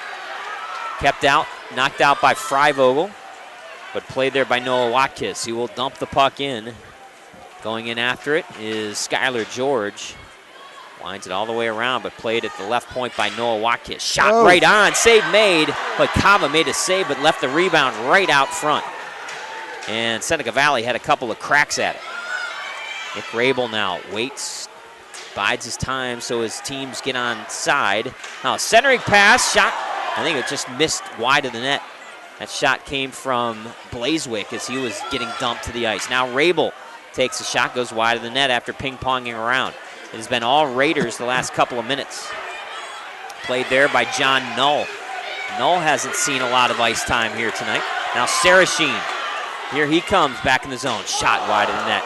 Kept out, knocked out by Freivogel, but played there by Noah Watkins. He will dump the puck in. Going in after it is Skylar George. Winds it all the way around, but played at the left point by Noah Watkins. Shot right on, save made, but Kava made a save, but left the rebound right out front. And Seneca Valley had a couple of cracks at it. Nick Rabel now waits, bides his time so his teams get on side. Now centering pass, shot. I think it just missed wide of the net. That shot came from Blazewick as he was getting dumped to the ice. Now Rabel takes a shot, goes wide of the net after ping-ponging around. It has been all Raiders the last couple of minutes. Played there by John Null. Null hasn't seen a lot of ice time here tonight. Now Sarasheen. Here he comes back in the zone. Shot wide of the net.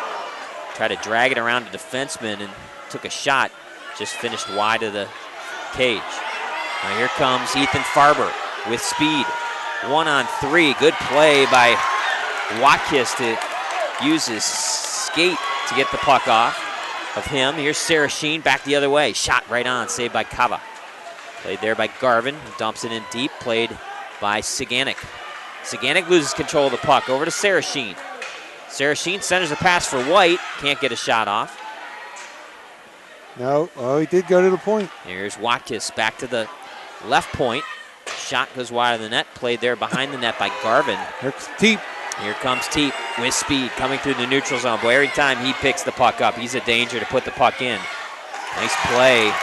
Tried to drag it around the defenseman and took a shot. Just finished wide of the cage. Now here comes Ethan Farber with speed. 1-on-3. Good play by Watkins to use his skate to get the puck off of him. Here's Sarasheen back the other way. Shot right on. Saved by Kava. Played there by Garvin. Dumps it in deep. Played by Siganik. Siganik loses control of the puck. Over to Sarasheen. Sarasheen centers a pass for White. Can't get a shot off. No, he did go to the point. Here's Watkins back to the left point. Shot goes wide of the net. Played there behind the net by Garvin. Here's Teep. Here comes Teep with speed coming through the neutral zone. Boy, every time he picks the puck up, he's a danger to put the puck in. Nice play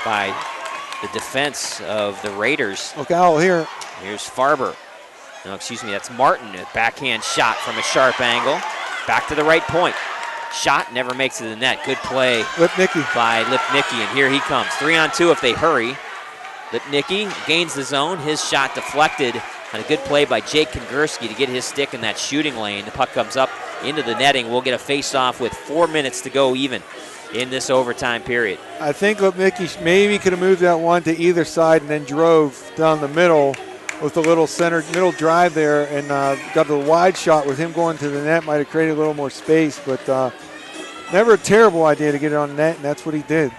by the defense of the Raiders. Look out here. Here's Farber. No, excuse me, that's Martin. A backhand shot from a sharp angle. Back to the right point. Shot never makes it to the net. Good play by Lipnicki, and here he comes. 3-on-2 if they hurry. Lipnicki gains the zone. His shot deflected on a good play by Jake Kongursky to get his stick in that shooting lane. The puck comes up into the netting. We'll get a face-off with 4 minutes to go even in this overtime period. I think Lipnicki maybe could have moved that one to either side and then drove down the middle with a little centered middle drive there and got the wide shot with him going to the net. Might have created a little more space, but never a terrible idea to get it on net, and that's what he did.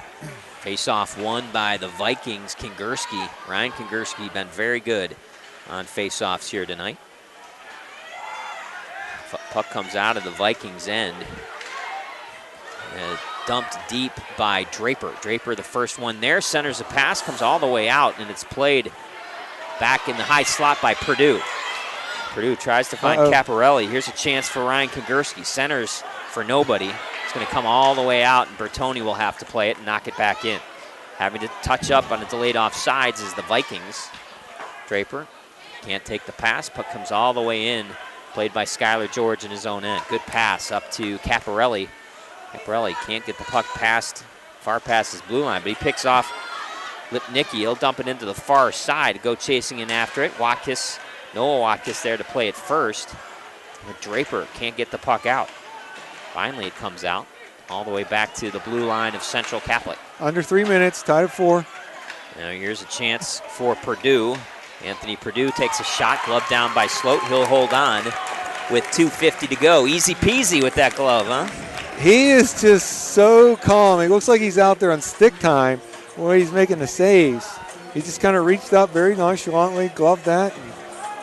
Face-off won by the Vikings. Kongursky, Ryan Kongursky, been very good on face-offs here tonight. Puck comes out of the Vikings' end. Dumped deep by Draper. Draper, the first one there, centers a pass, comes all the way out, and it's played back in the high slot by Purdue. Purdue tries to find Caparelli. Here's a chance for Ryan Kagurski. Centers for nobody. It's going to come all the way out, and Bertoni will have to play it and knock it back in. Having to touch up on a delayed offsides is the Vikings. Draper can't take the pass. Puck comes all the way in. Played by Skylar George in his own end. Good pass up to Caparelli. Caparelli can't get the puck far past his blue line, but he picks off Lipnicki. He'll dump it into the far side, go chasing in after it. Noah Watkis there to play it first. But Draper can't get the puck out. Finally it comes out all the way back to the blue line of Central Catholic. Under 3 minutes, tied at 4. Now here's a chance for Purdue. Anthony Purdue takes a shot, glove down by Sloat. He'll hold on with 2:50 to go. Easy peasy with that glove, huh? He is just so calm. It looks like he's out there on stick time where he's making the saves. He just kind of reached up very nonchalantly, gloved that.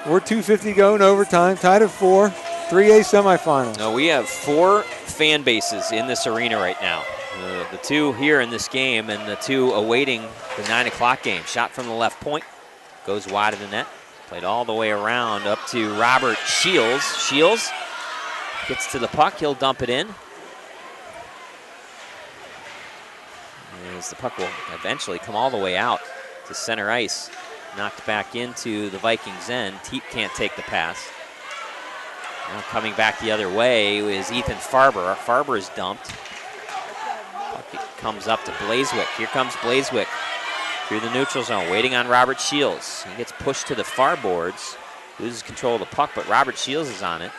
We're 2:50 to go in overtime, tied at 4, 3A semifinal. No, we have 4 fan bases in this arena right now. The 2 here in this game and the 2 awaiting the 9 o'clock game. Shot from the left point, goes wide of the net. Played all the way around up to Robert Shields. Shields gets to the puck, he'll dump it in. As the puck will eventually come all the way out to center ice. Knocked back into the Vikings' end. Teep can't take the pass. Now coming back the other way is Ethan Farber. Farber is dumped. Puck comes up to Blazewick. Here comes Blazewick through the neutral zone, waiting on Robert Shields. He gets pushed to the far boards, loses control of the puck, but Robert Shields is on it.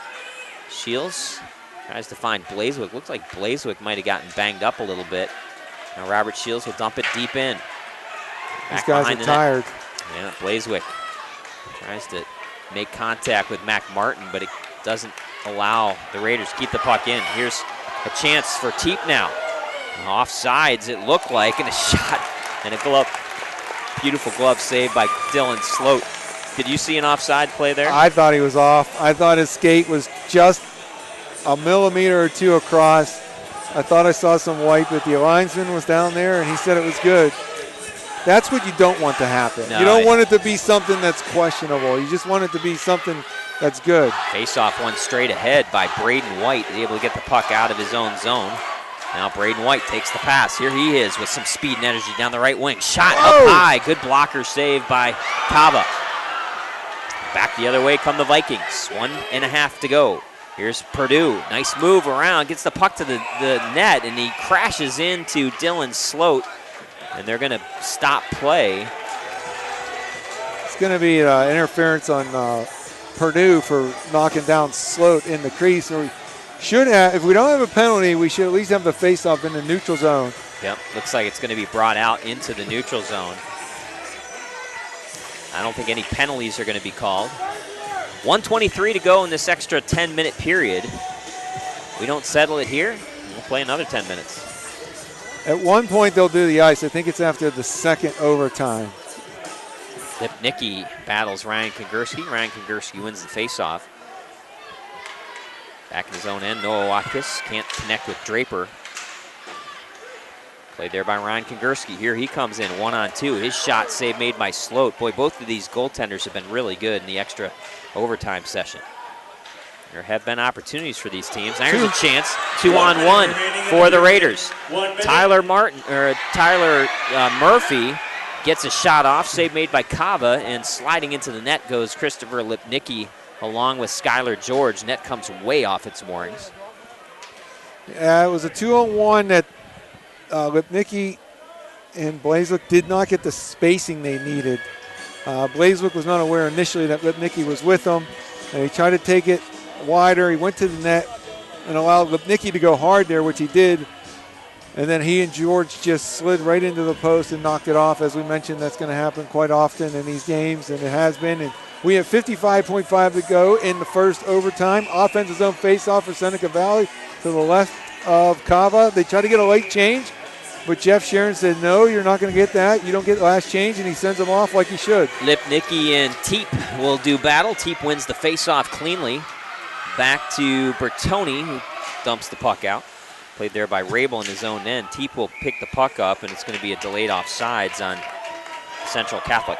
Shields tries to find Blazewick. Looks like Blazewick might have gotten banged up a little bit. Now Robert Shields will dump it deep in. These guys are tired. Yeah, Blazewick tries to make contact with Mac Martin, but it doesn't allow the Raiders to keep the puck in. Here's a chance for Teep now. Offsides, it looked like, and a shot and a glove. Beautiful glove save by Dylan Sloat. Did you see an offside play there? I thought he was off. I thought his skate was just a millimeter or two across. I thought I saw some white, but the linesman was down there, and he said it was good. That's what you don't want to happen. No, you don't want it to be something that's questionable. You just want it to be something that's good. Face-off one straight ahead by Braden White, able to get the puck out of his own zone. Now Braden White takes the pass. Here he is with some speed and energy down the right wing. Shot up high. Good blocker save by Kava. Back the other way come the Vikings. 1.5 to go. Here's Purdue. Nice move around. Gets the puck to the net, and he crashes into Dylan Sloat. And they're going to stop play. It's going to be interference on Purdue for knocking down Sloat in the crease. Or we should have, if we don't have a penalty, we should at least have the face-off in the neutral zone. Yep, looks like it's going to be brought out into the neutral zone. I don't think any penalties are going to be called. 1:23 to go in this extra 10-minute period. We don't settle it here, we'll play another 10 minutes. At one point, they'll do the ice. I think it's after the second overtime. Lipnicki battles Ryan Kagurski. Ryan Kagurski wins the faceoff. Back in his own end, Noah Watkis can't connect with Draper. Played there by Ryan Kagurski. Here he comes in, 1-on-2. His shot save made by Sloat. Boy, both of these goaltenders have been really good in the extra overtime session. There have been opportunities for these teams. Now here's a chance, 2-on-1 for the Raiders. Tyler Murphy gets a shot off, save made by Kava, and sliding into the net goes Christopher Lipnicki along with Skylar George. Net comes way off its moorings. Yeah, it was a 2-on-1 that Lipnicki and Blazewick did not get the spacing they needed. Blazewick was not aware initially that Lipnicki was with him, and he tried to take it wider. He went to the net and allowed Lipnicki to go hard there, which he did. And then he and George just slid right into the post and knocked it off. As we mentioned, that's going to happen quite often in these games, and it has been. And we have 55.5 to go in the first overtime. Offensive zone faceoff for Seneca Valley to the left of Kava. They try to get a late change. But Jeff Sharon said, no, you're not going to get that. You don't get last change, and he sends him off like he should. Lipnicki and Teep will do battle. Teep wins the faceoff cleanly. Back to Bertoni, who dumps the puck out. Played there by Rabel in his own end. Teep will pick the puck up, and it's going to be a delayed offsides on Central Catholic.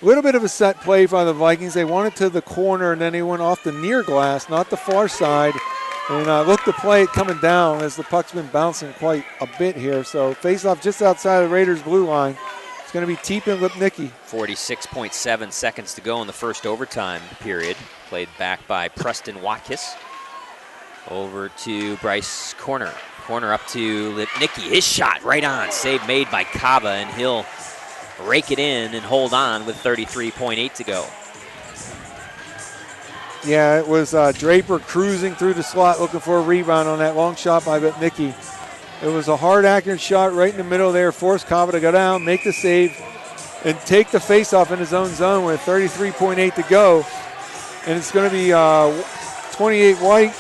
A little bit of a set play by the Vikings. They won it to the corner, and then they went off the near glass, not the far side. And look to play it coming down as the puck's been bouncing quite a bit here. So face-off just outside the Raiders' blue line. It's going to be Teep and Lipnicki. 46.7 seconds to go in the first overtime period. Played back by Preston Watkis. Over to Bryce Corner. Corner up to Lipnicki. His shot right on. Save made by Cava, and he'll rake it in and hold on with 33.8 to go. Yeah, it was Draper cruising through the slot looking for a rebound on that long shot by Lipnicki. It was a hard, accurate shot right in the middle there. Forced Cava to go down, make the save, and take the faceoff in his own zone with 33.8 to go. And it's going to be 28 White.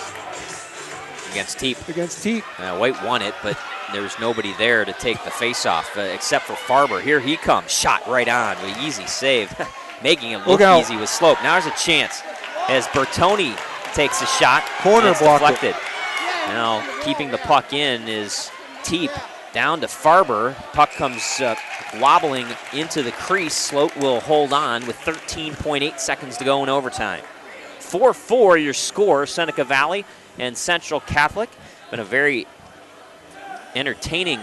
Against Teep. Against Teep. White won it, but there's nobody there to take the faceoff except for Farber. Here he comes. Shot right on. An easy save. Making it look easy with Slope. Now there's a chance as Bertoni takes a shot. Corner blocked deflected. Now keeping the puck in is Teep. Down to Farber. Puck comes wobbling into the crease. Slope will hold on with 13.8 seconds to go in overtime. 4-4 your score, Seneca Valley and Central Catholic. Been a very entertaining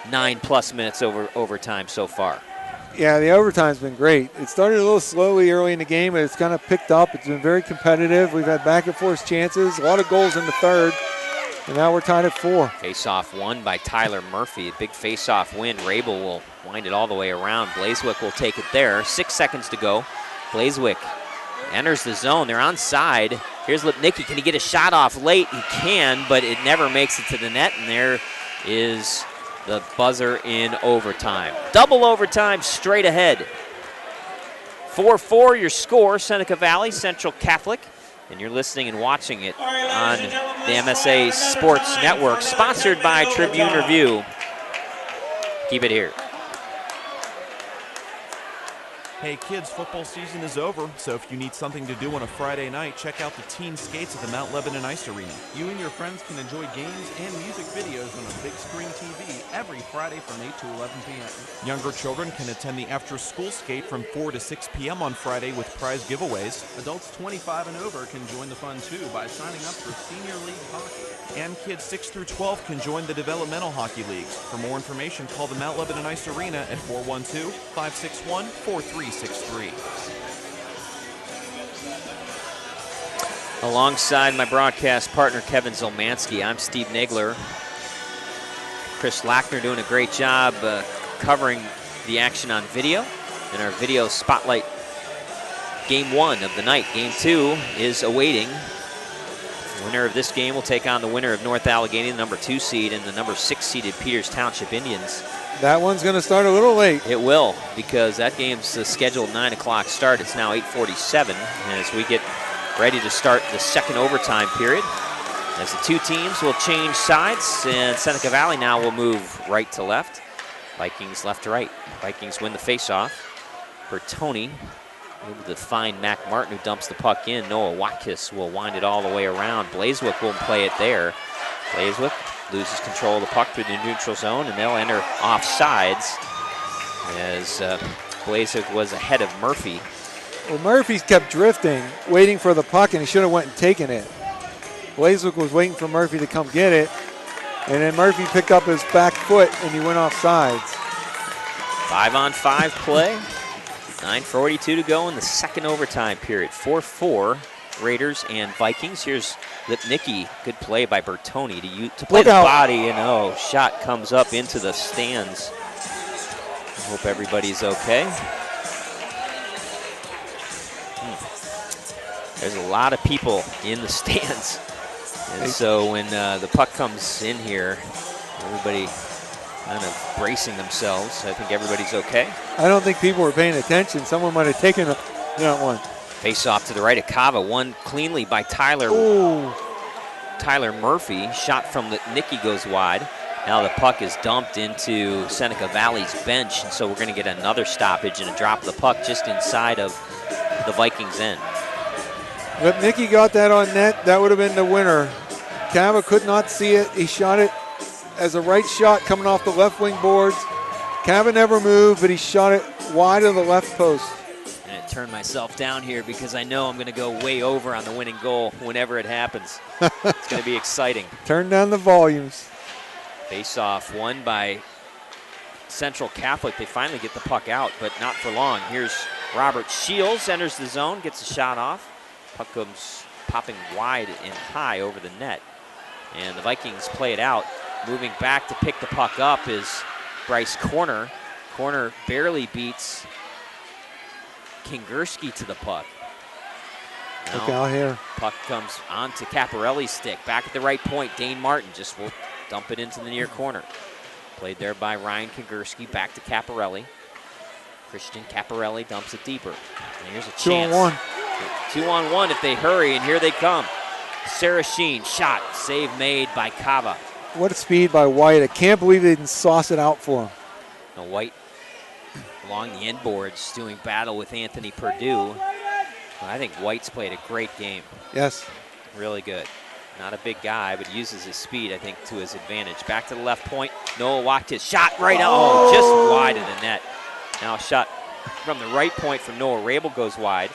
9+ minutes overtime so far. Yeah, the overtime's been great. It started a little slowly early in the game, but it's kind of picked up. It's been very competitive. We've had back and forth chances, a lot of goals in the third, and now we're tied at 4. Face-off won by Tyler Murphy. A big face-off win. Rabel will wind it all the way around. Blazewick will take it there. 6 seconds to go. Blazewick enters the zone. They're onside. Here's Lipnicki. Can he get a shot off late? He can, but it never makes it to the net, and there is the buzzer in overtime. Double overtime straight ahead. 4-4 your score, Seneca Valley, Central Catholic. And you're listening and watching it on the MSA Sports Network, sponsored by Tribune Review. Keep it here. Hey kids, football season is over, so if you need something to do on a Friday night, check out the Teen Skates at the Mount Lebanon Ice Arena. You and your friends can enjoy games and music videos on a big screen TV every Friday from 8 to 11 p.m. Younger children can attend the after-school skate from 4 to 6 p.m. on Friday with prize giveaways. Adults 25 and over can join the fun too by signing up for Senior League Hockey. And kids 6 through 12 can join the Developmental Hockey Leagues. For more information, call the Mount Lebanon Ice Arena at 412-561-4363. Alongside my broadcast partner, Kevin Zielmanski, I'm Steve Nagler. Chris Lackner doing a great job covering the action on video. In our video spotlight, game 1 of the night. Game 2 is awaiting. The winner of this game will take on the winner of North Allegheny, the number 2 seed, and the number 6 seeded Peters Township Indians. That one's going to start a little late. It will, because that game's scheduled 9 o'clock start. It's now 8:47 as we get ready to start the second overtime period. As the two teams will change sides, and Seneca Valley now will move right to left. Vikings left to right. Vikings win the faceoff. Bertoni able to find Mac Martin, who dumps the puck in. Noah Watkis will wind it all the way around. Blazewick will play it there. Blazewick loses control of the puck through the neutral zone, and they'll enter off sides as Blazewick was ahead of Murphy. Well, Murphy's kept drifting, waiting for the puck, and he should have went and taken it. Blazewick was waiting for Murphy to come get it, and then Murphy picked up his back foot, and he went off sides. 5-on-5 play. 9:42 to go in the second overtime period. 4-4 Raiders and Vikings. Here's Lipnicki. Good play by Bertoni to play the body, and shot comes up into the stands. I hope everybody's okay. There's a lot of people in the stands. And so when the puck comes in here, everybody kind of bracing themselves. I think everybody's okay. I don't think people were paying attention. Someone might have taken that one. Face off to the right of Cava. Won cleanly by Tyler. Ooh. Tyler Murphy. Shot from Lipnicki goes wide. Now the puck is dumped into Seneca Valley's bench, and so we're going to get another stoppage and a drop of the puck just inside of the Vikings' end. Lipnicki got that on net. That would have been the winner. Cava could not see it. He shot it as a right shot coming off the left wing boards. Cava never moved, but he shot it wide of the left post. And I turned myself down here because I know I'm going to go way over on the winning goal whenever it happens. It's going to be exciting. Turn down the volumes. Face-off won by Central Catholic. They finally get the puck out, but not for long. Here's Robert Shields, enters the zone, gets a shot off. Puck comes popping wide and high over the net. And the Vikings play it out. Moving back to pick the puck up is Bryce Corner. Corner barely beats Kingerski to the puck. Look out here. Puck comes onto Caparelli's stick. Back at the right point, Dane Martin just will dump it into the near corner. Played there by Ryan Kingerski. Back to Caparelli. Christian Caparelli dumps it deeper. And here's a chance. 2-on-1. 2-on-1 if they hurry, and here they come. Sarah Sheen, shot, save made by Cava. What a speed by White. I can't believe they didn't sauce it out for him. Now White along the inboards doing battle with Anthony Perdue. I think White's played a great game. Yes. Really good. Not a big guy, but uses his speed, I think, to his advantage. Back to the left point. Noah Watkis shot right out. Oh, just wide of the net. Now a shot from the right point from Noah Rabel goes wide.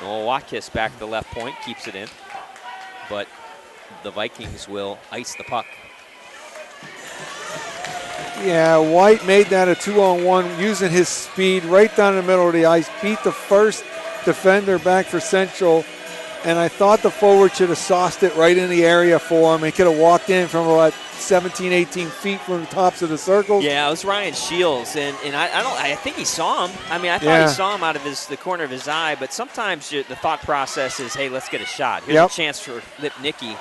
Noah Watkis back to the left point, keeps it in. But the Vikings will ice the puck. Yeah, White made that a 2-on-1 using his speed right down the middle of the ice. Beat the first defender back for Central. And I thought the forward should have sauced it right in the area for him. He could have walked in from about 17, 18 feet from the tops of the circles. Yeah, it was Ryan Shields, and I think he saw him. I mean, I thought he saw him out of the corner of his eye, but sometimes the thought process is, hey, let's get a shot. Here's a chance for Lipnicki.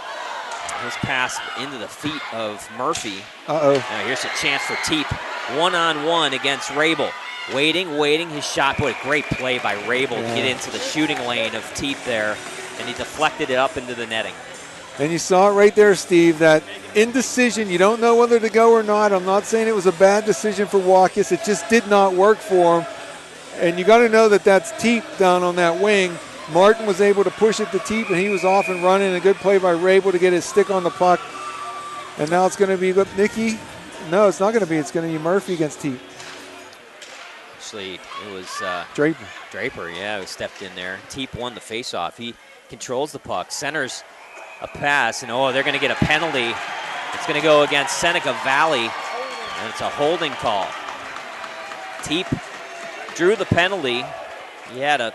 His pass into the feet of Murphy. Uh-oh. Now here's a chance for Teep. 1-on-1 against Rabel. Waiting his shot. What a great play by Rabel to get into the shooting lane of Teep there. And he deflected it up into the netting. And you saw it right there, Steve, that indecision. You don't know whether to go or not. I'm not saying it was a bad decision for Watkis. It just did not work for him. And you got to know that that's Teep down on that wing. Martin was able to push it to Teep, and he was off and running. A good play by Rabel to get his stick on the puck. And now it's going to be Lipnicki. No, it's not going to be. It's going to be Murphy against Teep. Actually, it was Draper. Draper, yeah, who stepped in there. Teep won the faceoff. He controls the puck, centers a pass, and they're going to get a penalty. It's going to go against Seneca Valley, and it's a holding call. Teep drew the penalty. He had a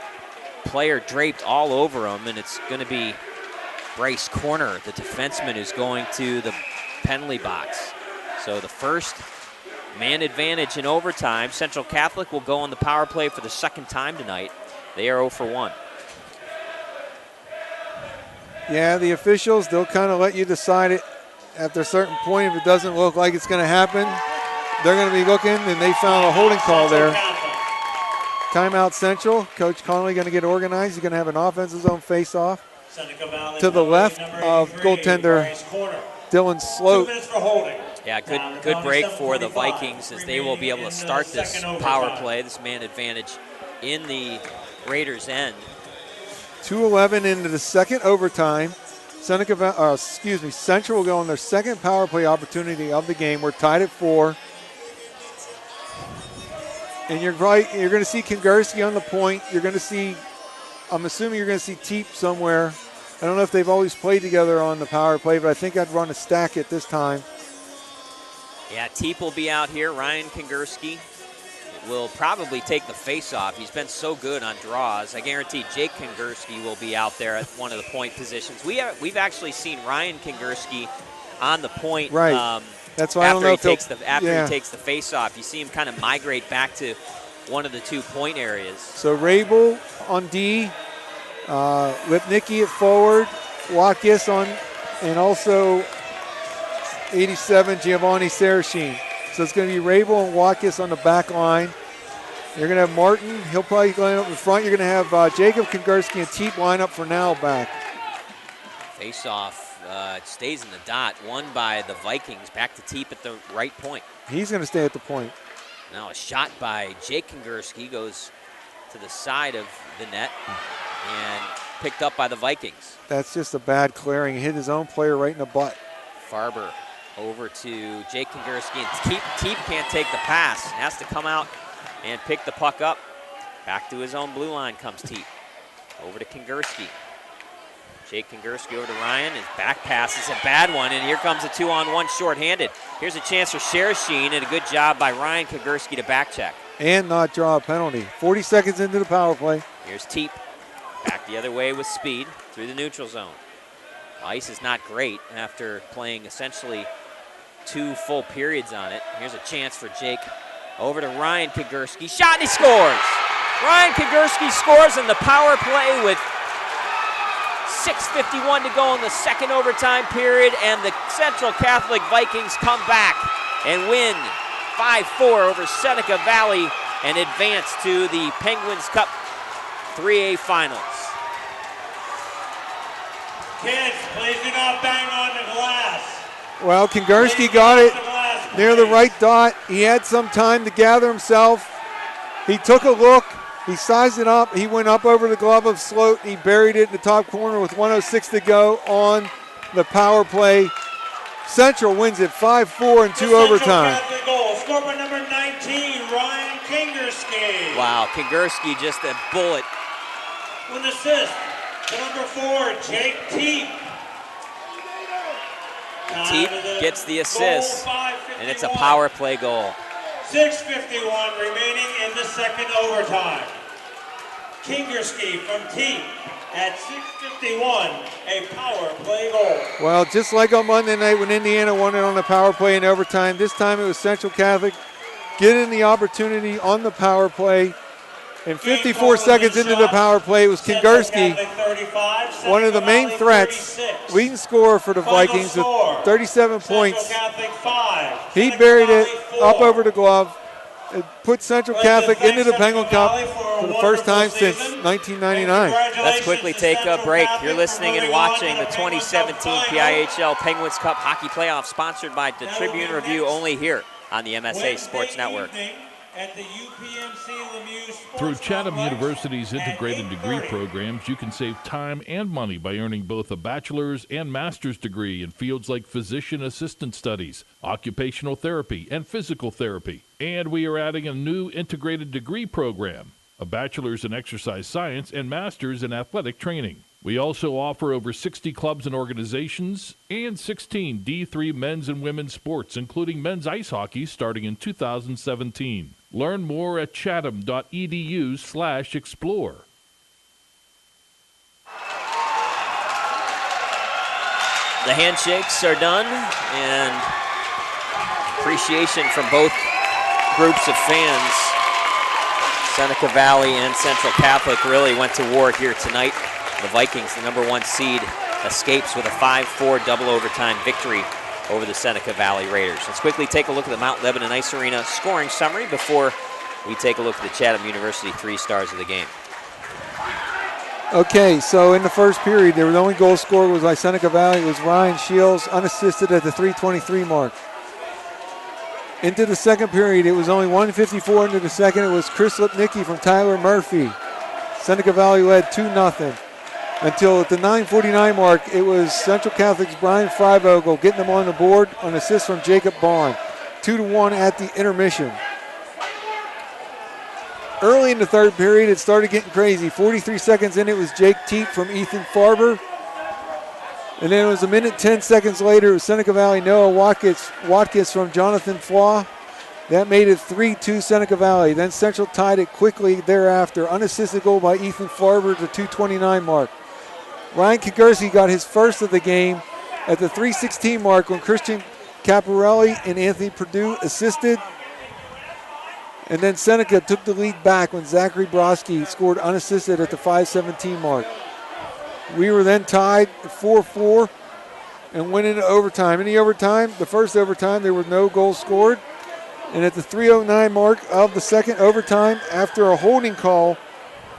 player draped all over him, and it's going to be Bryce Corner, the defenseman, who's going to the penalty box. So the first man advantage in overtime. Central Catholic will go on the power play for the second time tonight. They are 0 for 1. Yeah, the officials, they'll kind of let you decide it after a certain point. If it doesn't look like it's going to happen, they're going to be looking, and they found a holding call there. Timeout Central. Coach Connolly going to get organized. He's going to have an offensive zone face-off to the left of goaltender Dylan Sloat. Yeah, good break for the Vikings as they will be able to start this power play, this man advantage in the Raiders' end. 2:11 into the second overtime. Central will go on their second power play opportunity of the game. We're tied at 4. And you're going to see Kingerski on the point. You're going to see, I'm assuming you're going to see Teep somewhere. I don't know if they've always played together on the power play, but I think I'd run a stack at this time. Yeah, Teep will be out here. Ryan Kingerski will probably take the face-off. He's been so good on draws. I guarantee Jake Kingerski will be out there at one of the point positions. We've actually seen Ryan Kingerski on the point. Right. That's why I don't know if he takes the face-off. You see him kind of migrate back to one of the 2 point areas. So Rabel on D, Lipnicki at forward, Watkis on, and also 87 Giovanni Sarashine. So it's going to be Rabel and Watkis on the back line. You're going to have Martin. He'll probably line up in front. You're going to have Jacob Kingerski and Teep line up for now back. Face-off stays in the dot. Won by the Vikings. Back to Teep at the right point. He's going to stay at the point. Now a shot by Jake Kongursky goes to the side of the net and picked up by the Vikings. That's just a bad clearing. He hit his own player right in the butt. Farber over to Jake Kongursky, and Teep can't take the pass. Has to come out and pick the puck up. Back to his own blue line comes Teep. Over to Kongursky. Jake Kongursky over to Ryan. His back pass is a bad one, and here comes a 2-on-1 shorthanded. Here's a chance for Sherasheen, and a good job by Ryan Kongursky to back check. And not draw a penalty. 40 seconds into the power play. Here's Teep. Back the other way with speed through the neutral zone. Ice is not great after playing essentially 2 full periods on it. Here's a chance for Jake. Over to Ryan Kongursky. Shot, and he scores! Ryan Kongursky scores in the power play with 6:51 to go in the second overtime period, and the Central Catholic Vikings come back and win 5-4 over Seneca Valley and advance to the Penguins Cup 3A Finals. Kids, please do not bang on the glass. Well, Kongursky got it near the right dot. He had some time to gather himself. He took a look. He sized it up. He went up over the glove of Sloat. He buried it in the top corner with 1:06 to go on the power play. Central wins it 5-4 in 2 overtime. Goal, scored by number 19, Ryan Kongursky. Wow, Kongursky just a bullet. With an assist to number 4, Jake Teep. Teep gets the assist, and it's a power play goal. 6:51 remaining in the second overtime. Kongursky from Teep at 6:51, a power play goal. Well, just like on Monday night when Indiana won it on the power play in overtime, this time it was Central Catholic getting the opportunity on the power play. And 54 seconds into the power play, it was Kongursky, one of the main threats, leading scorer for the Vikings with 37 points. He buried it up over the glove. It put Central Catholic into the Penguin Cup for the first time since 1999. Let's quickly take a break. You're listening and watching the 2017 PIHL Penguins Cup Hockey Playoff, sponsored by the Tribune Review, only here on the MSA Sports Network. Through Chatham University's integrated degree programs, you can save time and money by earning both a bachelor's and master's degree in fields like physician assistant studies, occupational therapy, and physical therapy. And we are adding a new integrated degree program, a bachelor's in exercise science and master's in athletic training. We also offer over 60 clubs and organizations and 16 D3 men's and women's sports, including men's ice hockey starting in 2017. Learn more at chatham.edu/explore. The handshakes are done, and appreciation from both groups of fans. Seneca Valley and Central Catholic really went to war here tonight. The Vikings, the #1 seed, escapes with a 5-4 double overtime victory over the Seneca Valley Raiders. Let's quickly take a look at the Mount Lebanon Ice Arena scoring summary before we take a look at the Chatham University 3 stars of the game. Okay, so in the first period, the only goal scored was by Seneca Valley. It was Ryan Shields, unassisted at the 3:23 mark. Into the second period, it was only 1:54 into the second. It was Chris Lipnicki from Tyler Murphy. Seneca Valley led 2-0. Until at the 9:49 mark, it was Central Catholic's Brian Freivogel getting them on the board on assist from Jacob Bond. 2-1 at the intermission. Early in the third period, it started getting crazy. 43 seconds in, it was Jake Teep from Ethan Farber. And then it was a minute, 10 seconds later, it was Seneca Valley Noah Watkins from Jonathan Flaw. That made it 3-2 Seneca Valley. Then Central tied it quickly thereafter. Unassisted goal by Ethan Farber at the 2:29 mark. Ryan Kongursky got his first of the game at the 3:16 mark when Christian Caparelli and Anthony Perdue assisted. And then Seneca took the lead back when Zachary Broski scored unassisted at the 5:17 mark. We were then tied at 4-4 and went into overtime. In the overtime, the first overtime, there were no goals scored. And at the 3:09 mark of the second overtime, after a holding call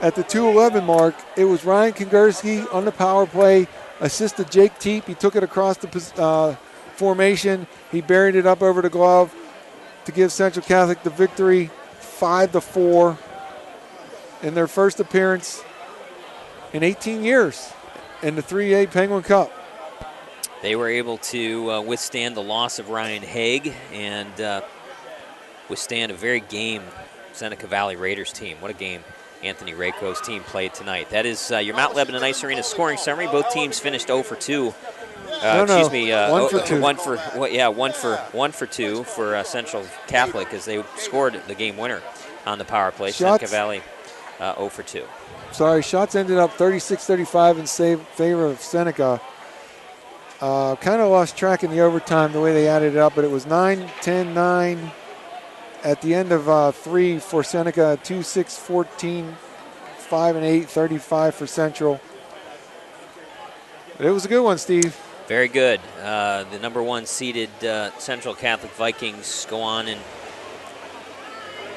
at the 2:11 mark, it was Ryan Kongursky on the power play assisted Jake Teep. He took it across the formation. He buried it up over the glove to give Central Catholic the victory, 5-4, in their first appearance in 18 years in the 3A Penguin Cup. They were able to withstand the loss of Ryan Haig and withstand a very game Seneca Valley Raiders team. What a game Anthony Rayco's team played tonight. That is your Mount Lebanon Ice Arena scoring summary. Both teams finished 0 for 2. Excuse me, 1 for 2. 1 for 2 for Central Catholic as they scored the game winner on the power play. Shots, Seneca Valley 0 for 2. Sorry, shots ended up 36-35 in favor of Seneca. Kind of lost track in the overtime the way they added it up, but it was 9-10-9 at the end of 3 for Seneca, 2-6-14, 5-8, 35 for Central. But it was a good one, Steve. Very good. The number 1 seeded Central Catholic Vikings go on and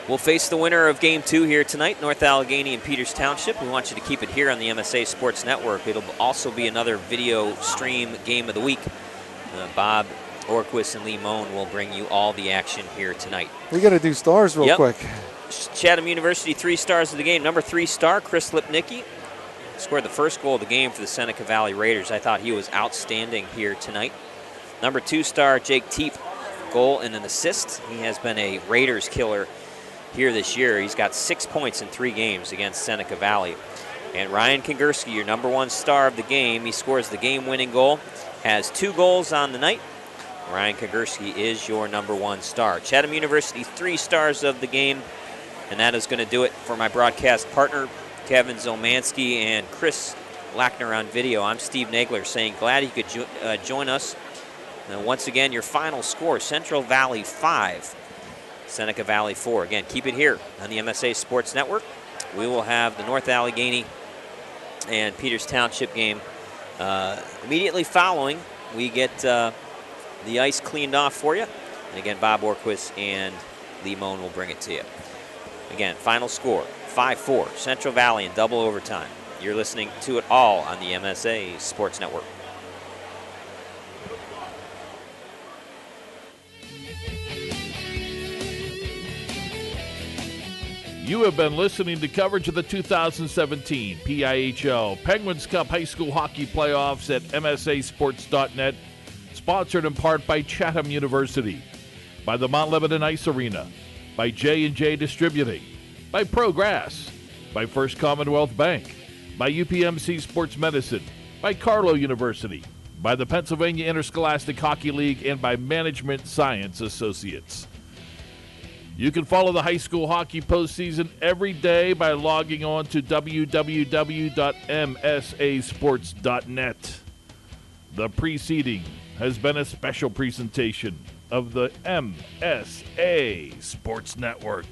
will face the winner of Game 2 here tonight, North Allegheny and Peters Township. We want you to keep it here on the MSA Sports Network. It'll also be another video stream game of the week. Bob Orquist and Lee Moan will bring you all the action here tonight. We got to do stars real quick. Chatham University 3 stars of the game. Number 3 star, Chris Lipnicki, scored the first goal of the game for the Seneca Valley Raiders. I thought he was outstanding here tonight. Number 2 star, Jake Teep, goal and an assist. He has been a Raiders killer here this year. He's got 6 points in 3 games against Seneca Valley. And Ryan Kingerski, your number 1 star of the game, he scores the game-winning goal, has 2 goals on the night. Ryan Kingerski is your number 1 star. Chatham University 3 stars of the game, and that is going to do it for my broadcast partner, Kevin Zielmanski and Chris Lackner on video. I'm Steve Nagler saying glad you could join us. And once again, your final score, Central Valley 5. Seneca Valley 4. Again, keep it here on the MSA Sports Network. We will have the North Allegheny and Peters Township game immediately following. We get the ice cleaned off for you. And again, Bob Orquist and Lee Moan will bring it to you. Again, final score, 5-4, Central Valley in double overtime. You're listening to it all on the MSA Sports Network. You have been listening to coverage of the 2017 PIHL Penguins Cup High School Hockey Playoffs at MSASports.net, sponsored in part by Chatham University, by the Mount Lebanon Ice Arena, by J&J Distributing, by Progress, by First Commonwealth Bank, by UPMC Sports Medicine, by Carlow University, by the Pennsylvania Interscholastic Hockey League, and by Management Science Associates. You can follow the high school hockey postseason every day by logging on to www.msasports.net. The preceding has been a special presentation of the MSA Sports Network.